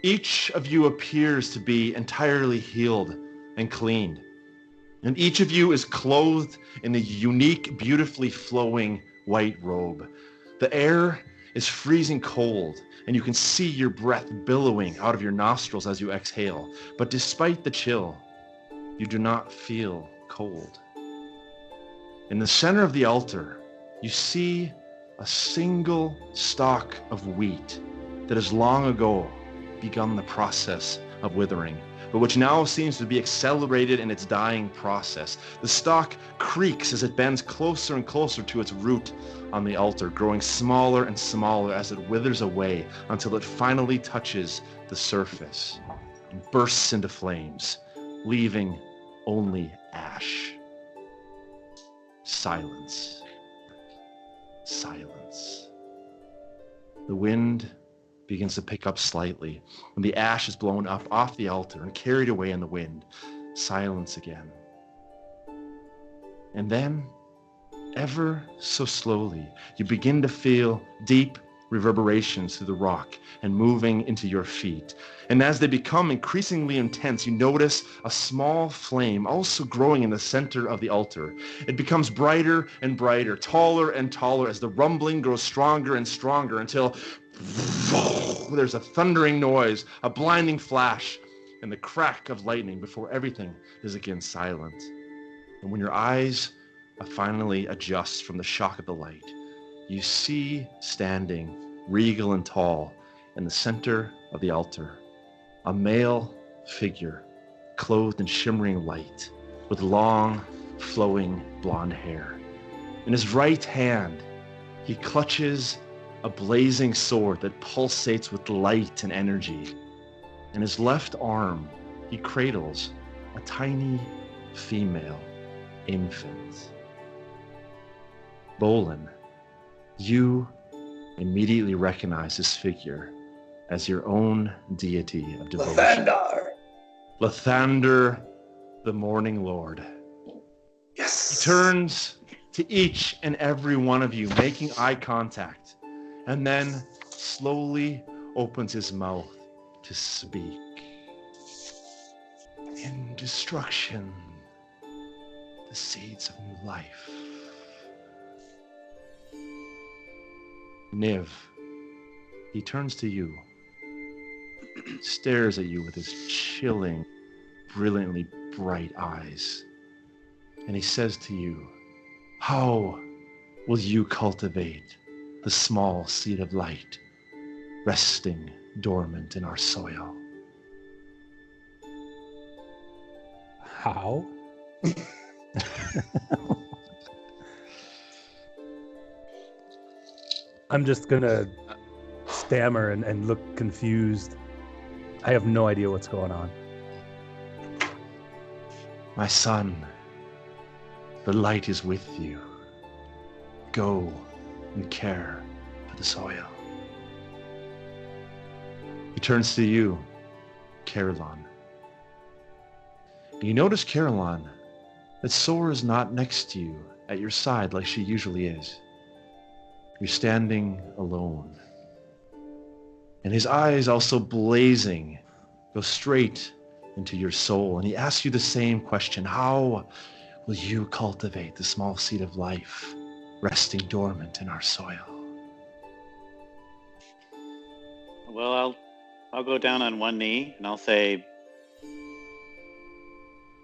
Speaker 1: Each of you appears to be entirely healed and cleaned, and each of you is clothed in a unique, beautifully flowing white robe. The air is freezing cold, and you can see your breath billowing out of your nostrils as you exhale. But despite the chill, you do not feel cold. In the center of the altar, you see a single stalk of wheat that has long ago begun the process of withering, but which now seems to be accelerated in its dying process. The stalk creaks as it bends closer and closer to its root on the altar, growing smaller and smaller as it withers away until it finally touches the surface and bursts into flames, leaving only ash. Silence. Silence. The wind begins to pick up slightly, and the ash is blown up off the altar and carried away in the wind. Silence again. And then, ever so slowly, you begin to feel deep reverberations through the rock and moving into your feet. And as they become increasingly intense, you notice a small flame also growing in the center of the altar. It becomes brighter and brighter, taller and taller as the rumbling grows stronger and stronger until there's a thundering noise, a blinding flash, and the crack of lightning before everything is again silent. And when your eyes finally adjust from the shock of the light, you see standing, regal and tall, in the center of the altar, a male figure clothed in shimmering light with long, flowing blonde hair. In his right hand, he clutches a blazing sword that pulsates with light and energy. In his left arm, he cradles a tiny female infant. Bolin, you immediately recognize this figure as your own deity of devotion.
Speaker 3: Lathander!
Speaker 1: Lathander the Morning Lord.
Speaker 3: Yes.
Speaker 1: He turns to each and every one of you, making eye contact, and then slowly opens his mouth to speak. In destruction, the seeds of new life. Niv, he turns to you, stares at you with his chilling, brilliantly bright eyes, and he says to you, how will you cultivate the small seed of light resting dormant in our soil?
Speaker 4: How? I'm just gonna stammer and look confused. I have no idea what's going on.
Speaker 1: My son, the light is with you. Go and care for the soil. He turns to you, Kerrhylon. You notice, Kerrhylon, that Sora is not next to you at your side like she usually is. You're standing alone. And his eyes, also blazing, go straight into your soul. And he asks you the same question. How will you cultivate the small seed of life resting dormant in our soil?
Speaker 5: Well, I'll go down on one knee and I'll say,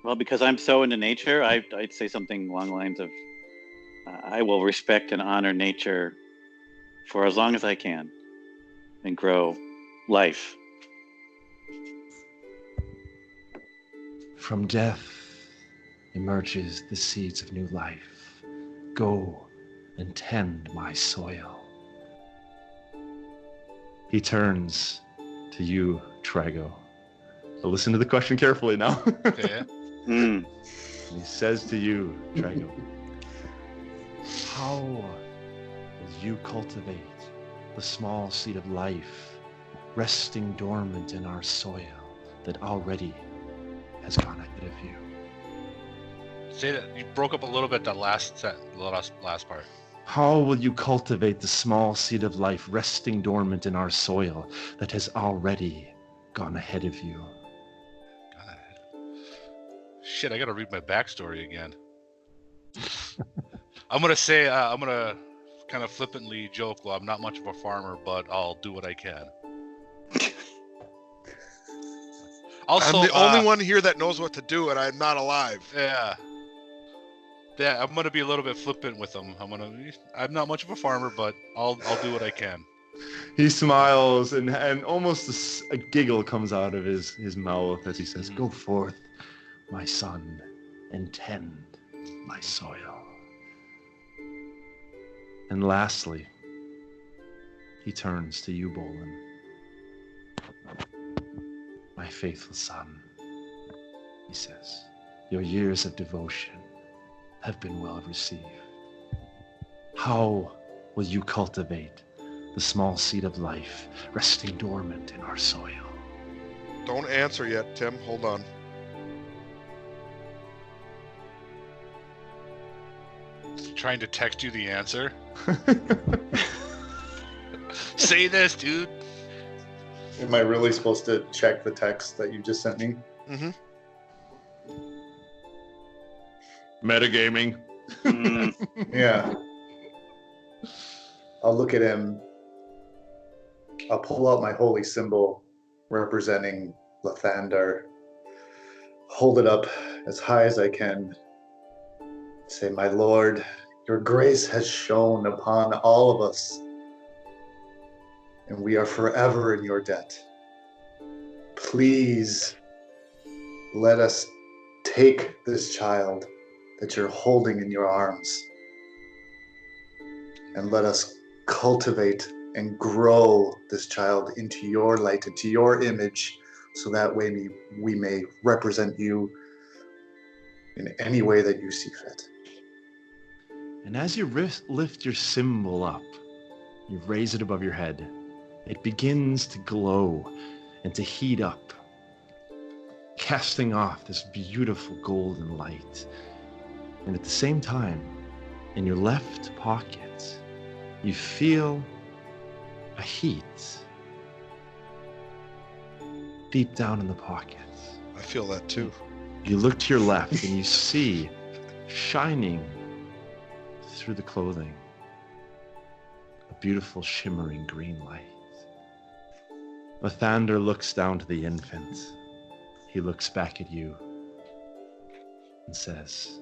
Speaker 5: well, because I'm so into nature, I'd say something along the lines of, I will respect and honor nature for as long as I can and grow life.
Speaker 1: From death emerges the seeds of new life. Go and tend my soil. He turns to you, Trago. So listen to the question carefully now.
Speaker 6: Okay.
Speaker 1: And he says to you, Trago, how will you cultivate the small seed of life resting dormant in our soil that already has gone ahead of you?
Speaker 6: Say that you broke up a little bit. That last part.
Speaker 1: How will you cultivate the small seed of life resting dormant in our soil that has already gone ahead of you?
Speaker 6: God. Shit, I gotta read my backstory again. I'm gonna kind of flippantly joke, well, I'm not much of a farmer, but I'll do what I can. Also,
Speaker 2: I'm the only one here that knows what to do, and I'm not alive.
Speaker 6: Yeah, I'm gonna be a little bit flippant with them. I'm not much of a farmer, but I'll do what I can.
Speaker 1: He smiles and almost a giggle comes out of his mouth as he says, "Go forth, my son, and tend my soil." And lastly, he turns to you, Bolin. My faithful son, he says, your years of devotion have been well received. How will you cultivate the small seed of life resting dormant in our soil?
Speaker 2: Don't answer yet, Tim. Hold on.
Speaker 6: Trying to text you the answer. Say this, dude.
Speaker 3: Am I really supposed to check the text that you just sent me?
Speaker 2: Mm-hmm.
Speaker 1: Metagaming.
Speaker 3: Yeah. I'll look at him. I'll pull out my holy symbol representing Lathandar. Hold it up as high as I can. Say, my Lord, your grace has shone upon all of us, and we are forever in your debt. Please let us take this child that you're holding in your arms and let us cultivate and grow this child into your light, into your image, so that way we may represent you in any way that you see fit.
Speaker 1: And as you lift your symbol up, you raise it above your head, it begins to glow and to heat up. casting off this beautiful golden light. And at the same time, in your left pocket, you feel a heat deep down in the pocket.
Speaker 2: I feel that too.
Speaker 1: You look to your left and you see shining through the clothing a beautiful shimmering green light. Lathander looks down to the infant. He looks back at you and says,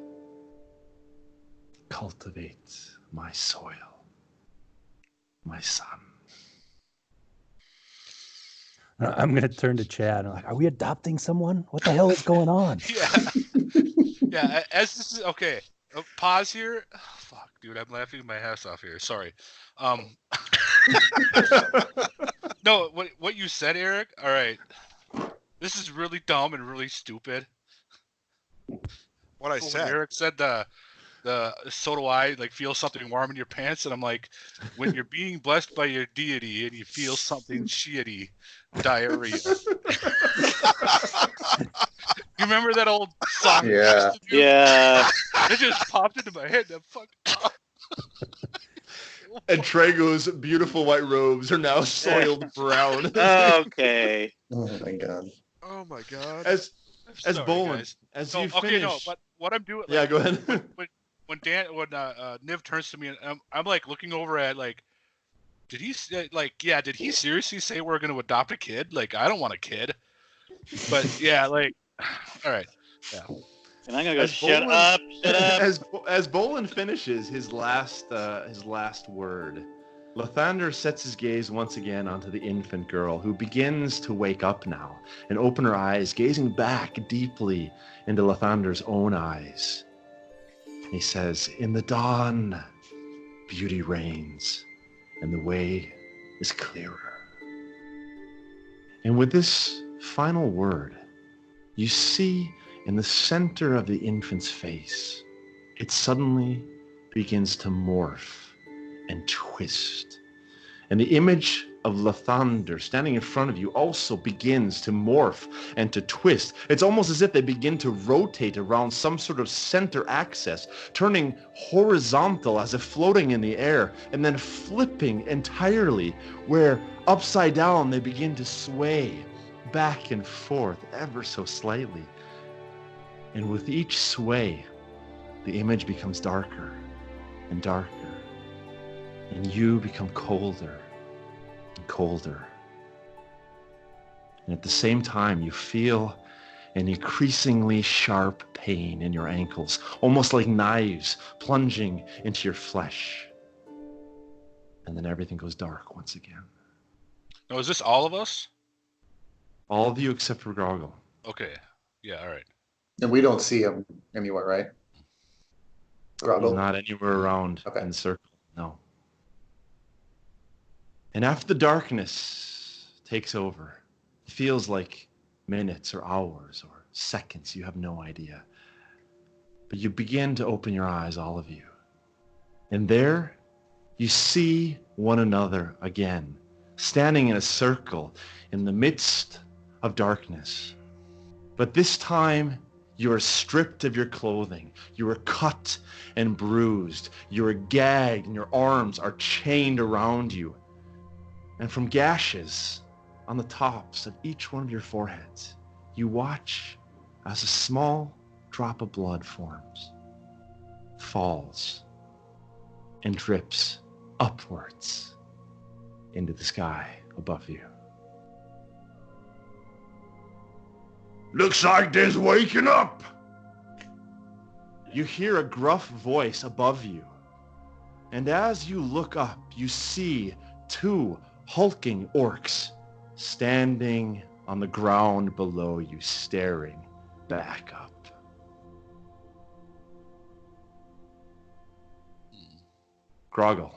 Speaker 1: "Cultivate my soil, my son."
Speaker 4: I'm going to turn to Chad. I'm like, are we adopting someone? What the hell is going on?
Speaker 6: Yeah. As this is okay. Pause here. Oh, fuck, dude, I'm laughing my ass off here. Sorry. No, what you said, Eric. All right. This is really dumb and really stupid.
Speaker 2: What I
Speaker 6: When
Speaker 2: said.
Speaker 6: Eric said the so do I, like, feel something warm in your pants, and I'm like, when you're being blessed by your deity and you feel something shitty, diarrhea. You remember that old song?
Speaker 3: Yeah.
Speaker 5: Yeah.
Speaker 6: It just popped into my head. That fuck.
Speaker 1: And Trago's beautiful white robes are now soiled brown.
Speaker 5: Okay.
Speaker 3: Oh my god.
Speaker 2: Oh my god.
Speaker 1: As
Speaker 6: Sorry,
Speaker 1: Bolin,
Speaker 6: guys.
Speaker 1: as
Speaker 6: No,
Speaker 1: you finish.
Speaker 6: okay, no, but what I'm doing.
Speaker 1: Yeah,
Speaker 6: like,
Speaker 1: go ahead.
Speaker 6: when Niv turns to me and I'm like looking over at, like, did he say, like, yeah, did he seriously say we're going to adopt a kid? Like, I don't want a kid. But yeah, like, all right. Yeah.
Speaker 5: And I'm gonna go.
Speaker 1: As
Speaker 5: Shut
Speaker 1: Bolin-
Speaker 5: up! Shut up!
Speaker 1: As Bolin finishes his last word, Lathander sets his gaze once again onto the infant girl, who begins to wake up now and open her eyes, gazing back deeply into Lathander's own eyes. He says, "In the dawn, beauty reigns, and the way is clearer." And with this final word, you see in the center of the infant's face, it suddenly begins to morph and twist. And the image of Lathander standing in front of you also begins to morph and to twist. It's almost as if they begin to rotate around some sort of center axis, turning horizontal as if floating in the air, and then flipping entirely, where upside down they begin to sway back and forth ever so slightly. And with each sway, the image becomes darker and darker, and you become colder and colder. And at the same time, you feel an increasingly sharp pain in your ankles, almost like knives plunging into your flesh. And then everything goes dark once again.
Speaker 6: Now, is this all of us?
Speaker 1: All of you except for Grogil.
Speaker 6: Okay. Yeah, all right.
Speaker 3: And we don't see him anywhere, right?
Speaker 1: He's
Speaker 3: Grogil?
Speaker 1: not anywhere around
Speaker 3: Okay.
Speaker 1: in the circle, no. And after the darkness takes over, it feels like minutes or hours or seconds, you have no idea. But you begin to open your eyes, all of you. And there you see one another again, standing in a circle in the midst of darkness. But this time, you are stripped of your clothing. You are cut and bruised. You are gagged and your arms are chained around you. And from gashes on the tops of each one of your foreheads, you watch as a small drop of blood forms, falls, and drips upwards into the sky above you. "Looks like there's waking up!" You hear a gruff voice above you. And as you look up, you see two hulking orcs standing on the ground below you, staring back up. Grogil.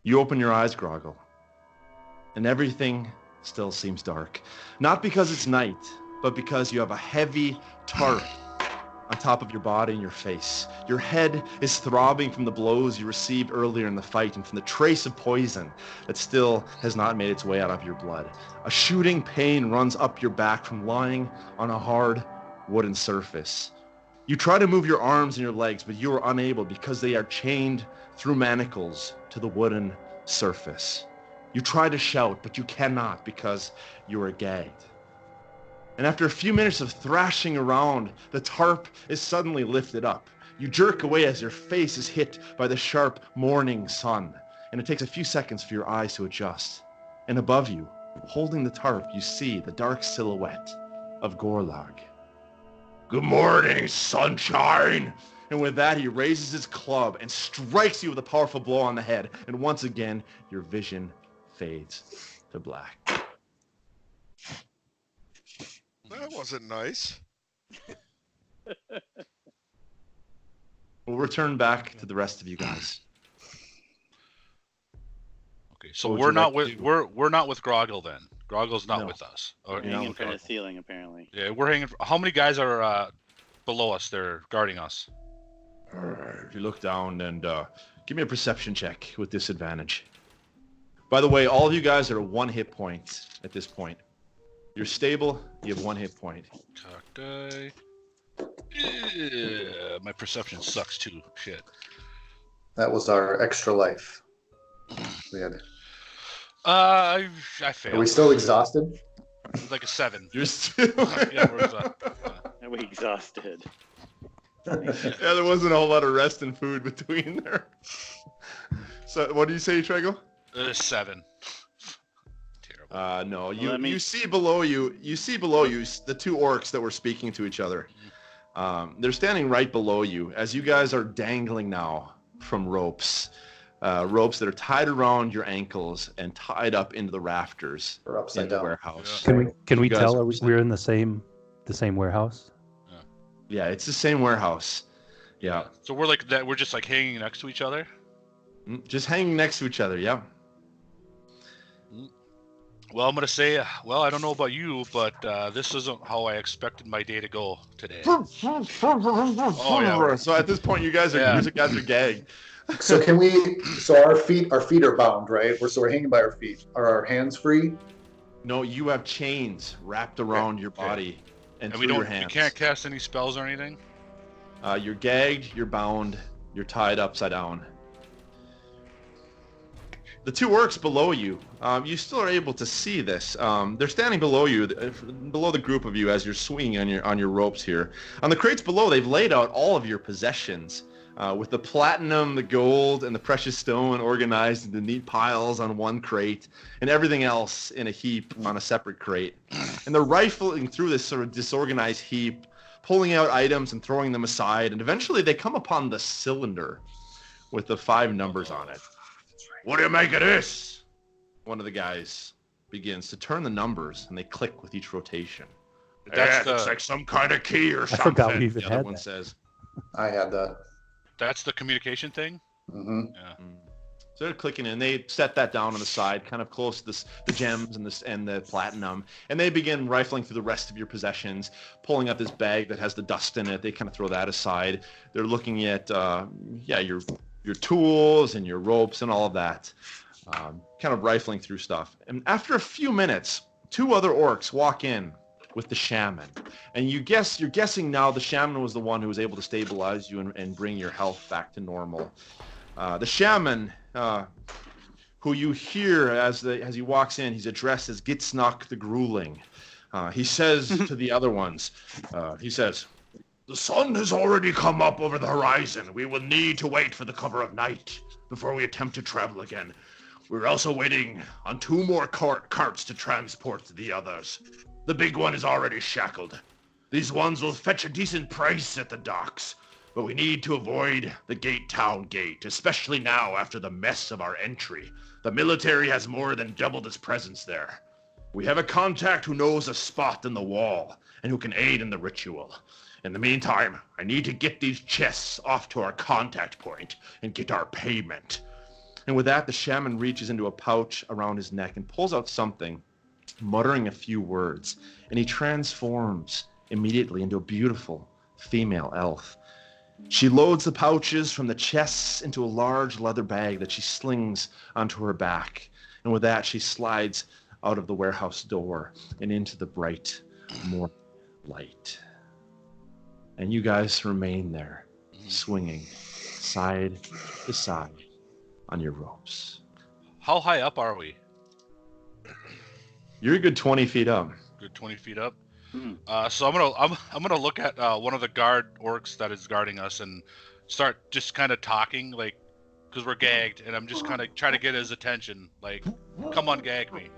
Speaker 1: You open your eyes, Grogil, and everything still seems dark. Not because it's night, but because you have a heavy tarp on top of your body and your face. Your head is throbbing from the blows you received earlier in the fight and from the trace of poison that still has not made its way out of your blood. A shooting pain runs up your back from lying on a hard wooden surface. You try to move your arms and your legs, but you are unable because they are chained through manacles to the wooden surface. You try to shout, but you cannot because you are gagged. And after a few minutes of thrashing around, the tarp is suddenly lifted up. You jerk away as your face is hit by the sharp morning sun, and it takes a few seconds for your eyes to adjust. And above you, holding the tarp, you see the dark silhouette of Gorlag. Good morning, sunshine! And with that, he raises his club and strikes you with a powerful blow on the head, and once again, your vision fades to black.
Speaker 2: That wasn't nice.
Speaker 1: We'll return back to the rest of you guys.
Speaker 6: Okay, so
Speaker 1: What would
Speaker 6: we're
Speaker 1: you
Speaker 6: not
Speaker 1: like
Speaker 6: with
Speaker 1: to do?
Speaker 6: we're not with Grogil then. Grogil's not
Speaker 1: No.
Speaker 6: with us.
Speaker 1: You're not
Speaker 5: Hanging
Speaker 1: with
Speaker 5: from the
Speaker 1: Grogil.
Speaker 5: ceiling, apparently.
Speaker 6: Yeah, we're hanging. How many guys are below us? They're guarding us.
Speaker 1: You look down and give me a perception check with disadvantage. By the way, all of you guys are 1 hit point at this point. You're stable. You have 1 hit point.
Speaker 6: Cock die. Yeah, my perception sucks too. Shit.
Speaker 3: That was our extra life. We had.
Speaker 6: I
Speaker 3: Are we
Speaker 6: failed.
Speaker 3: still exhausted?
Speaker 6: Like a 7.
Speaker 1: You're still.
Speaker 6: Yeah, we're
Speaker 5: Are we exhausted?
Speaker 1: Yeah, there wasn't a whole lot of rest and food between there. So, what do you say, Trego?
Speaker 6: 7. Terrible.
Speaker 1: No,
Speaker 5: Let me-
Speaker 1: you see below you. You see below you the 2 orcs that were speaking to each other. They're standing right below you as you guys are dangling now from ropes. Ropes that are tied around your ankles and tied up into the rafters
Speaker 3: Or
Speaker 1: in
Speaker 3: upside
Speaker 1: the
Speaker 3: down?
Speaker 1: warehouse.
Speaker 4: Can we
Speaker 1: You guys
Speaker 4: tell
Speaker 1: are-
Speaker 4: we're in the same warehouse?
Speaker 1: Yeah, it's the same warehouse. Yeah,
Speaker 6: So we're like that. We're just like hanging next to each other.
Speaker 1: just hanging next to each other. Yeah.
Speaker 6: Well, I'm gonna say, well, I don't know about you, but this isn't how I expected my day to go today. Oh, yeah.
Speaker 1: So at this point, you guys are gagged.
Speaker 3: So can we? So our feet are bound, right? So we're hanging by our feet. Are our hands free?
Speaker 1: No, you have chains wrapped around your body and
Speaker 6: And
Speaker 1: through
Speaker 6: we
Speaker 1: your
Speaker 6: don't.
Speaker 1: hands.
Speaker 6: We can't cast any spells or anything.
Speaker 1: You're gagged, you're bound, you're tied upside down. The 2 orcs below you, you still are able to see this. They're standing below you, below the group of you as you're swinging on your ropes here. On the crates below, they've laid out all of your possessions, with the platinum, the gold, and the precious stone organized into neat piles on one crate, and everything else in a heap on a separate crate. And they're rifling through this sort of disorganized heap, pulling out items and throwing them aside, and eventually they come upon the cylinder with the 5 numbers on it. What do you make of this? One of the guys begins to turn the numbers, and they click with each rotation.
Speaker 6: That's
Speaker 1: It's like some kind of key or
Speaker 4: I
Speaker 1: something.
Speaker 4: forgot we even
Speaker 1: the other
Speaker 4: had
Speaker 1: one
Speaker 4: that.
Speaker 1: says.
Speaker 3: I had that.
Speaker 6: That's the communication thing.
Speaker 3: Hmm.
Speaker 1: So they're clicking in. They set that down on the side, kind of close to the gems and the platinum, and they begin rifling through the rest of your possessions, pulling up this bag that has the dust in it. They kind of throw that aside. They're looking at your tools and your ropes and all of that, kind of rifling through stuff. And after a few minutes, 2 other orcs walk in with the shaman, and you're guessing now the shaman was the one who was able to stabilize you and bring your health back to normal. The shaman, who you hear as he walks in, he's addressed as Gitsnok the Grueling. He says to the other ones, the sun has already come up over the horizon. We will need to wait for the cover of night before we attempt to travel again. We're also waiting on 2 more carts to transport the others. The big one is already shackled. These ones will fetch a decent price at the docks, but we need to avoid the town gate, especially now after the mess of our entry. The military has more than doubled its presence there. We have a contact who knows a spot in the wall and who can aid in the ritual. In the meantime, I need to get these chests off to our contact point and get our payment. And with that, the shaman reaches into a pouch around his neck and pulls out something, muttering a few words, and he transforms immediately into a beautiful female elf. She loads the pouches from the chests into a large leather bag that she slings onto her back. And with that, she slides out of the warehouse door and into the bright morning light. And you guys remain there, swinging side to side on your ropes.
Speaker 6: How high up are we?
Speaker 1: You're a good 20 feet up.
Speaker 6: Good 20 feet up. So I'm gonna look at one of the guard orcs that is guarding us and start just kind of talking, like, because we're gagged, and I'm just kind of trying to get his attention, like, come on, gag me.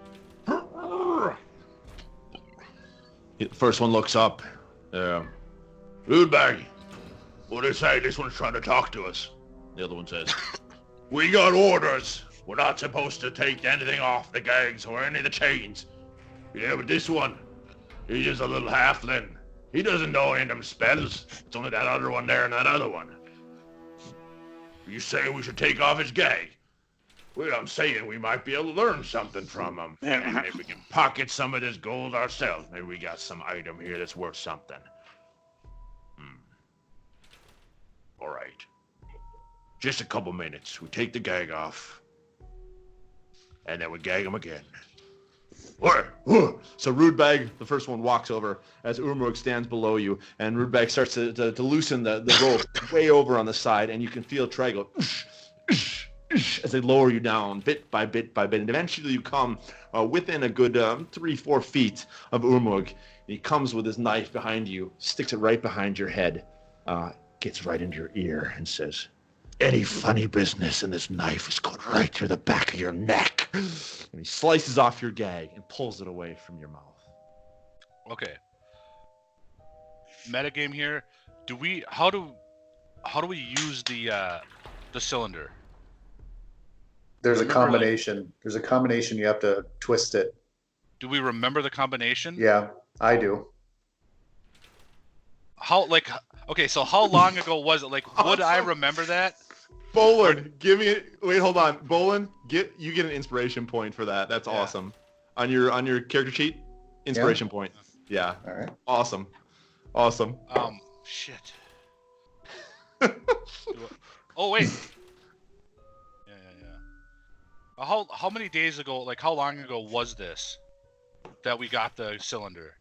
Speaker 1: The first one looks up.
Speaker 7: Rude bag. What do they say? This one's trying to talk to us.
Speaker 1: The other one says,
Speaker 7: We got orders. We're not supposed to take anything off the gags or any of the chains. Yeah, but this one, he's just a little halfling. He doesn't know any of them spells. It's only that other one there and that other one. You saying we should take off his gag? Well, I'm saying we might be able to learn something from him. And maybe we can pocket some of this gold ourselves. Maybe we got some item here that's worth something. All right. Just a couple minutes. We take the gag off. And then we gag him again.
Speaker 1: So Rudebag, the first one, walks over as Urmug stands below you, and Rudebag starts to loosen the rope way over on the side, and you can feel Trey go as they lower you down bit by bit by bit, and eventually you come within a good 3-4 feet of Urmug. He comes with his knife behind you, sticks it right behind your head, gets right into your ear, and says,
Speaker 7: Any funny business and this knife is going right through the back of your neck.
Speaker 1: and he slices off your gag and pulls it away from your mouth.
Speaker 6: Okay. Metagame here. How do we use the cylinder?
Speaker 3: There's a combination. There's a combination. You have to twist it.
Speaker 6: Do we remember the combination?
Speaker 3: Yeah, I do.
Speaker 6: So how long ago was it? Like, would I remember that?
Speaker 1: Bolin, wait, hold on. Bolin, you get an inspiration point for that. That's awesome. On your character sheet, inspiration point. Yeah.
Speaker 3: All right.
Speaker 1: Awesome.
Speaker 6: Shit. Oh wait. Yeah. How many days ago? Like, how long ago was this that we got the cylinder?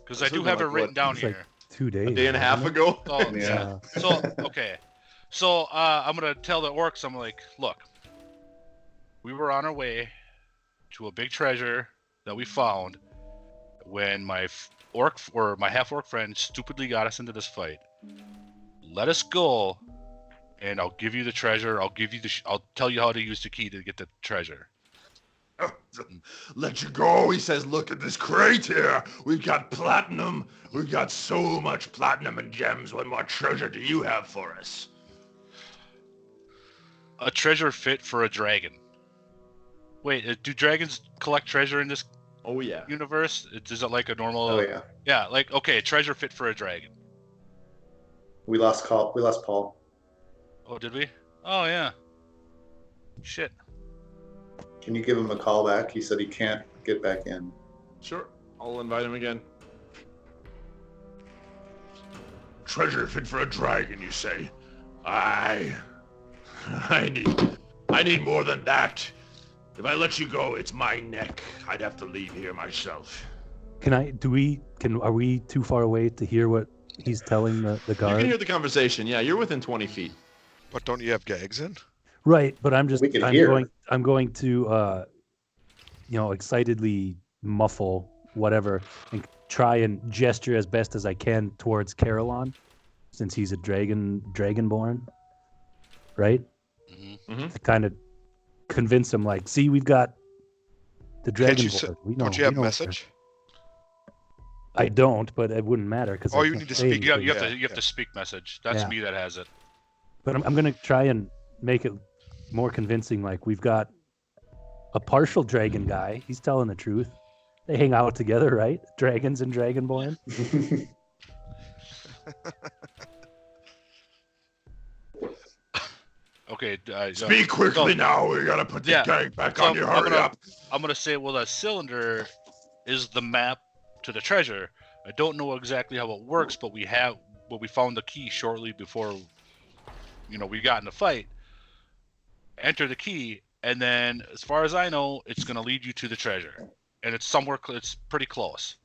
Speaker 6: Because I do have it written down here.
Speaker 4: Like 2 days.
Speaker 1: A day and a half ago.
Speaker 6: Oh,
Speaker 3: Yeah.
Speaker 6: So okay. So I'm gonna tell the orcs. I'm like, look, we were on our way to a big treasure that we found when my half-orc friend stupidly got us into this fight. Let us go, and I'll give you the treasure. I'll tell you how to use the key to get the treasure.
Speaker 7: Let you go, he says. Look at this crate here. We've got platinum. We've got so much platinum and gems. What more treasure do you have for us?
Speaker 6: A treasure fit for a dragon. Wait, do dragons collect treasure in this
Speaker 1: Oh yeah.
Speaker 6: universe? Is it like a normal?
Speaker 3: Oh yeah.
Speaker 6: Yeah, like, okay, treasure fit for a dragon.
Speaker 3: We lost Paul.
Speaker 6: Oh, did we? Oh yeah. Shit.
Speaker 3: Can you give him a call back? He said he can't get back in.
Speaker 1: Sure. I'll invite him again.
Speaker 7: Treasure fit for a dragon, you say? I need more than that. If I let you go, it's my neck. I'd have to leave here myself.
Speaker 4: Are we too far away to hear what he's telling the
Speaker 1: You
Speaker 4: guard?
Speaker 1: can hear the conversation. Yeah, you're within 20 feet.
Speaker 2: But don't you have gags in?
Speaker 4: Right, but I'm going to excitedly muffle whatever and try and gesture as best as I can towards Kerrhylon, since he's a dragonborn, right?
Speaker 1: Mm-hmm.
Speaker 4: To kind of convince him, like, see, we've got the dragonborn.
Speaker 2: Don't you have message?
Speaker 4: I don't, but it wouldn't matter because
Speaker 2: Oh, you need to speak.
Speaker 6: You have to speak message. That's me that has it.
Speaker 4: But I'm going to try and make it more convincing. Like, we've got a partial dragon guy. He's telling the truth. They hang out together, right? Dragons and Dragonborn.
Speaker 6: Okay.
Speaker 7: Speak quickly now. We gotta put the gang back on you. Hurry up.
Speaker 6: I'm gonna say, well, the cylinder is the map to the treasure. I don't know exactly how it works, but we we found the key shortly before, we got in the fight. Enter the key, and then, as far as I know, it's going to lead you to the treasure, and it's somewhere. It's pretty close.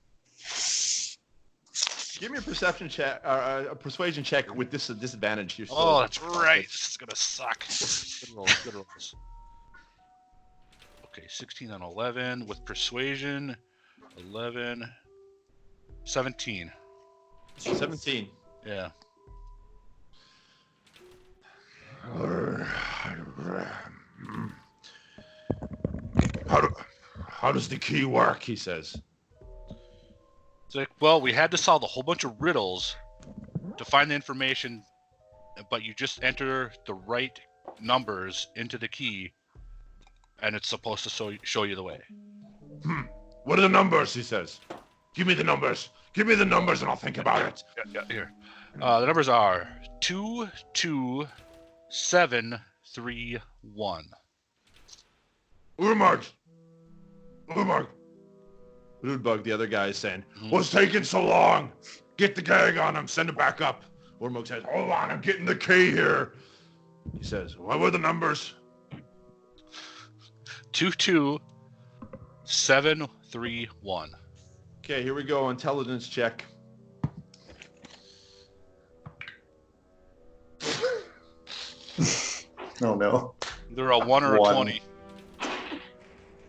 Speaker 1: Give me a perception check, a persuasion check with this disadvantage. You're
Speaker 6: Oh, that's right. This is gonna suck. Good rolls. Good rolls. Okay, 16 on 11 with persuasion. 11. 17.
Speaker 1: 17.
Speaker 6: Yeah.
Speaker 7: How does the key work? He says.
Speaker 6: It's like, well, we had to solve a whole bunch of riddles to find the information, but you just enter the right numbers into the key, and it's supposed to show you the way.
Speaker 7: What are the numbers? He says. Give me the numbers. Give me the numbers, and I'll think about it.
Speaker 6: Yeah, here. The numbers are 2, 2, 7, 3, 1.
Speaker 7: Urmark.
Speaker 1: Rudbug, the other guy, is saying,
Speaker 7: What's taking so long? Get the gag on him. Send him back up. Urmark says, hold on, I'm getting the key here. He says, what were the numbers?
Speaker 6: 2, 2, 7, 3, 1.
Speaker 1: okay, here we go. Intelligence check.
Speaker 3: Oh no.
Speaker 6: Either a 1 or a 20.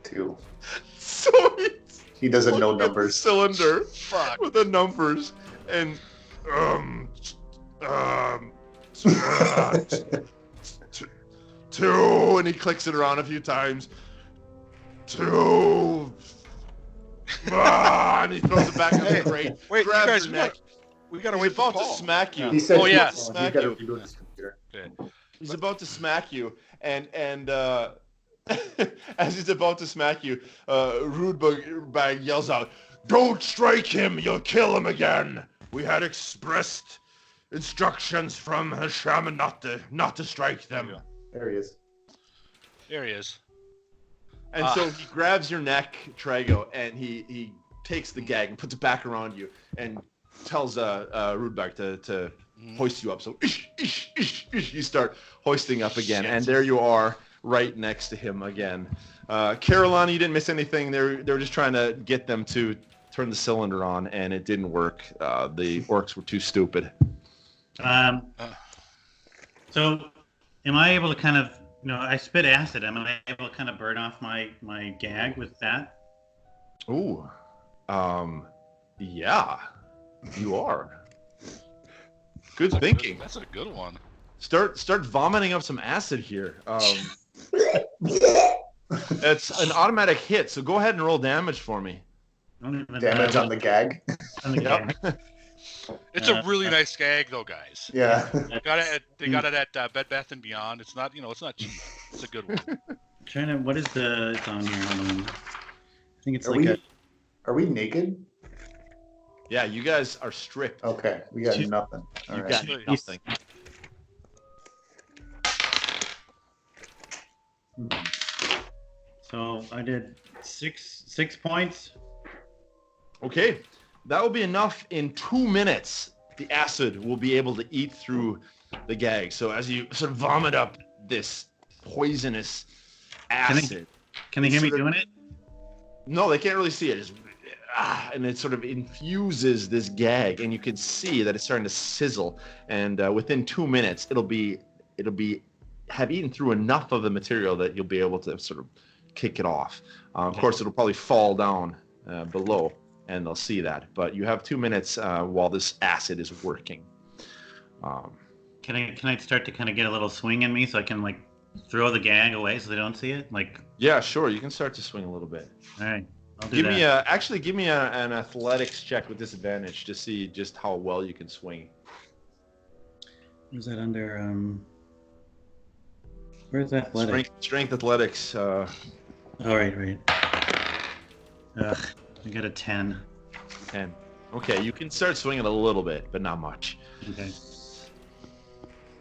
Speaker 3: 2.
Speaker 1: So
Speaker 3: He doesn't know
Speaker 1: looking at the
Speaker 3: numbers.
Speaker 1: cylinder
Speaker 6: Fuck.
Speaker 1: with the numbers, and two, and he clicks it around a few times. 2. And he throws it back in the crate.
Speaker 6: Wait,
Speaker 1: grabs
Speaker 6: you guys,
Speaker 1: your neck.
Speaker 6: we gotta
Speaker 1: He's
Speaker 6: wait for
Speaker 1: about to
Speaker 6: Paul.
Speaker 1: smack you.
Speaker 3: He said,
Speaker 6: Oh, yeah.
Speaker 3: he's got to reboot his computer.
Speaker 1: He's about to smack you, and as he's about to smack you, Rudbag yells out,
Speaker 7: Don't strike him. You'll kill him again. We had expressed instructions from Hashem not to strike them.
Speaker 6: Yeah.
Speaker 3: There he is.
Speaker 6: There he is.
Speaker 1: and so he grabs your neck, Trago, and he takes the gag and puts it back around you, and tells Rudbag to hoist you up. So you start hoisting up again,
Speaker 6: Shit.
Speaker 1: and there you are, right next to him again. Kerrhylon, you didn't miss anything. They were just trying to get them to turn the cylinder on, and it didn't work. The orcs were too stupid.
Speaker 5: So, am I able to kind of, I spit acid. Am I able to kind of burn off my gag with that?
Speaker 1: Ooh, yeah, you are. Good thinking.
Speaker 6: That's a good one.
Speaker 1: Start vomiting up some acid here. It's an automatic hit, so go ahead and roll damage for me.
Speaker 3: Damage on the gag.
Speaker 5: On the gag.
Speaker 6: It's a really nice gag, though, guys.
Speaker 3: Yeah.
Speaker 6: They got it at Bed Bath and Beyond. It's not, it's not cheap. It's a good one.
Speaker 5: What is it's on here? Hold on. I think it's
Speaker 3: Are we naked?
Speaker 1: Yeah, you guys are stripped.
Speaker 3: Okay, we got nothing. All
Speaker 1: You
Speaker 3: right.
Speaker 1: got nothing.
Speaker 5: So I did six points.
Speaker 1: Okay, that will be enough. In 2 minutes, the acid will be able to eat through the gag. So as you sort of vomit up this poisonous acid.
Speaker 5: Can they hear me doing it?
Speaker 1: No, they can't really see it. And it sort of infuses this gag, and you can see that it's starting to sizzle. And within 2 minutes, it'll have eaten through enough of the material that you'll be able to sort of kick it off. Of course, it'll probably fall down below, and they'll see that. But you have 2 minutes while this acid is working.
Speaker 5: Can I start to kind of get a little swing in me so I can throw the gag away so they don't see it?
Speaker 1: Yeah, sure. You can start to swing a little bit.
Speaker 5: All right. I'll do
Speaker 1: Give
Speaker 5: that.
Speaker 1: me an athletics check with disadvantage to see just how well you can swing.
Speaker 5: Is that under where's athletics?
Speaker 1: Strength athletics.
Speaker 5: Oh, right. Ugh, I got a 10.
Speaker 1: 10. Okay, you can start swinging a little bit, but not much.
Speaker 5: Okay.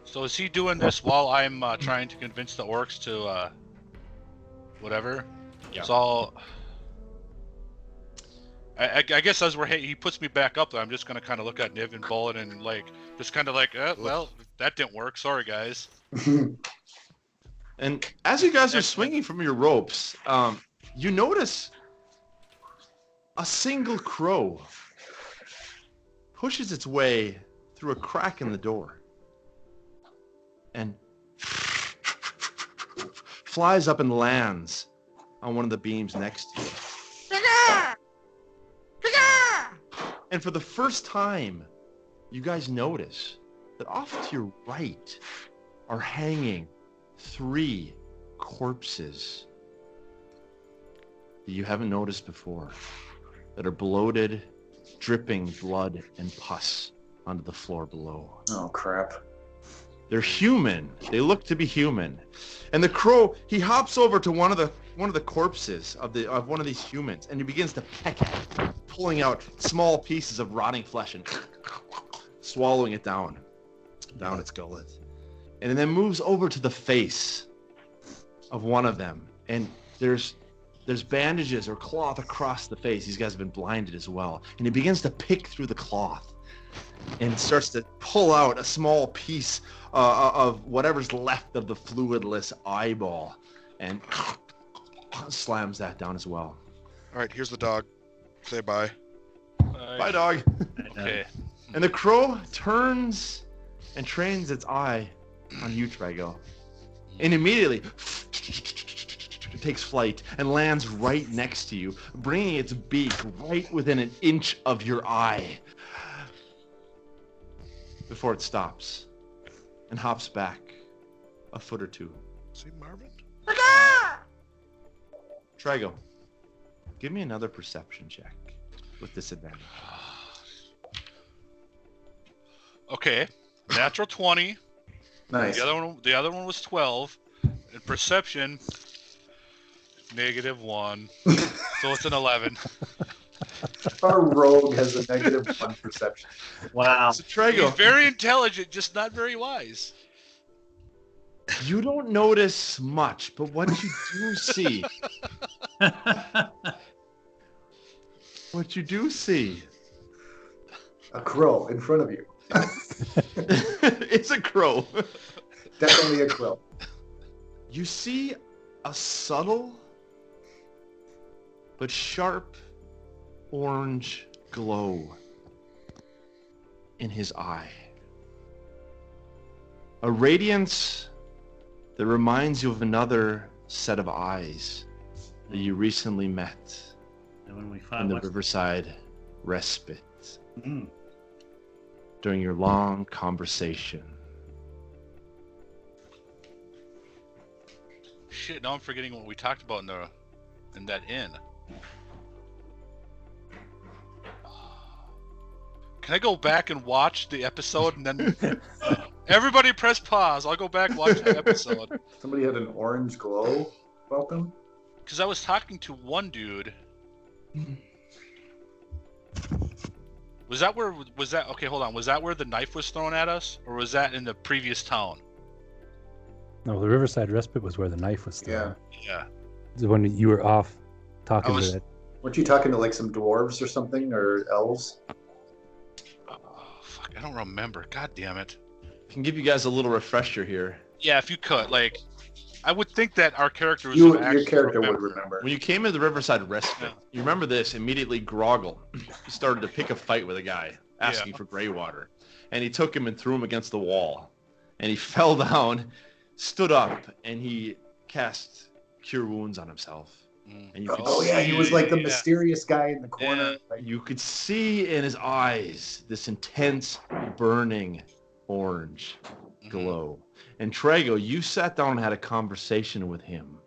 Speaker 6: So is he doing this while I'm trying to convince the orcs to whatever?
Speaker 1: Yeah.
Speaker 6: So I guess as he puts me back up there, I'm just gonna kind of look at Niv and Bullet and like just kind of like, well, that didn't work. Sorry, guys.
Speaker 1: And as you guys are swinging from your ropes, you notice a single crow pushes its way through a crack in the door and flies up and lands on one of the beams next to you. And for the first time, you guys notice that off to your right are hanging 3 corpses that you haven't noticed before, that are bloated, dripping blood and pus onto the floor below.
Speaker 3: Oh, crap.
Speaker 1: They're human. They look to be human. And the crow, he hops over to one of the corpses of one of these humans, and he begins to peck at it, pulling out small pieces of rotting flesh and swallowing it down its gullet. And then moves over to the face of one of them, and there's bandages or cloth across the face. These guys have been blinded as well. And he begins to pick through the cloth and starts to pull out a small piece of whatever's left of the fluidless eyeball and slams that down as well.
Speaker 2: All right, here's the dog. Say bye.
Speaker 1: Bye, dog.
Speaker 6: Okay.
Speaker 1: And the crow turns and trains its eye on you, Trago. And immediately it takes flight and lands right next to you, bringing its beak right within an inch of your eye before it stops and hops back a foot or two.
Speaker 2: See, Marvin?
Speaker 1: Trago, give me another perception check with disadvantage.
Speaker 6: Okay. Natural 20.
Speaker 3: Nice.
Speaker 6: The other one was 12. And perception, -1. So it's an 11.
Speaker 3: Our rogue has a -1 perception.
Speaker 5: Wow.
Speaker 1: So Trago,
Speaker 6: He's very intelligent, just not very wise.
Speaker 1: you don't notice much, but what you do see,
Speaker 3: A crow in front of you.
Speaker 1: it's a crow.
Speaker 3: Definitely a crow.
Speaker 1: You see a subtle but sharp orange glow in his eye. A radiance that reminds you of another set of eyes that you recently met
Speaker 5: And when we
Speaker 1: in
Speaker 5: find
Speaker 1: the Riverside Respite during your long conversation.
Speaker 6: Shit, now I'm forgetting what we talked about in that inn. Can I go back and watch the episode and then everybody press pause? I'll go back and watch the episode.
Speaker 3: Somebody had an orange glow about them?
Speaker 6: Because I was talking to one dude. Was that okay, hold on. Was that where the knife was thrown at us? Or was that in the previous town?
Speaker 4: No, the Riverside Respite was where the knife was thrown.
Speaker 6: Yeah.
Speaker 4: When you were off talking
Speaker 6: was-
Speaker 4: to that.
Speaker 3: Weren't you talking to like some dwarves or something, or elves?
Speaker 6: Oh, fuck, I don't remember. God damn it.
Speaker 1: I can give you guys a little refresher here.
Speaker 6: Yeah, if you could. Like, I would think that our characters
Speaker 3: Your
Speaker 6: would actually
Speaker 3: character would
Speaker 6: remember.
Speaker 3: remember.
Speaker 1: When you came into the Riverside Respite,
Speaker 6: Yeah.
Speaker 1: you remember this, immediately Grogil started to pick a fight with a guy, asking
Speaker 6: Yeah.
Speaker 1: for gray water. And he took him and threw him against the wall. And he fell down, stood up, and he cast Cure Wounds on himself. And you could
Speaker 3: Oh yeah, he was like the
Speaker 6: Yeah.
Speaker 3: mysterious guy in the corner.
Speaker 6: Yeah.
Speaker 3: Like,
Speaker 1: You could see in his eyes this intense, burning orange glow. And Trago, you sat down and had a conversation with him.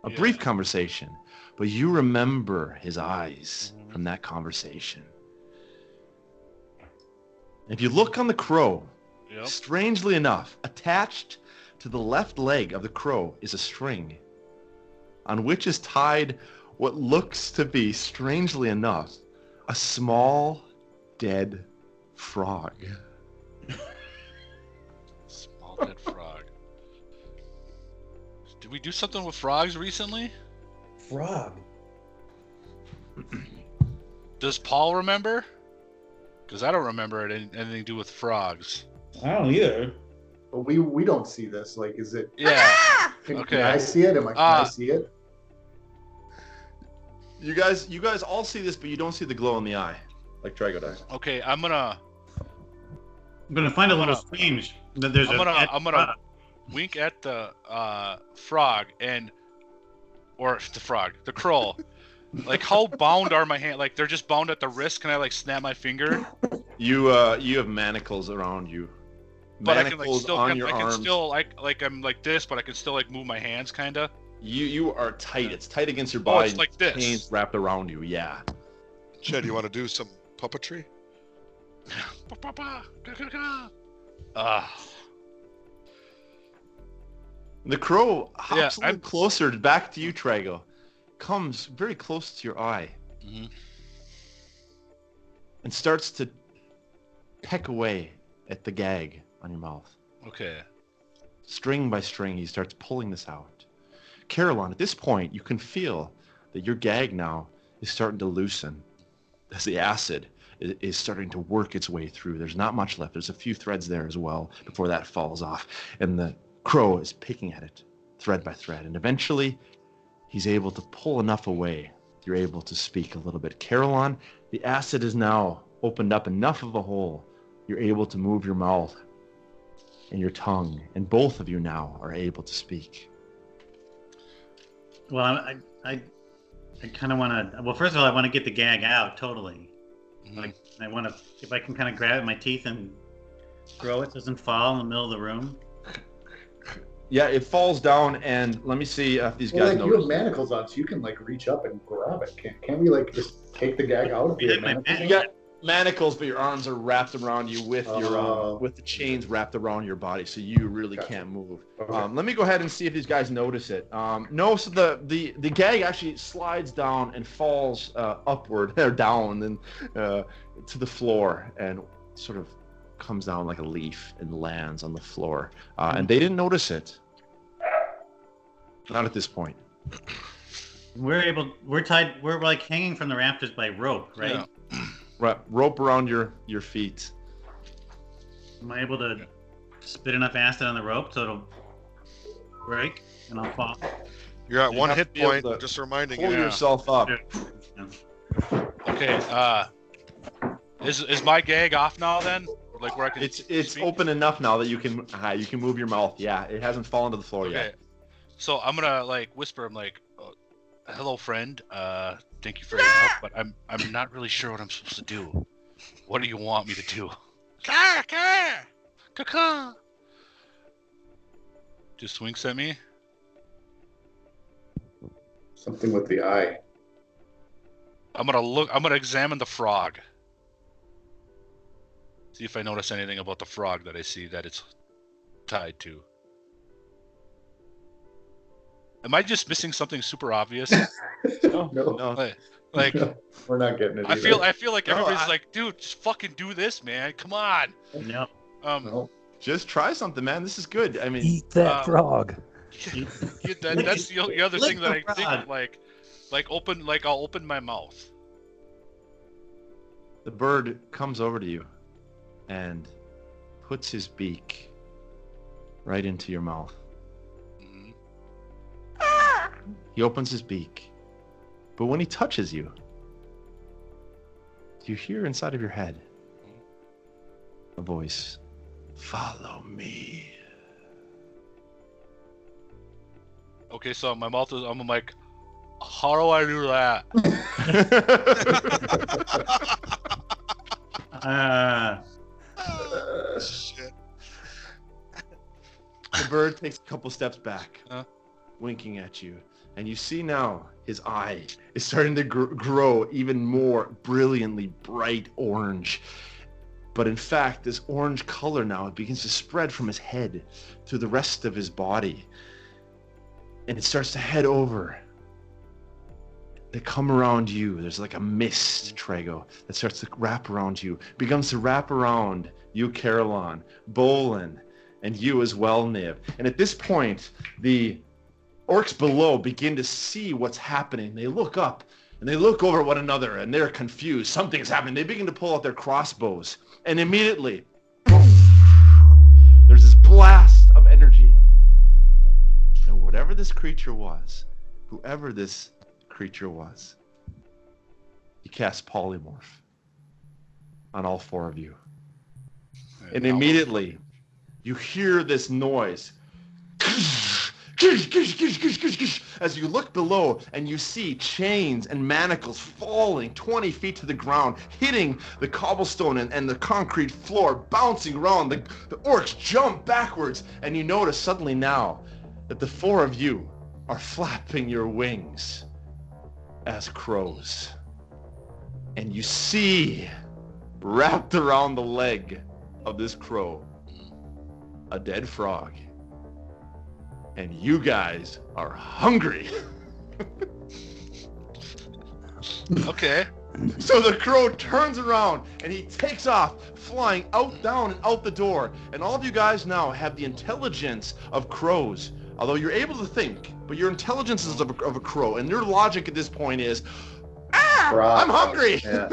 Speaker 1: A
Speaker 6: Yeah.
Speaker 1: brief conversation. But you remember his eyes from that conversation. If you look on the crow,
Speaker 6: Yep.
Speaker 1: strangely enough, attached to the left leg of the crow is a string on which is tied what looks to be, strangely enough, a small, dead frog.
Speaker 6: Small dead frog. Did we do something with frogs recently?
Speaker 3: frog.
Speaker 6: Does Paul remember? Because I don't remember it anything to do with frogs.
Speaker 8: I don't either.
Speaker 3: But we don't see this. Like, is it?
Speaker 6: Yeah.
Speaker 3: Can
Speaker 6: Okay.
Speaker 3: I see it? Can I see it?
Speaker 1: You guys all see this, but you don't see the glow in the eye, like Trago does.
Speaker 6: Okay, I'm gonna
Speaker 5: find a little strange that there's
Speaker 6: I'm gonna wink at the frog the crow. Like, how bound are my hands? Like, they're just bound at the wrist. Can I like snap my finger?
Speaker 1: You have manacles around you.
Speaker 6: But I can like
Speaker 1: Manacles
Speaker 6: still
Speaker 1: on
Speaker 6: I
Speaker 1: your
Speaker 6: can
Speaker 1: arms.
Speaker 6: still like I'm like this, but I can still like move my hands kinda.
Speaker 1: You are tight. It's tight against your
Speaker 6: Oh,
Speaker 1: body.
Speaker 6: it's like this.
Speaker 1: Chains wrapped around you. Yeah.
Speaker 2: Jed, you want to do some puppetry?
Speaker 1: The crow hops a
Speaker 6: I'm-
Speaker 1: little closer back to you, Trago. Comes very close to your eye.
Speaker 6: Mhm.
Speaker 1: And starts to peck away at the gag on your mouth.
Speaker 6: Okay.
Speaker 1: String by string, he starts pulling this out. Kerrhylon, at this point, you can feel that your gag now is starting to loosen as the acid is starting to work its way through. There's not much left. There's a few threads there as well before that falls off. And the crow is picking at it thread by thread. And eventually, he's able to pull enough away. You're able to speak a little bit. Kerrhylon, the acid is now opened up enough of a hole. You're able to move your mouth and your tongue. And both of you now are able to speak.
Speaker 5: Well, I kind of want to. Well, first of all, I want to get the gag out totally. Like, I want to, if I can kind of grab it with my teeth and throw it, so it doesn't fall in the middle of the room.
Speaker 1: Yeah, it falls down, and let me see if these
Speaker 3: Well,
Speaker 1: guys
Speaker 3: like, you
Speaker 1: know.
Speaker 3: have manacles on, so you can like reach up and grab it. Can't we like just take the gag out of
Speaker 5: You
Speaker 3: your
Speaker 5: have my
Speaker 3: manacles?
Speaker 1: You got manacles, but your arms are wrapped around you with your
Speaker 3: Oh.
Speaker 1: with the chains wrapped around your body, so you really
Speaker 3: Gotcha.
Speaker 1: can't move.
Speaker 3: Okay.
Speaker 1: Let me go ahead and see if these guys notice it. No, so the gag actually slides down and falls upward or down and to the floor and sort of comes down like a leaf and lands on the floor. And they didn't notice it. Not at this point.
Speaker 5: We're tied. We're like hanging from the rafters by rope, right?
Speaker 6: Yeah.
Speaker 1: Right, rope around your feet.
Speaker 5: Am I able to spit enough acid on the rope so it'll break and I'll fall?
Speaker 2: You're at
Speaker 1: You
Speaker 2: one
Speaker 1: have
Speaker 2: hit
Speaker 1: to be able
Speaker 2: point.
Speaker 1: to
Speaker 2: Just reminding
Speaker 1: Pull
Speaker 2: you.
Speaker 1: yourself up.
Speaker 6: Okay. Is my gag off now then? Like where I can?
Speaker 1: It's
Speaker 6: speak?
Speaker 1: open enough now that you can move your mouth. Yeah, it hasn't fallen to the floor
Speaker 6: Okay.
Speaker 1: yet.
Speaker 6: So I'm gonna like whisper. I'm like, "Hello, friend. Thank you for your help, but I'm not really sure what I'm supposed to do. What do you want me to do?" Caw. Just winks at me.
Speaker 3: Something with the eye.
Speaker 6: I'm gonna examine the frog. See if I notice anything about the frog that I see that it's tied to. Am I just missing something super obvious?
Speaker 1: No,
Speaker 3: No.
Speaker 1: no.
Speaker 6: Like
Speaker 3: We're not getting it.
Speaker 6: I feel like
Speaker 1: No,
Speaker 6: everybody's like, dude, just fucking do this, man. Come on.
Speaker 5: No.
Speaker 3: No.
Speaker 1: Just try something, man. This is good. I mean,
Speaker 4: Eat that frog.
Speaker 6: That's the other thing that I
Speaker 5: Lick the
Speaker 6: think
Speaker 5: frog.
Speaker 6: I'll open my mouth.
Speaker 1: the bird comes over to you and puts his beak right into your mouth.
Speaker 6: Mhm.
Speaker 1: He opens his beak, but when he touches you, you hear inside of your head a voice, "Follow me."
Speaker 6: Okay, so my mouth is. I'm like, how do I do that?
Speaker 2: Shit.
Speaker 1: The bird takes a couple steps back,
Speaker 6: Huh?
Speaker 1: winking at you, and you see now his eye is starting to grow even more brilliantly bright orange. But in fact, this orange color now begins to spread from his head to the rest of his body. And it starts to head over. They come around you. There's like a mist, Trago, that starts to wrap around you. Begins to wrap around you, Kerrhylon, Bolin, and you as well, Niv. And at this point, the orcs below begin to see what's happening. They look up And they look over at one another, and they're confused. Something's happening. They begin to pull out their crossbows. And immediately, there's this blast of energy. And whatever this creature was, whoever this creature was, he cast polymorph on all 4 of you. And immediately, you hear this noise. As you look below and you see chains and manacles falling 20 feet to the ground, hitting the cobblestone and the concrete floor, bouncing around. The orcs jump backwards, and you notice suddenly now that the 4 of you are flapping your wings as crows. And you see, wrapped around the leg of this crow, a dead frog. And you guys are hungry.
Speaker 6: Okay.
Speaker 1: So the crow turns around and he takes off, flying out, down, and out the door. And all of you guys now have the intelligence of crows. Although you're able to think, but your intelligence is of a crow. And your logic at this point is, I'm hungry.
Speaker 3: Yeah.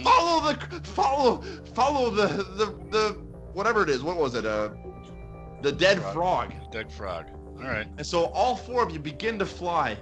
Speaker 1: Follow the whatever it is. What was it? The dead frog.
Speaker 6: Dead frog. All right.
Speaker 1: And so all 4 of you begin to fly,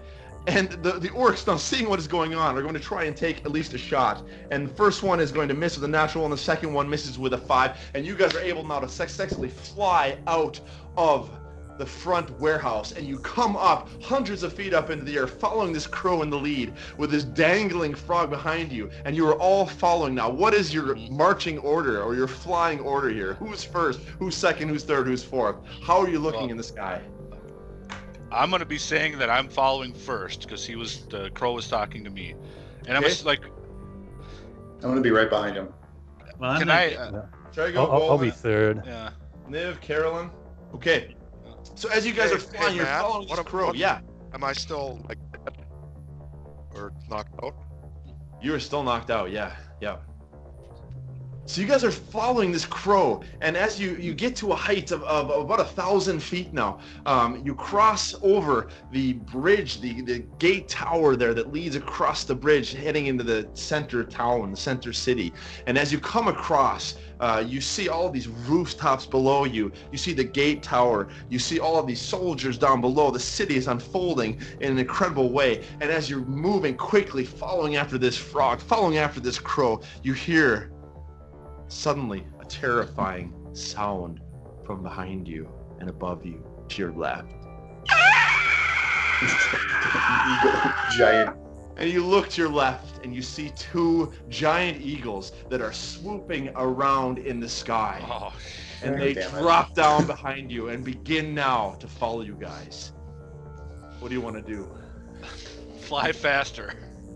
Speaker 1: and the orcs, now seeing what is going on, are going to try and take at least a shot. And the first one is going to miss with a natural, and the second one misses with a 5. And you guys are able now to successfully fly out of the front warehouse, and you come up hundreds of feet up into the air, following this crow in the lead with this dangling frog behind you. And you are all following now. What is your marching order or your flying order here? Who's first? Who's second? Who's third? Who's fourth? How are you looking in the sky?
Speaker 6: I'm going to be saying that I'm following first because the crow was talking to me, and I'm just like,
Speaker 3: I'm going to be right behind him.
Speaker 5: Well,
Speaker 6: can
Speaker 1: Should I go?
Speaker 4: I'll be third.
Speaker 6: Yeah.
Speaker 1: Niv, Kerrhylon. Okay. So as you guys are flying, you're
Speaker 2: Matt,
Speaker 1: following this crow. Yeah.
Speaker 2: Am I still like dead or knocked out?
Speaker 1: You are still knocked out. Yeah. Yeah. So you guys are following this crow, and as you get to a height of about 1,000 feet now, you cross over the bridge, the gate tower there that leads across the bridge, heading into the center town, the center city. And as you come across, you see all of these rooftops below you. You see the gate tower. You see all of these soldiers down below. The city is unfolding in an incredible way. And as you're moving quickly, following after this frog, following after this crow, you hear suddenly a terrifying sound from behind you and above you to your left.
Speaker 3: Giant.
Speaker 1: And you look to your left and you see 2 giant eagles that are swooping around in the sky.
Speaker 6: Oh,
Speaker 1: and they drop down behind you and begin now to follow you guys. What do you want to do?
Speaker 6: fly faster.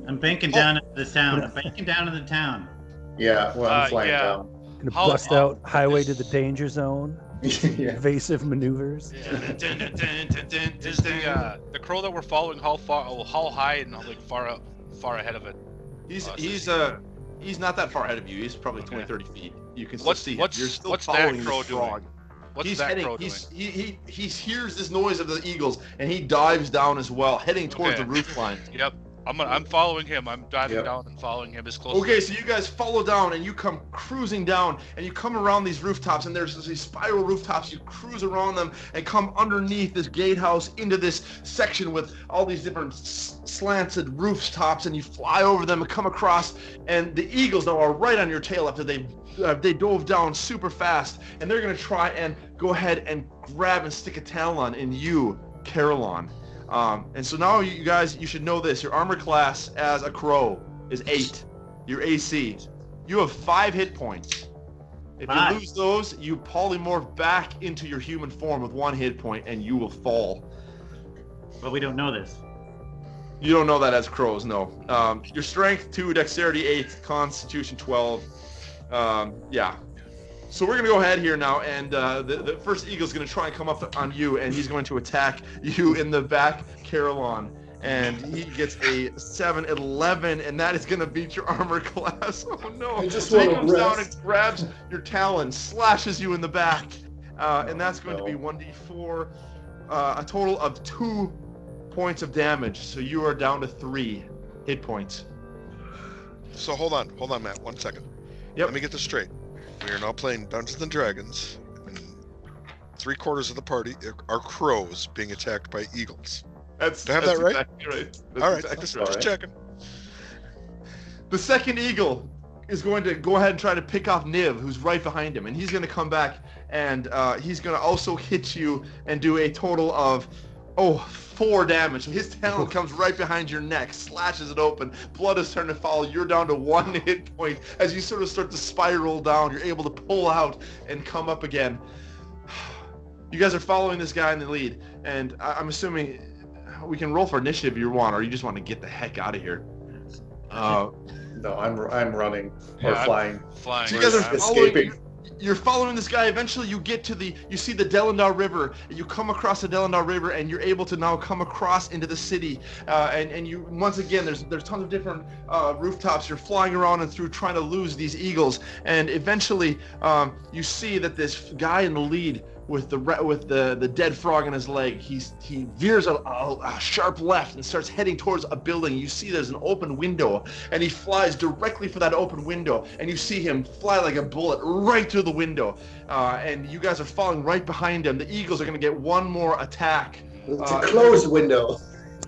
Speaker 5: I'm banking down into the town. I'm banking down into the town.
Speaker 3: Yeah, well, I'm flying
Speaker 6: yeah.
Speaker 3: down.
Speaker 4: Gonna bust out highway to the danger zone.
Speaker 3: Yeah.
Speaker 4: Evasive maneuvers.
Speaker 6: Is the crow that we're following how high and like far ahead of it?
Speaker 1: He's not that far ahead of you. He's probably 20, 30 feet. You can still see him. You're still
Speaker 6: what's
Speaker 1: following
Speaker 6: that crow
Speaker 1: this frog.
Speaker 6: doing? What's
Speaker 1: He's
Speaker 6: that
Speaker 1: heading.
Speaker 6: crow doing?
Speaker 1: He hears this noise of the eagles, and he dives down as well, heading towards
Speaker 6: Okay.
Speaker 1: the roof line.
Speaker 6: Yep. I'm following him. I'm diving
Speaker 3: Yep.
Speaker 6: down and following him as close.
Speaker 1: Okay, so you guys follow down, and you come cruising down, and you come around these rooftops, and there's these spiral rooftops. You cruise around them and come underneath this gatehouse into this section with all these different slanted rooftops, and you fly over them and come across, and the eagles now are right on your tail after they dove down super fast, and they're gonna try and go ahead and grab and stick a talon in you, Kerrhylon. And so now you guys, you should know this. Your armor class as a crow is 8. Your AC. You have 5 hit points. If
Speaker 5: 5.
Speaker 1: you lose those, you polymorph back into your human form with 1 hit point, and you will fall.
Speaker 5: But we don't know this.
Speaker 1: You don't know that as crows, no. Your strength 2, dexterity 8, constitution 12. Yeah. So we're gonna go ahead here now, and the first eagle's gonna try and come up on you, and he's going to attack you in the back, Kerrhylon, and he gets a 7-11, and that is gonna beat your armor class. Oh no!
Speaker 3: I just
Speaker 1: So he
Speaker 3: wanna
Speaker 1: comes down
Speaker 3: rest.
Speaker 1: and grabs your talon, slashes you in the back, and that's going to be 1d4, a total of 2 points of damage. So you are down to 3. hit points.
Speaker 2: So hold on, Matt. 1 second.
Speaker 1: Yep.
Speaker 2: Let me get this straight. We are now playing Dungeons and Dragons, and 3/4 of the party are crows being attacked by eagles.
Speaker 1: That's
Speaker 2: I have that right?
Speaker 1: Exactly right. That's
Speaker 2: All right,
Speaker 1: exactly
Speaker 2: just
Speaker 1: right.
Speaker 2: checking.
Speaker 1: The second eagle is going to go ahead and try to pick off Niv, who's right behind him, and he's going to come back and he's going to also hit you and do a total of 4 damage. So his talon comes right behind your neck, slashes it open. Blood is starting to fall. You're down to 1 hit point. As you sort of start to spiral down, you're able to pull out and come up again. You guys are following this guy in the lead, and I'm assuming we can roll for initiative if you want, or you just want to get the heck out of here.
Speaker 3: No, I'm running or
Speaker 6: Yeah,
Speaker 3: flying.
Speaker 6: Flying.
Speaker 1: So you guys are
Speaker 6: I'm-
Speaker 3: escaping.
Speaker 1: You're following this guy. Eventually, you get to you see the Delendar River. You come across the Delendar River, and you're able to now come across into the city. And you once again, there's tons of different rooftops. You're flying around and through trying to lose these eagles. And eventually, you see that this guy in the lead with the dead frog in his leg, he veers a sharp left and starts heading towards a building. You see there's an open window, and he flies directly for that open window, and you see him fly like a bullet right through the window. And you guys are falling right behind him. The eagles are going to get one more attack.
Speaker 3: It's a closed window.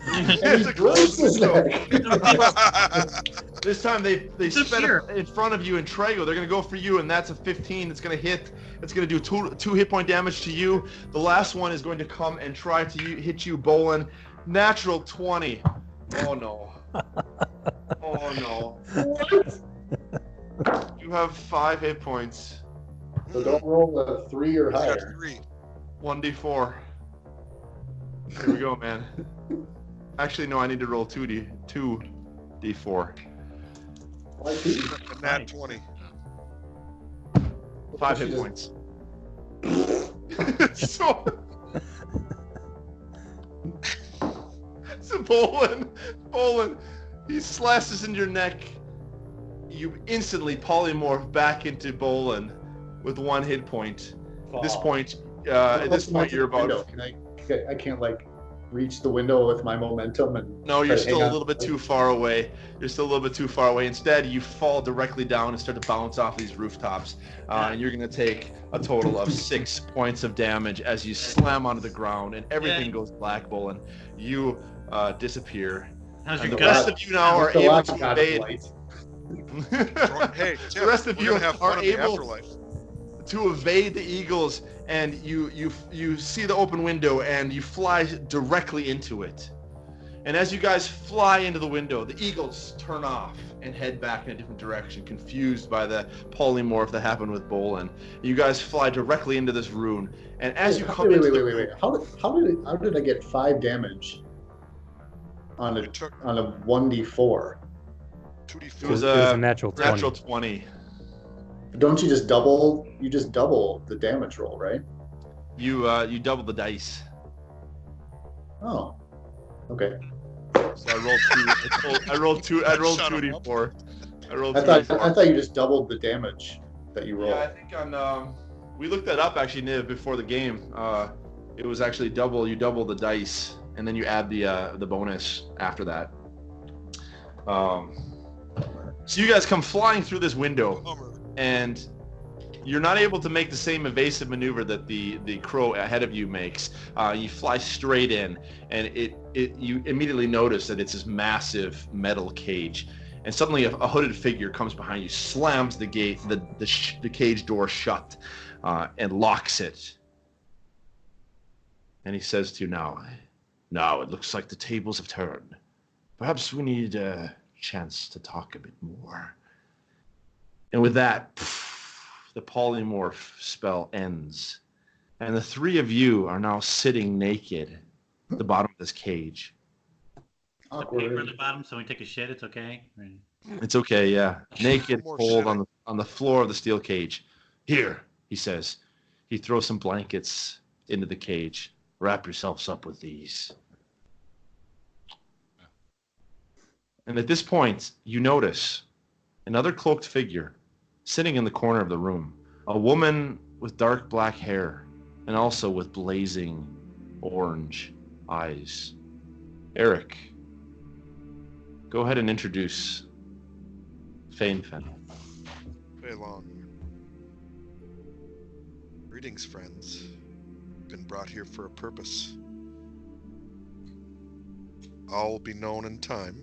Speaker 1: It's a closed
Speaker 3: His
Speaker 1: window.
Speaker 3: neck.
Speaker 1: This time they
Speaker 5: So
Speaker 1: sped
Speaker 5: here.
Speaker 1: up in front of you and Trago. They're going to go for you, and that's a 15. It's going to hit. It's going to do two hit point damage to you. The last one is going to come and try to hit you, Bolin. Natural 20. Oh no. Oh no. You have 5 hit points.
Speaker 3: So don't roll a 3 or
Speaker 2: I got
Speaker 3: higher.
Speaker 2: 3.
Speaker 1: 1d4. Here we go, man. Actually, no, I need to roll 2d4.
Speaker 3: Why two?
Speaker 2: A nat 20.
Speaker 1: 5 hit points. So Bolin, he slashes into your neck. You instantly polymorph back into Bolin with 1 hit point. At this point, you're about.
Speaker 3: Window. I can't like reach the window with my momentum and.
Speaker 1: No, you're
Speaker 3: try to
Speaker 1: still
Speaker 3: hang
Speaker 1: a
Speaker 3: on.
Speaker 1: little bit too far away. You're still a little bit too far away. Instead, you fall directly down and start to bounce off these rooftops. And you're going to take a total of 6 points of damage as you slam onto the ground, and everything goes black, Bolin. You disappear.
Speaker 5: How's
Speaker 1: And
Speaker 5: your
Speaker 1: the
Speaker 5: gut?
Speaker 1: rest of you now are
Speaker 3: The
Speaker 1: able
Speaker 3: last
Speaker 1: to
Speaker 3: god of
Speaker 1: evade.
Speaker 3: light.
Speaker 2: Hey, Tim,
Speaker 1: The rest of
Speaker 2: we're
Speaker 1: you
Speaker 2: gonna have fun
Speaker 1: are
Speaker 2: in the
Speaker 1: able
Speaker 2: afterlife.
Speaker 1: to evade the eagles, and you see the open window, and you fly directly into it. And as you guys fly into the window, the eagles turn off and head back in a different direction, confused by the polymorph that happened with Bolin. You guys fly directly into this rune, and as you come into the
Speaker 3: Wait. How did I get 5 damage on a
Speaker 2: We took
Speaker 3: 1d4?
Speaker 2: 2d4.
Speaker 1: It was
Speaker 4: a
Speaker 1: a
Speaker 4: natural 20.
Speaker 1: natural 20.
Speaker 3: Don't you just double? You just double the damage roll, right?
Speaker 1: You double the dice.
Speaker 3: Oh, okay.
Speaker 1: So I rolled two. I rolled
Speaker 2: Shut
Speaker 1: 2d4. I rolled
Speaker 3: I
Speaker 1: 2d4.
Speaker 3: thought you just doubled the damage that you rolled.
Speaker 1: Yeah, I think on we looked that up actually, Niv, before the game. It was actually double. You double the dice, and then you add the bonus after that. So you guys come flying through this window, and you're not able to make the same evasive maneuver that the crow ahead of you makes. You fly straight in, and you immediately notice that it's this massive metal cage. And suddenly a hooded figure comes behind you, slams the gate, the cage door shut, and locks it. And he says to you, now it looks like the tables have turned. Perhaps we need a chance to talk a bit more. And with that, the polymorph spell ends. And the 3 of you are now sitting naked at the bottom of this cage.
Speaker 5: The paper at the bottom, so when we take a shit, it's okay. Right.
Speaker 1: It's okay, yeah. Naked,
Speaker 2: More
Speaker 1: cold
Speaker 2: shitting.
Speaker 1: on the floor of the steel cage. Here, he says. He throws some blankets into the cage. Wrap yourselves up with these. And at this point, you notice another cloaked figure sitting in the corner of the room. A woman with dark black hair and also with blazing orange eyes. Eric, Go ahead and introduce Fainfen.
Speaker 2: Long. Greetings, friends. Been brought here for a purpose. All will be known in time.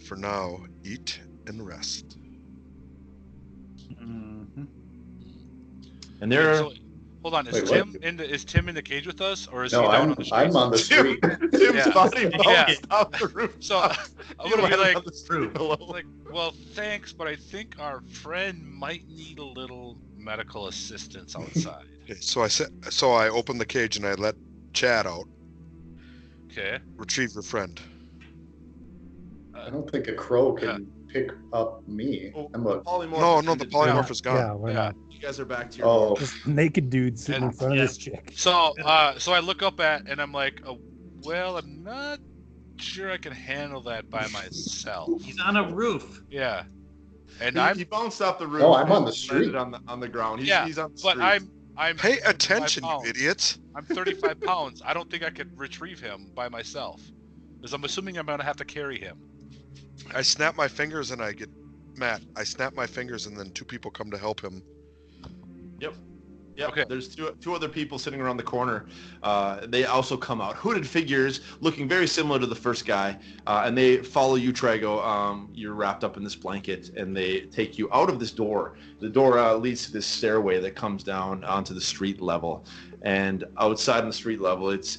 Speaker 2: For now, eat and rest.
Speaker 5: Mm-hmm.
Speaker 1: And there are...
Speaker 6: So, hold on, is
Speaker 3: Wait,
Speaker 6: Tim
Speaker 3: what?
Speaker 6: is Tim in the cage with us, or is he
Speaker 3: No,
Speaker 6: down on the street?
Speaker 3: I'm on the street.
Speaker 1: Tim's
Speaker 6: Yeah.
Speaker 1: body
Speaker 6: Yeah.
Speaker 1: bounced off the roof.
Speaker 6: So I'm gonna be like,
Speaker 1: on the street below.
Speaker 6: like, well, thanks, but I think our friend might need a little medical assistance outside.
Speaker 2: Okay, so I opened the cage and I let Chad out.
Speaker 6: Okay.
Speaker 2: Retrieve your friend.
Speaker 3: I don't think a crow can pick up me. I'm a...
Speaker 1: Polymorph.
Speaker 2: No, the polymorph is gone.
Speaker 4: Yeah, we're
Speaker 6: Yeah.
Speaker 4: not.
Speaker 1: You guys are back to your...
Speaker 3: Oh,
Speaker 4: Just naked dude sitting in front of this chick.
Speaker 6: So so I look up at and I'm like, well, I'm not sure I can handle that by myself.
Speaker 5: He's on a roof.
Speaker 6: Yeah. And
Speaker 1: He bounced off the roof.
Speaker 3: No, I'm on
Speaker 1: and
Speaker 3: the street.
Speaker 1: landed on the ground. He's,
Speaker 6: yeah,
Speaker 1: he's on the
Speaker 6: but
Speaker 1: street.
Speaker 6: I'm
Speaker 2: Pay
Speaker 6: 35
Speaker 2: attention, you
Speaker 6: pounds.
Speaker 2: idiots.
Speaker 6: I'm 35 pounds. I don't think I could retrieve him by myself. Because I'm assuming I'm gonna have to carry him.
Speaker 2: I snap my fingers and I get Matt. I snap my fingers and then two people come to help him.
Speaker 1: Yep.
Speaker 6: Okay.
Speaker 1: There's two other people sitting around the corner. They also come out, hooded figures, looking very similar to the first guy, and they follow you, Trago. You're wrapped up in this blanket, and they take you out of this door. The door leads to this stairway that comes down onto the street level, and outside on the street level, it's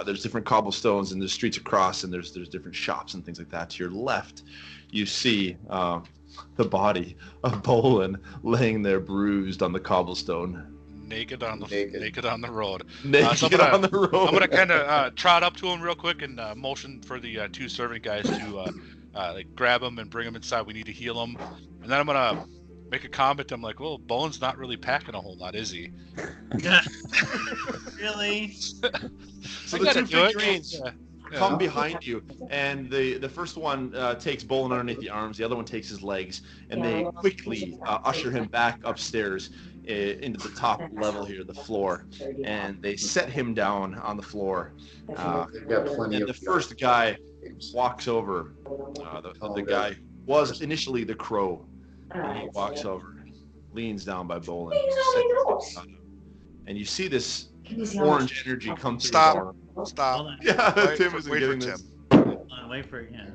Speaker 1: there's different cobblestones and there's streets across, and there's different shops and things like that. To your left, you see the body of Bolin laying there bruised on the cobblestone.
Speaker 6: Naked on the
Speaker 3: Naked.
Speaker 6: on the road.
Speaker 1: Naked
Speaker 6: so I'm gonna-
Speaker 1: on the road.
Speaker 6: I'm gonna kind of trot up to him real quick and motion for the two servant guys to like grab him and bring him inside. We need to heal him, and then I'm gonna make a comment. I'm like, well, Bone's not really packing a whole lot, is he?
Speaker 5: Really?
Speaker 1: So
Speaker 6: I
Speaker 1: the
Speaker 6: gotta
Speaker 1: two
Speaker 6: do it.
Speaker 1: figurines come behind you, and the first one takes Bolin underneath the arms, the other one takes his legs, and they quickly usher him back upstairs into the top level here, the floor, and they set him down on the floor.
Speaker 3: They've got plenty
Speaker 1: And
Speaker 3: of
Speaker 1: the first guy walks over. The guy was initially the crow, and he walks over, leans down by Bolin, and you see this orange energy come through.
Speaker 2: Stop.
Speaker 1: Bolin.
Speaker 2: Stop.
Speaker 5: Hold on.
Speaker 1: Yeah,
Speaker 2: Wait
Speaker 1: Tim
Speaker 2: for-
Speaker 1: isn't
Speaker 2: wait for
Speaker 1: getting this.
Speaker 2: Tim.
Speaker 5: Hold on, wait for it. Yeah.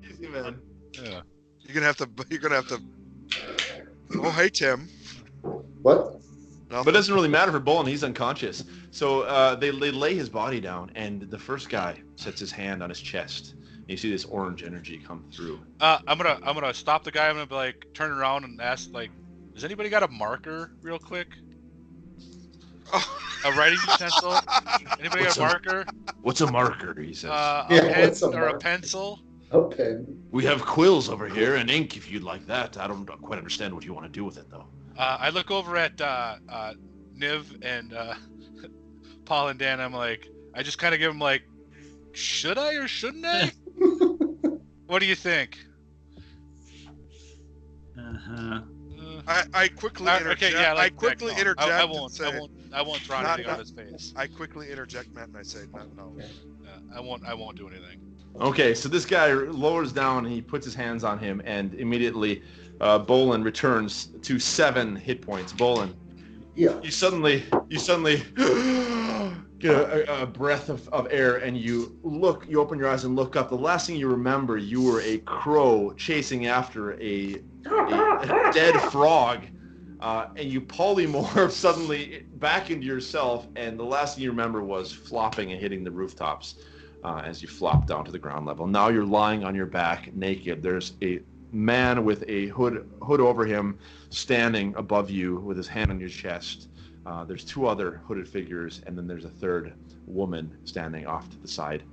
Speaker 1: Easy, man.
Speaker 6: Yeah.
Speaker 2: You're gonna have to. Oh, hey Tim.
Speaker 3: What?
Speaker 1: But it doesn't really matter for Bolin. He's unconscious. So they lay his body down, and the first guy sets his hand on his chest. And you see this orange energy come through.
Speaker 6: I'm gonna stop the guy. I'm gonna be like, turn around and ask, like, does anybody got a marker, real quick? A writing utensil? Anybody got a marker?
Speaker 1: What's a marker? He says.
Speaker 6: A
Speaker 3: Yeah,
Speaker 6: pen
Speaker 3: what's a
Speaker 6: or a
Speaker 3: marker?
Speaker 6: pencil?
Speaker 3: Okay.
Speaker 1: We have quills over here and ink if you'd like that. I don't quite understand what you want to do with it, though.
Speaker 6: I look over at Niv and Paul and Dan. I'm like, I just kind of give them like, should I or shouldn't I? What do you think?
Speaker 5: Uh-huh.
Speaker 2: I quickly interject.
Speaker 6: Okay, yeah, like,
Speaker 2: I quickly
Speaker 6: no,
Speaker 2: interject.
Speaker 6: I
Speaker 2: and
Speaker 6: won't.
Speaker 2: say,
Speaker 6: I won't draw
Speaker 2: Not-
Speaker 6: anything on his face.
Speaker 2: I quickly interject, Matt, and I say, no.
Speaker 6: I won't do anything.
Speaker 1: Okay, so this guy lowers down and he puts his hands on him, and immediately Bolin returns to 7 hit points. Bolin,
Speaker 3: Yeah.
Speaker 1: you suddenly get a breath of air, and you open your eyes and look up. The last thing you remember, you were a crow chasing after a dead frog, and you polymorph suddenly back into yourself, and the last thing you remember was flopping and hitting the rooftops as you flop down to the ground level. Now you're lying on your back naked. There's a man with a hood over him standing above you with his hand on your chest. There's 2 other hooded figures, and then there's a 3rd woman standing off to the side.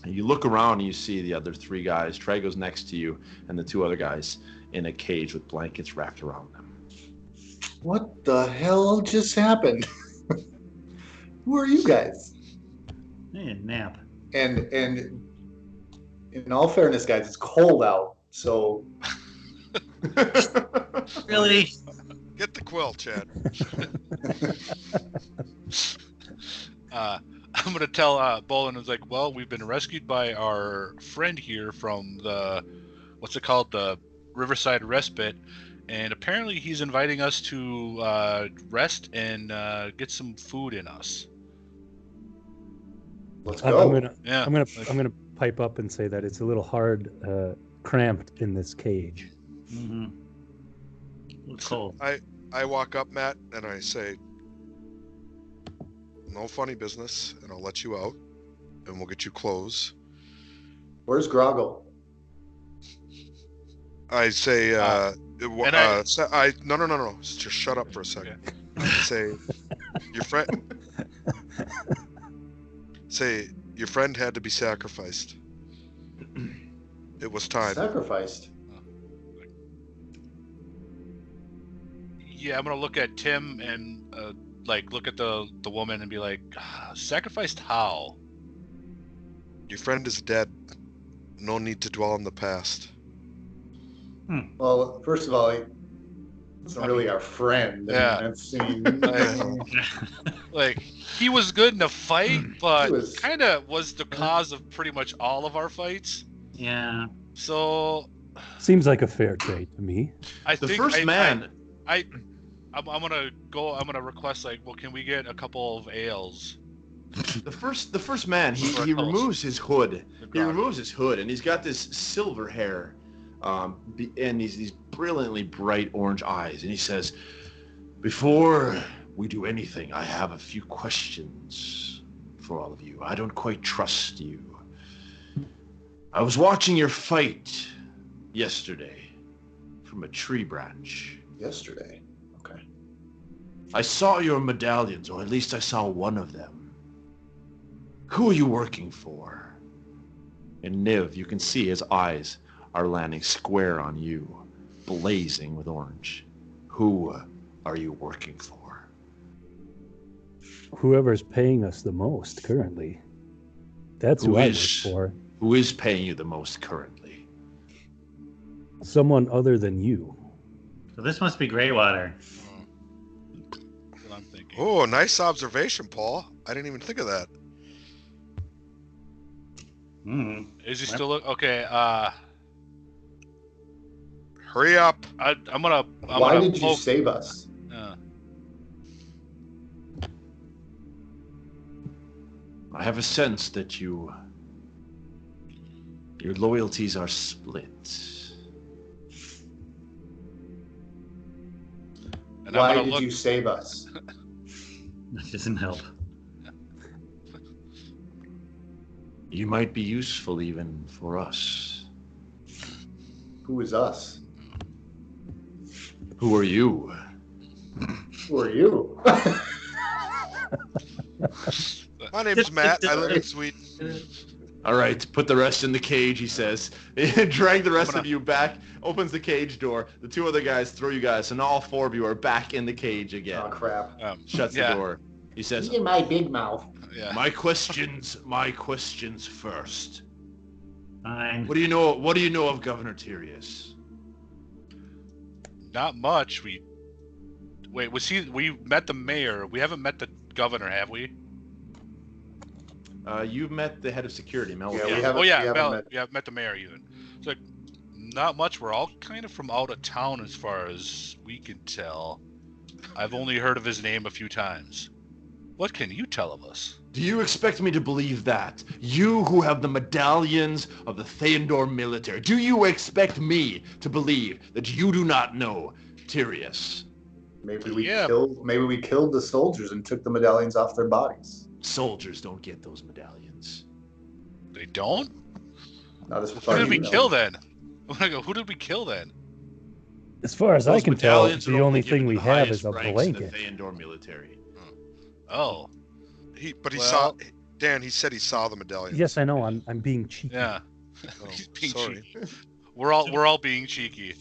Speaker 1: And you look around and you see the other 3 guys. Trago's next to you, and the 2 other guys in a cage with blankets wrapped around them.
Speaker 3: What the hell just happened? Who are you guys?
Speaker 5: Hey, nap.
Speaker 3: And In all fairness, guys, it's cold out, so
Speaker 5: Really?
Speaker 2: Get the quill, Chad.
Speaker 6: I'm gonna tell Bolin is like, well, we've been rescued by our friend here from the, what's it called, the Riverside Respite, and apparently he's inviting us to rest and get some food in us.
Speaker 3: let's go.
Speaker 6: Yeah.
Speaker 4: I'm gonna pipe up and say that it's a little hard, cramped in this cage.
Speaker 5: Mm-hmm. It's cold.
Speaker 2: I walk up, Matt, and I say, no funny business, and I'll let you out, and we'll get you clothes.
Speaker 3: Where's Grogil?
Speaker 2: I say,
Speaker 6: and
Speaker 2: no. Just shut up for a second. I say, your friend had to be sacrificed. It was time.
Speaker 3: Sacrificed.
Speaker 6: Yeah, I'm gonna look at Tim and look at the woman and be like, sacrificed how?
Speaker 2: Your friend is dead. No need to dwell on the past.
Speaker 3: Well, first of all, he's not really our friend.
Speaker 6: Yeah. Like, he was good in a fight, but kind of was the cause of pretty much all of our fights.
Speaker 5: Yeah.
Speaker 6: So
Speaker 4: Seems like a fair trade to me.
Speaker 6: I'm gonna request, like, well, can we get a couple of ales?
Speaker 1: The first man, he removes his hood. He removes his hood, and he's got this silver hair, and these brilliantly bright orange eyes. And he says, "Before we do anything, I have a few questions for all of you. I don't quite trust you. I was watching your fight yesterday from a tree branch.
Speaker 3: Yesterday. Okay.
Speaker 1: I saw your medallions, or at least I saw one of them. Who are you working for?" And Niv, you can see his eyes are landing square on you, blazing with orange. Who are you working for?
Speaker 4: Whoever's paying us the most currently. That's who I work for.
Speaker 1: Who is paying you the most currently?
Speaker 4: Someone other than you.
Speaker 5: So this must be Greywater.
Speaker 6: That's what I'm thinking.
Speaker 2: Oh, nice observation, Paul. I didn't even think of that.
Speaker 6: Is he still okay?
Speaker 2: Hurry up.
Speaker 3: Why did you save us?
Speaker 1: I have a sense that your loyalties are split.
Speaker 6: And
Speaker 3: Why did you save us?
Speaker 5: That doesn't help.
Speaker 1: You might be useful even for us.
Speaker 3: Who is us?
Speaker 1: Who are you?
Speaker 3: Who are you?
Speaker 2: My name's Matt. I live in Sweden.
Speaker 1: All right, put the rest in the cage, he says. Drag the rest of you back, opens the cage door. The two other guys throw you guys, and all four of you are back in the cage again.
Speaker 3: Oh, crap.
Speaker 1: Shuts the door. He says,
Speaker 3: In my big mouth.
Speaker 6: Yeah.
Speaker 1: My questions first.
Speaker 5: Fine.
Speaker 1: What do you know of Governor Tyrius?
Speaker 6: Not much. We met the mayor. We haven't met the governor, have we?
Speaker 1: You've met the head of security, Mel.
Speaker 3: Yeah,
Speaker 6: We
Speaker 3: haven't
Speaker 6: met the mayor even. It's like, not much. We're all kind of from out of town as far as we can tell. I've only heard of his name a few times. What can you tell of us?
Speaker 1: Do you expect me to believe that? You who have the medallions of the Theondir military, do you expect me to believe that you do not know Tyrius?
Speaker 3: Maybe we killed the soldiers and took the medallions off their bodies.
Speaker 1: Soldiers don't get those medallions.
Speaker 6: They don't?
Speaker 3: Not as far
Speaker 6: Who
Speaker 3: as
Speaker 6: did we
Speaker 3: you know.
Speaker 6: kill then? Who did we kill then?
Speaker 4: As far as I
Speaker 1: Those
Speaker 4: can tell,
Speaker 1: medallions are
Speaker 4: the only
Speaker 1: given
Speaker 4: thing
Speaker 1: to
Speaker 4: we
Speaker 1: the
Speaker 4: have
Speaker 1: highest
Speaker 4: is a
Speaker 1: ranks in
Speaker 4: blanket.
Speaker 1: The Theondir military.
Speaker 6: Oh.
Speaker 2: He
Speaker 6: Well-
Speaker 2: saw. Dan, he said he saw the medallion.
Speaker 4: Yes, I know. I'm being cheeky.
Speaker 6: Yeah.
Speaker 2: Oh,
Speaker 6: He's being
Speaker 2: sorry.
Speaker 6: cheeky. We're all being cheeky.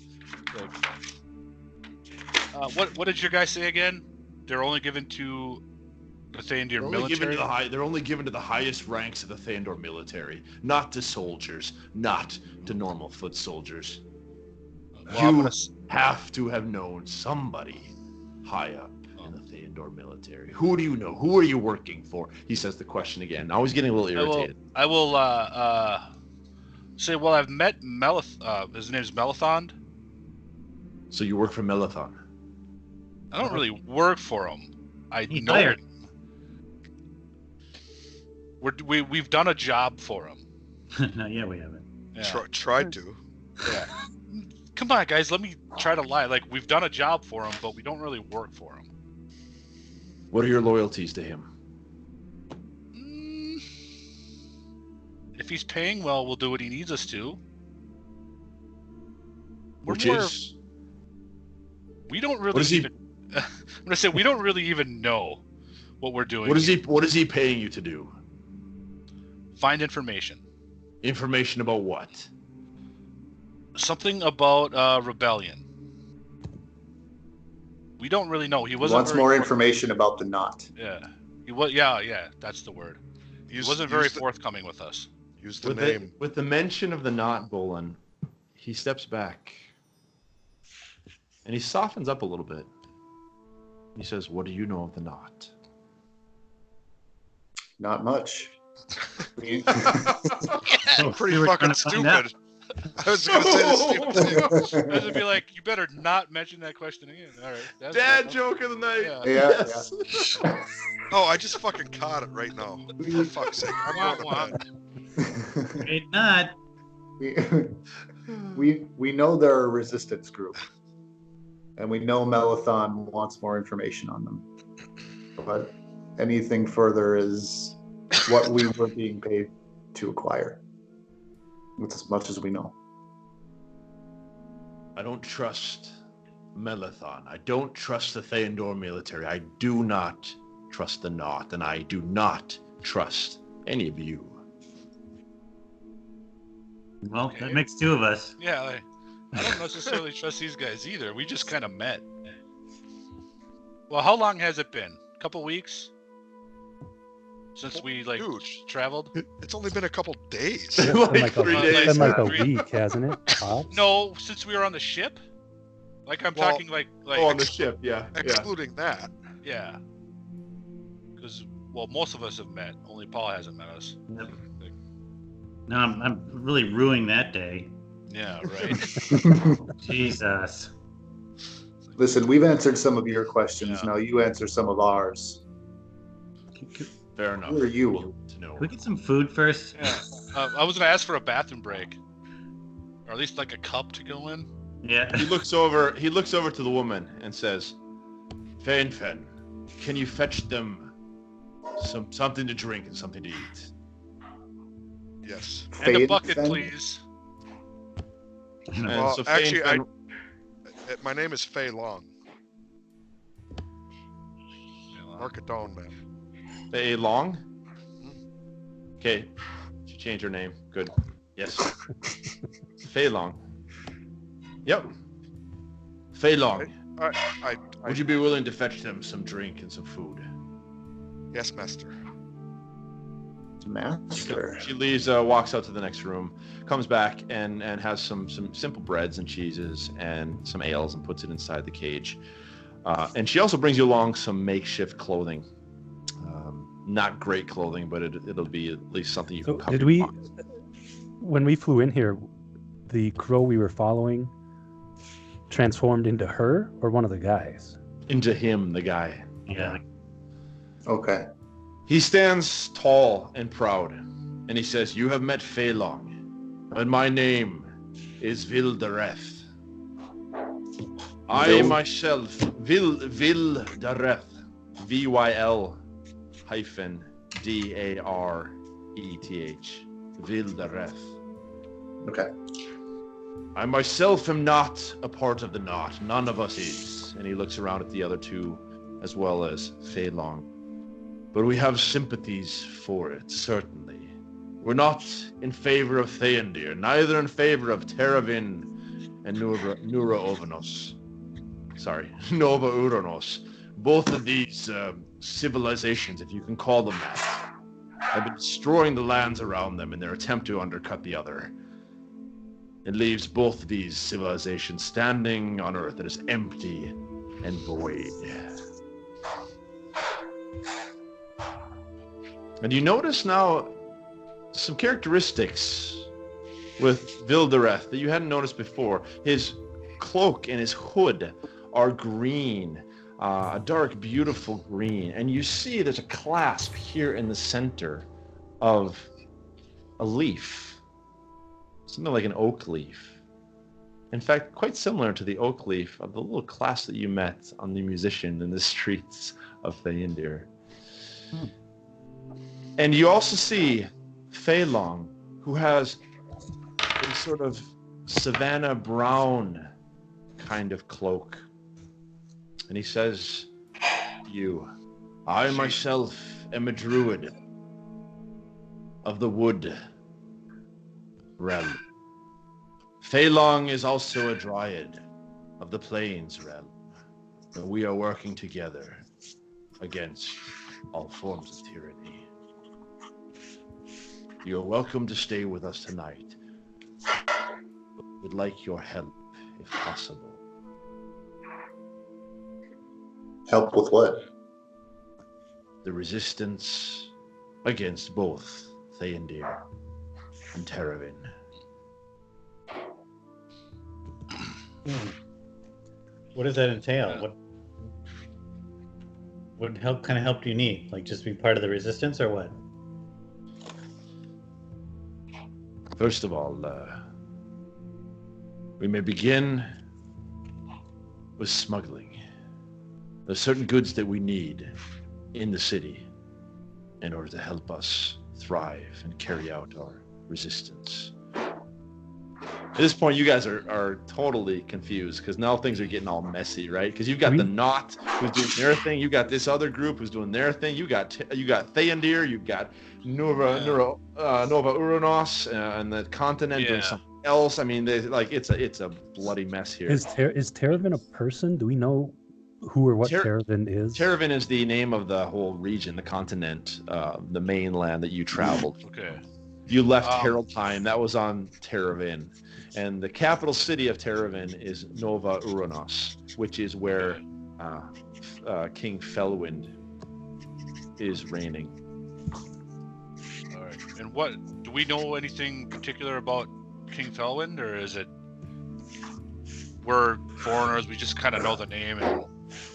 Speaker 6: What did your guy say again? They're only given to The Theondir military?
Speaker 1: They're only given to the highest ranks of the Theondir military, not to soldiers, not to normal foot soldiers.
Speaker 6: Well,
Speaker 1: You have to have known somebody high up in the Theondir military. Who do you know? Who are you working for? He says the question again. Now he's getting a little irritated.
Speaker 6: I will say, well, I've met his name's Melathon.
Speaker 1: So you work for Melathon?
Speaker 6: I don't really work for him.
Speaker 8: He
Speaker 6: know
Speaker 8: hired.
Speaker 6: him. We've done a job for him.
Speaker 8: No, yeah, we haven't.
Speaker 6: Yeah.
Speaker 2: Tried to.
Speaker 6: Yeah. Come on, guys. Let me try to lie. Like, we've done a job for him, but we don't really work for him.
Speaker 1: What are your loyalties to him?
Speaker 6: If he's paying well, we'll do what he needs us to.
Speaker 1: We
Speaker 6: don't really I'm gonna say we don't really even know what we're doing.
Speaker 1: What is he paying you to do?
Speaker 6: Find information.
Speaker 1: Information about what?
Speaker 6: Something about rebellion. We don't really know. He wasn't.
Speaker 3: Wants more information about the knot.
Speaker 6: Yeah. He was. Yeah. That's the word. He wasn't very forthcoming with us.
Speaker 2: Use the name.
Speaker 1: With the mention of the knot, Bolin, he steps back and he softens up a little bit. He says, "What do you know of the knot?"
Speaker 3: Not much.
Speaker 2: Pretty fucking stupid. I was going to say the same thing.
Speaker 6: I was gonna be like, you better not mention that question again. All right.
Speaker 1: Dad joke of the night.
Speaker 3: Yeah.
Speaker 1: Yes.
Speaker 2: Oh, I just fucking caught it right now. For fuck's sake. I'm going to bed.
Speaker 8: Great not.
Speaker 3: We know they're a resistance group, and we know Melathon wants more information on them. But anything further is what we were being paid to acquire. With as much as we know.
Speaker 1: I don't trust Melathon. I don't trust the Theondir military. I do not trust the knot, and I do not trust any of you.
Speaker 8: Well, that makes two of us.
Speaker 6: Yeah, I don't necessarily trust these guys either. We just kind of met. Well, how long has it been? A couple weeks? Since we traveled?
Speaker 2: It's only been a couple days.
Speaker 1: Like 3 days.
Speaker 4: It's been like a week, hasn't it?
Speaker 6: No, since we were on the ship. Like I'm talking like
Speaker 1: on the ship, yeah.
Speaker 2: Excluding that.
Speaker 6: Yeah. Because most of us have met. Only Paul hasn't met us.
Speaker 8: Yep. No, I'm really ruining that day.
Speaker 6: Yeah, right.
Speaker 8: Jesus.
Speaker 3: Listen, we've answered some of your questions.
Speaker 6: Yeah.
Speaker 3: Now you answer some of ours.
Speaker 1: Fair enough.
Speaker 3: Who are you?
Speaker 1: To know.
Speaker 8: Can we get some food first?
Speaker 6: Yeah. I was gonna ask for a bathroom break, or at least like a cup to go in.
Speaker 8: Yeah.
Speaker 1: He looks over to the woman and says, Fen, can you fetch them something to drink and something to eat?
Speaker 2: Yes.
Speaker 6: And a bucket, please.
Speaker 1: And
Speaker 2: Well,
Speaker 1: so
Speaker 2: actually,
Speaker 1: Fen,
Speaker 2: my name is Fei Long. Mark it down, man.
Speaker 1: Fei Long? Okay. She changed her name. Good. Yes. Fei Long. Yep. Fei Long. Would you be willing to fetch them some drink and some food?
Speaker 2: Yes, master.
Speaker 3: Master.
Speaker 1: She leaves, walks out to the next room, comes back and has some simple breads and cheeses and some ales and puts it inside the cage. And she also brings you along some makeshift clothing. Not great clothing, but it'll be at least something you can cover.
Speaker 4: When we flew in here, the crow we were following transformed into her or one of the guys?
Speaker 1: Into him, the guy.
Speaker 8: Yeah.
Speaker 3: Okay.
Speaker 1: He stands tall and proud, and he says, "You have met Fei Long, and my name is Vildareth. I myself, Vildareth, VYL-DARETH, Vildareth.
Speaker 3: Okay.
Speaker 1: I myself am not a part of the knot. None of us is." And he looks around at the other two, as well as Fei Long. "But we have sympathies for it, certainly. We're not in favor of Theondir, neither in favor of Teravin and Nura Ovanos. Sorry, Nova Uranos. both of these civilizations, if you can call them that, have been destroying the lands around them in their attempt to undercut the other. It leaves both of these civilizations standing on Earth that is empty and void. And you notice now some characteristics with Vildareth that you hadn't noticed before. His cloak and his hood are green, a dark, beautiful green. And you see there's a clasp here in the center of a leaf, something like an oak leaf. In fact, quite similar to the oak leaf of the little class that you met on the musician in the streets of Theondir. And you also see Phelan, who has a sort of savannah brown kind of cloak. And he says, I myself am a druid of the wood realm. Phelan is also a dryad of the plains realm. And we are working together against all forms of tyranny. You're welcome to stay with us tonight. We'd like your help, if possible.
Speaker 3: Help with what?
Speaker 1: The resistance against both Theondir and Terravin.
Speaker 8: What does that entail? What help kind of help do you need? Like just be part of the resistance or what?
Speaker 1: First of all, we may begin with smuggling. There's certain goods that we need in the city in order to help us thrive and carry out our resistance. At this point, you guys are totally confused because now things are getting all messy, right? Because you've got the Knot who's doing their thing, you got this other group who's doing their thing, you got Theondir, you've got Nova Uranos and the continent doing something else. I mean, it's a bloody mess here.
Speaker 4: Is Terravin a person? Do we know who or what Terravin is?
Speaker 1: Terravin is the name of the whole region, the continent, the mainland that you traveled.
Speaker 6: Okay.
Speaker 1: You left Heraldheim, that was on Terravin. And the capital city of Terravin is Nova Uranos, which is where King Felwind is reigning.
Speaker 6: All right. And what do we know anything particular about King Felwind, or is it we're foreigners? We just kind of know the name. And...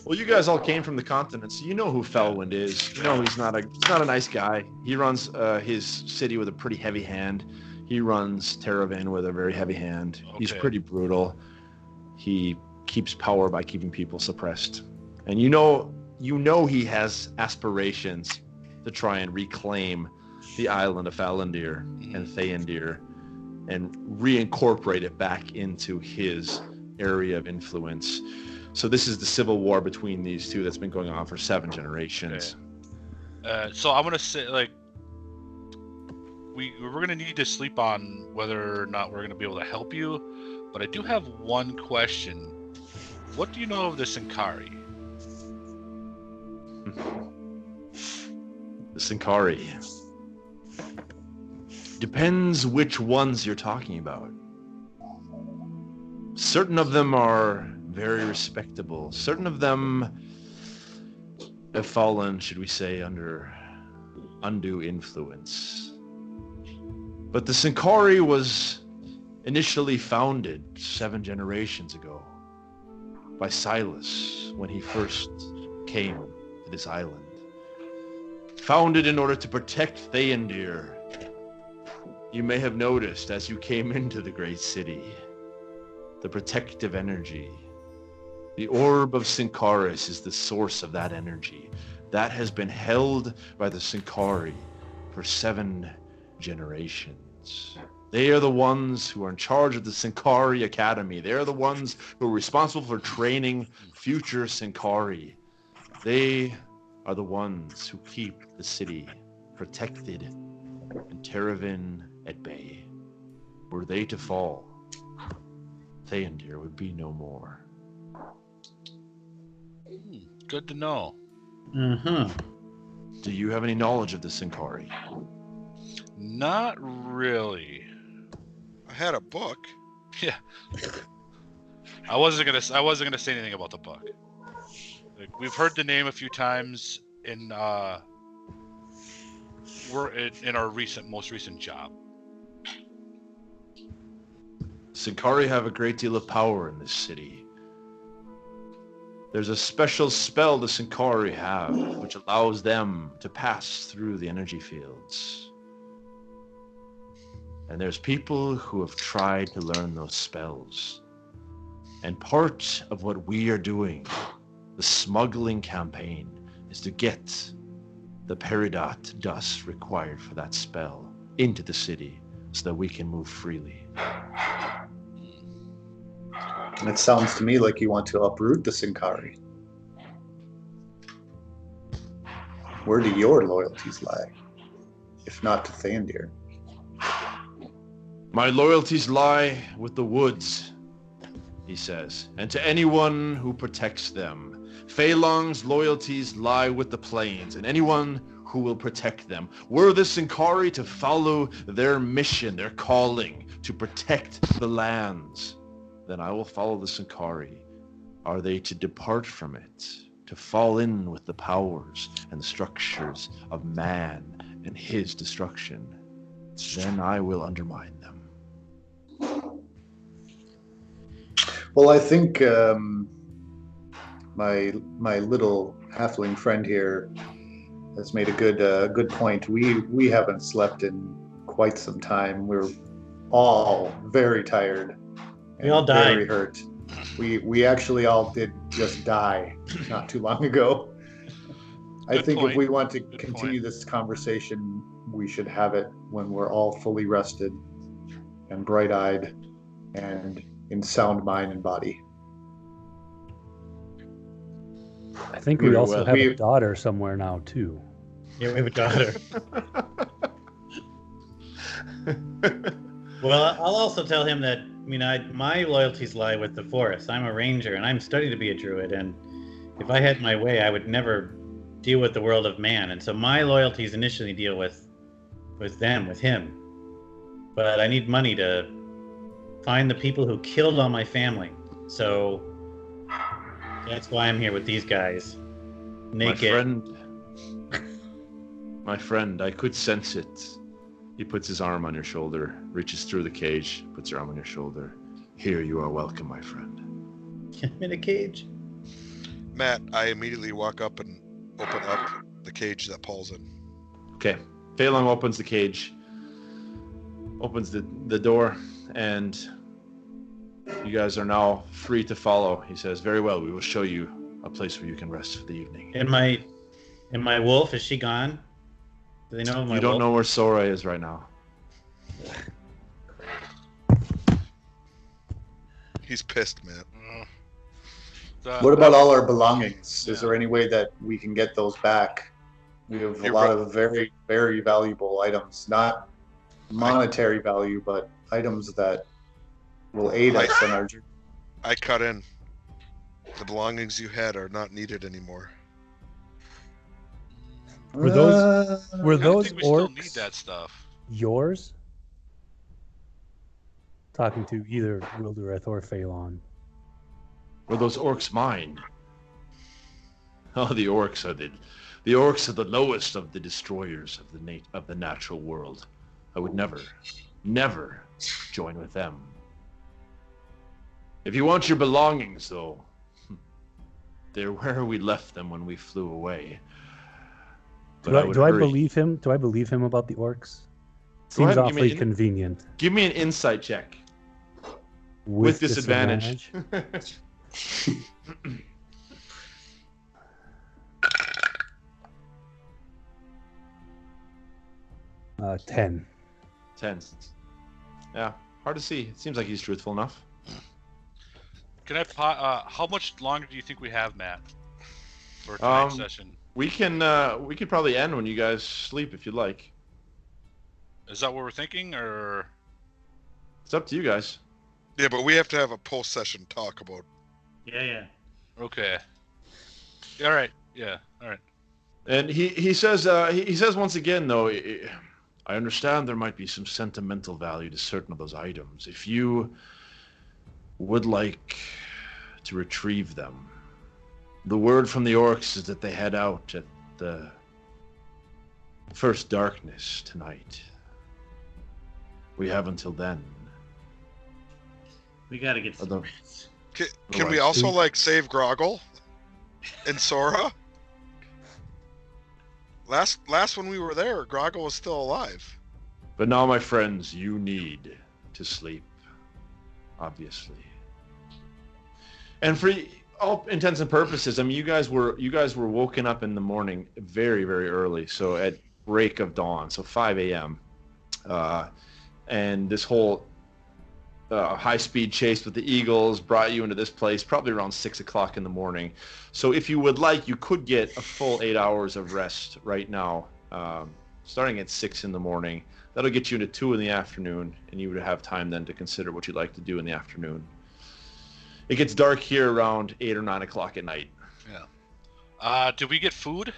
Speaker 1: Well, you guys all came from the continent, so you know who Felwind is. You know he's not a nice guy. He runs his city with a pretty heavy hand. He runs Terravin with a very heavy hand. Okay. He's pretty brutal. He keeps power by keeping people suppressed. And you know he has aspirations to try and reclaim the island of Falandir and Theondir and reincorporate it back into his area of influence. So this is the civil war between these two that's been going on for 7 generations.
Speaker 6: Okay. So I'm going to say, like, we're going to need to sleep on whether or not we're going to be able to help you, but I do have one question. What do you know of the Sinkari?
Speaker 1: The Sinkari. Depends which ones you're talking about. Certain of them are very respectable. Certain of them have fallen, should we say, under undue influence. But the Sinkari was initially founded 7 generations ago by Silas when he first came to this island. Founded in order to protect Theondir. You may have noticed as you came into the great city, the protective energy. The orb of Sinkaris is the source of that energy. That has been held by the Sinkari for 7 generations. They are the ones who are in charge of the Sinkari Academy. They are the ones who are responsible for training future Sinkari. They are the ones who keep the city protected and Terravin at bay. Were they to fall, Theondir would be no more.
Speaker 6: Good to know.
Speaker 8: Mm-hmm.
Speaker 1: Do you have any knowledge of the Sinkari?
Speaker 6: Not really.
Speaker 2: I had a book.
Speaker 6: Yeah. I wasn't gonna say anything about the book. Like, we've heard the name a few times in our most recent job.
Speaker 1: Sinkari have a great deal of power in this city. There's a special spell the Sinkari have, which allows them to pass through the energy fields. And there's people who have tried to learn those spells. And part of what we are doing, the smuggling campaign, is to get the peridot dust required for that spell into the city so that we can move freely.
Speaker 3: It sounds to me like you want to uproot the Sinkari. Where do your loyalties lie, if not to Theondir?
Speaker 1: My loyalties lie with the woods, he says, and to anyone who protects them. Phelan's loyalties lie with the plains, and anyone who will protect them. Were the Sinkari to follow their mission, their calling, to protect the lands, then I will follow the Sinkari. Are they to depart from it, to fall in with the powers and the structures of man and his destruction, then I will undermine them.
Speaker 3: Well, I think my little halfling friend here has made a good point. We haven't slept in quite some time. We're all very tired.
Speaker 8: We all died.
Speaker 3: Very hurt. We actually all did just die not too long ago. I
Speaker 6: Good
Speaker 3: think
Speaker 6: point.
Speaker 3: if we want to
Speaker 6: Good
Speaker 3: continue
Speaker 6: point.
Speaker 3: this conversation, we should have it when we're all fully rested and bright-eyed and in sound mind and body.
Speaker 4: I think we
Speaker 3: We-
Speaker 4: also have
Speaker 3: we-
Speaker 4: a daughter somewhere now too.
Speaker 8: Yeah, we have a daughter. Well, I'll also tell him that, my loyalties lie with the forest. I'm a ranger, and I'm studying to be a druid, and if I had my way, I would never deal with the world of man. And so my loyalties initially deal with him. But I need money to find the people who killed all my family. So that's why I'm here with these guys. Naked.
Speaker 1: My friend, I could sense it. He puts his arm on your shoulder, reaches through the cage, puts your arm on your shoulder. Here you are welcome, my friend.
Speaker 8: I'm in a cage.
Speaker 2: Matt, I immediately walk up and open up the cage that Paul's in.
Speaker 1: Okay. Phelan opens the cage, opens the door, and you guys are now free to follow. He says, very well, we will show you a place where you can rest for the evening.
Speaker 8: And my wolf, is she gone? Do they know my
Speaker 1: You don't
Speaker 8: wolf?
Speaker 1: know where Sora is right now.
Speaker 2: He's pissed, Matt.
Speaker 3: What about all our belongings?
Speaker 6: Yeah.
Speaker 3: Is there any way that we can get those back? We have a
Speaker 2: You're
Speaker 3: lot
Speaker 2: right.
Speaker 3: of very, very valuable items. Not monetary value, but items that will aid us in our journey.
Speaker 2: I cut in. The belongings you had are not needed anymore.
Speaker 4: Were those
Speaker 6: I
Speaker 4: those
Speaker 6: think we still
Speaker 4: orcs
Speaker 6: need that stuff.
Speaker 4: yours? Talking to either Wildureth or Phelan.
Speaker 1: Were those orcs mine? Oh, the orcs are the lowest of the destroyers of the natural world. I would never join with them. If you want your belongings, though, they're where we left them when we flew away. But I would
Speaker 4: Do I
Speaker 1: hurry.
Speaker 4: believe him? Do I believe him about the orcs?
Speaker 1: Go
Speaker 4: Seems
Speaker 1: ahead and give me
Speaker 4: awfully
Speaker 1: an-
Speaker 4: convenient.
Speaker 1: Give me an insight check with disadvantage.
Speaker 4: 10.
Speaker 1: 10. Yeah, hard to see. It seems like he's truthful enough.
Speaker 6: Can I? How much longer do you think we have, Matt, for tonight's session?
Speaker 1: We could probably end when you guys sleep if you'd like.
Speaker 6: Is that what we're thinking, or?
Speaker 1: It's up to you guys.
Speaker 2: Yeah, but we have to have a post-session talk about.
Speaker 8: Yeah.
Speaker 6: Okay. All right. Yeah. All right.
Speaker 1: And he says once again, though, I understand there might be some sentimental value to certain of those items. If you would like to retrieve them, the word from the orcs is that they head out at the first darkness tonight. We have until then.
Speaker 5: We gotta get some
Speaker 1: Although-
Speaker 5: rats.
Speaker 2: Can we also like save Grogil and Sora? Last when we were there, Grogil was still alive.
Speaker 1: But now, my friends, you need to sleep, obviously. And for all intents and purposes, I mean, you guys were woken up in the morning very, very early, so at break of dawn, so 5 a.m. And this whole high-speed chase with the eagles brought you into this place probably around 6 o'clock in the morning. So if you would like, you could get a full 8 hours of rest right now, starting at 6 in the morning. That'll get you into 2 in the afternoon, and you would have time then to consider what you'd like to do in the afternoon. It gets dark here around 8 or 9 o'clock at night.
Speaker 6: Yeah. Did we get food?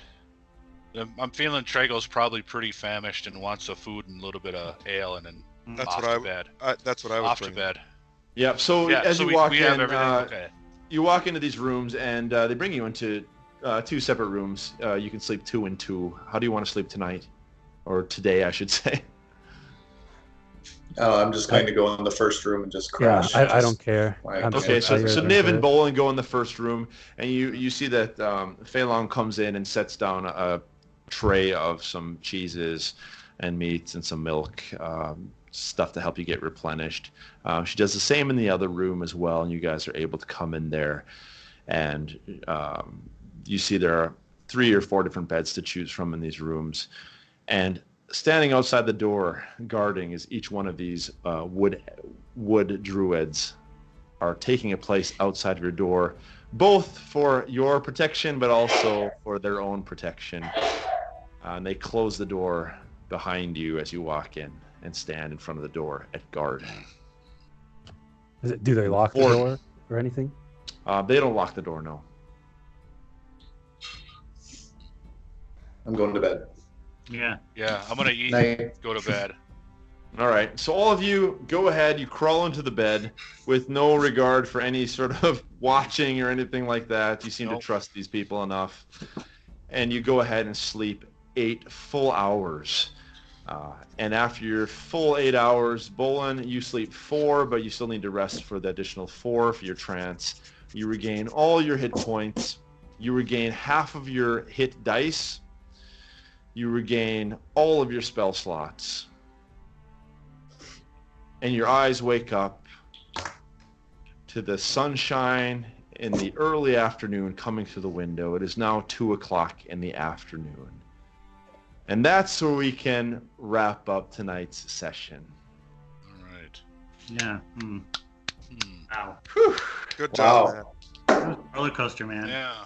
Speaker 6: I'm feeling Trago's probably pretty famished and wants some food and a little bit of ale and then
Speaker 2: That's
Speaker 6: off
Speaker 2: what
Speaker 6: to
Speaker 2: I.
Speaker 6: bed.
Speaker 2: That's what I was
Speaker 6: Off to
Speaker 2: bringing.
Speaker 6: bed.
Speaker 1: Yeah, so
Speaker 6: Yeah.
Speaker 1: as
Speaker 6: So
Speaker 1: you walk
Speaker 6: we have
Speaker 1: in,
Speaker 6: everything. Okay.
Speaker 1: you walk into these rooms, and they bring you into 2 separate rooms. You can sleep 2 and 2. How do you want to sleep tonight? Or today, I should say.
Speaker 3: I'm just going to go in the first room and just
Speaker 4: Yeah,
Speaker 3: crash.
Speaker 4: I don't care.
Speaker 3: Like,
Speaker 4: I'm
Speaker 1: Okay, so
Speaker 4: tired.
Speaker 1: Niv and Bolin go in the first room, and you see that Phelan comes in and sets down a tray of some cheeses and meats and some milk, stuff to help you get replenished. She does the same in the other room as well, and you guys are able to come in there, and you see there are 3 or 4 different beds to choose from in these rooms, and standing outside the door, guarding, is each one of these wood druids are taking a place outside of your door, both for your protection, but also for their own protection. And they close the door behind you as you walk in and stand in front of the door at guard.
Speaker 4: Do they lock the
Speaker 1: Or-
Speaker 4: door or anything?
Speaker 1: They don't lock the door, no.
Speaker 3: I'm going to bed.
Speaker 5: Yeah.
Speaker 6: Yeah. I'm gonna eat.
Speaker 3: Night.
Speaker 6: Go to bed.
Speaker 1: All right, so all of you go ahead, you crawl into the bed with no regard for any sort of watching or anything like that. You seem
Speaker 6: Nope.
Speaker 1: to trust these people enough. And you go ahead and sleep 8 full hours. And after your full 8 hours, Bolin, you sleep 4, but you still need to rest for the additional 4 for your trance. You regain all your hit points. You regain half of your hit dice. You regain all of your spell slots. And your eyes wake up to the sunshine in the early afternoon coming through the window. It is now 2 o'clock in the afternoon. And that's where we can wrap up tonight's session.
Speaker 6: All right.
Speaker 5: Yeah.
Speaker 6: Hmm.
Speaker 5: Wow.
Speaker 2: Good job,
Speaker 3: Wow.
Speaker 2: man.
Speaker 5: Roller coaster, man.
Speaker 6: Yeah.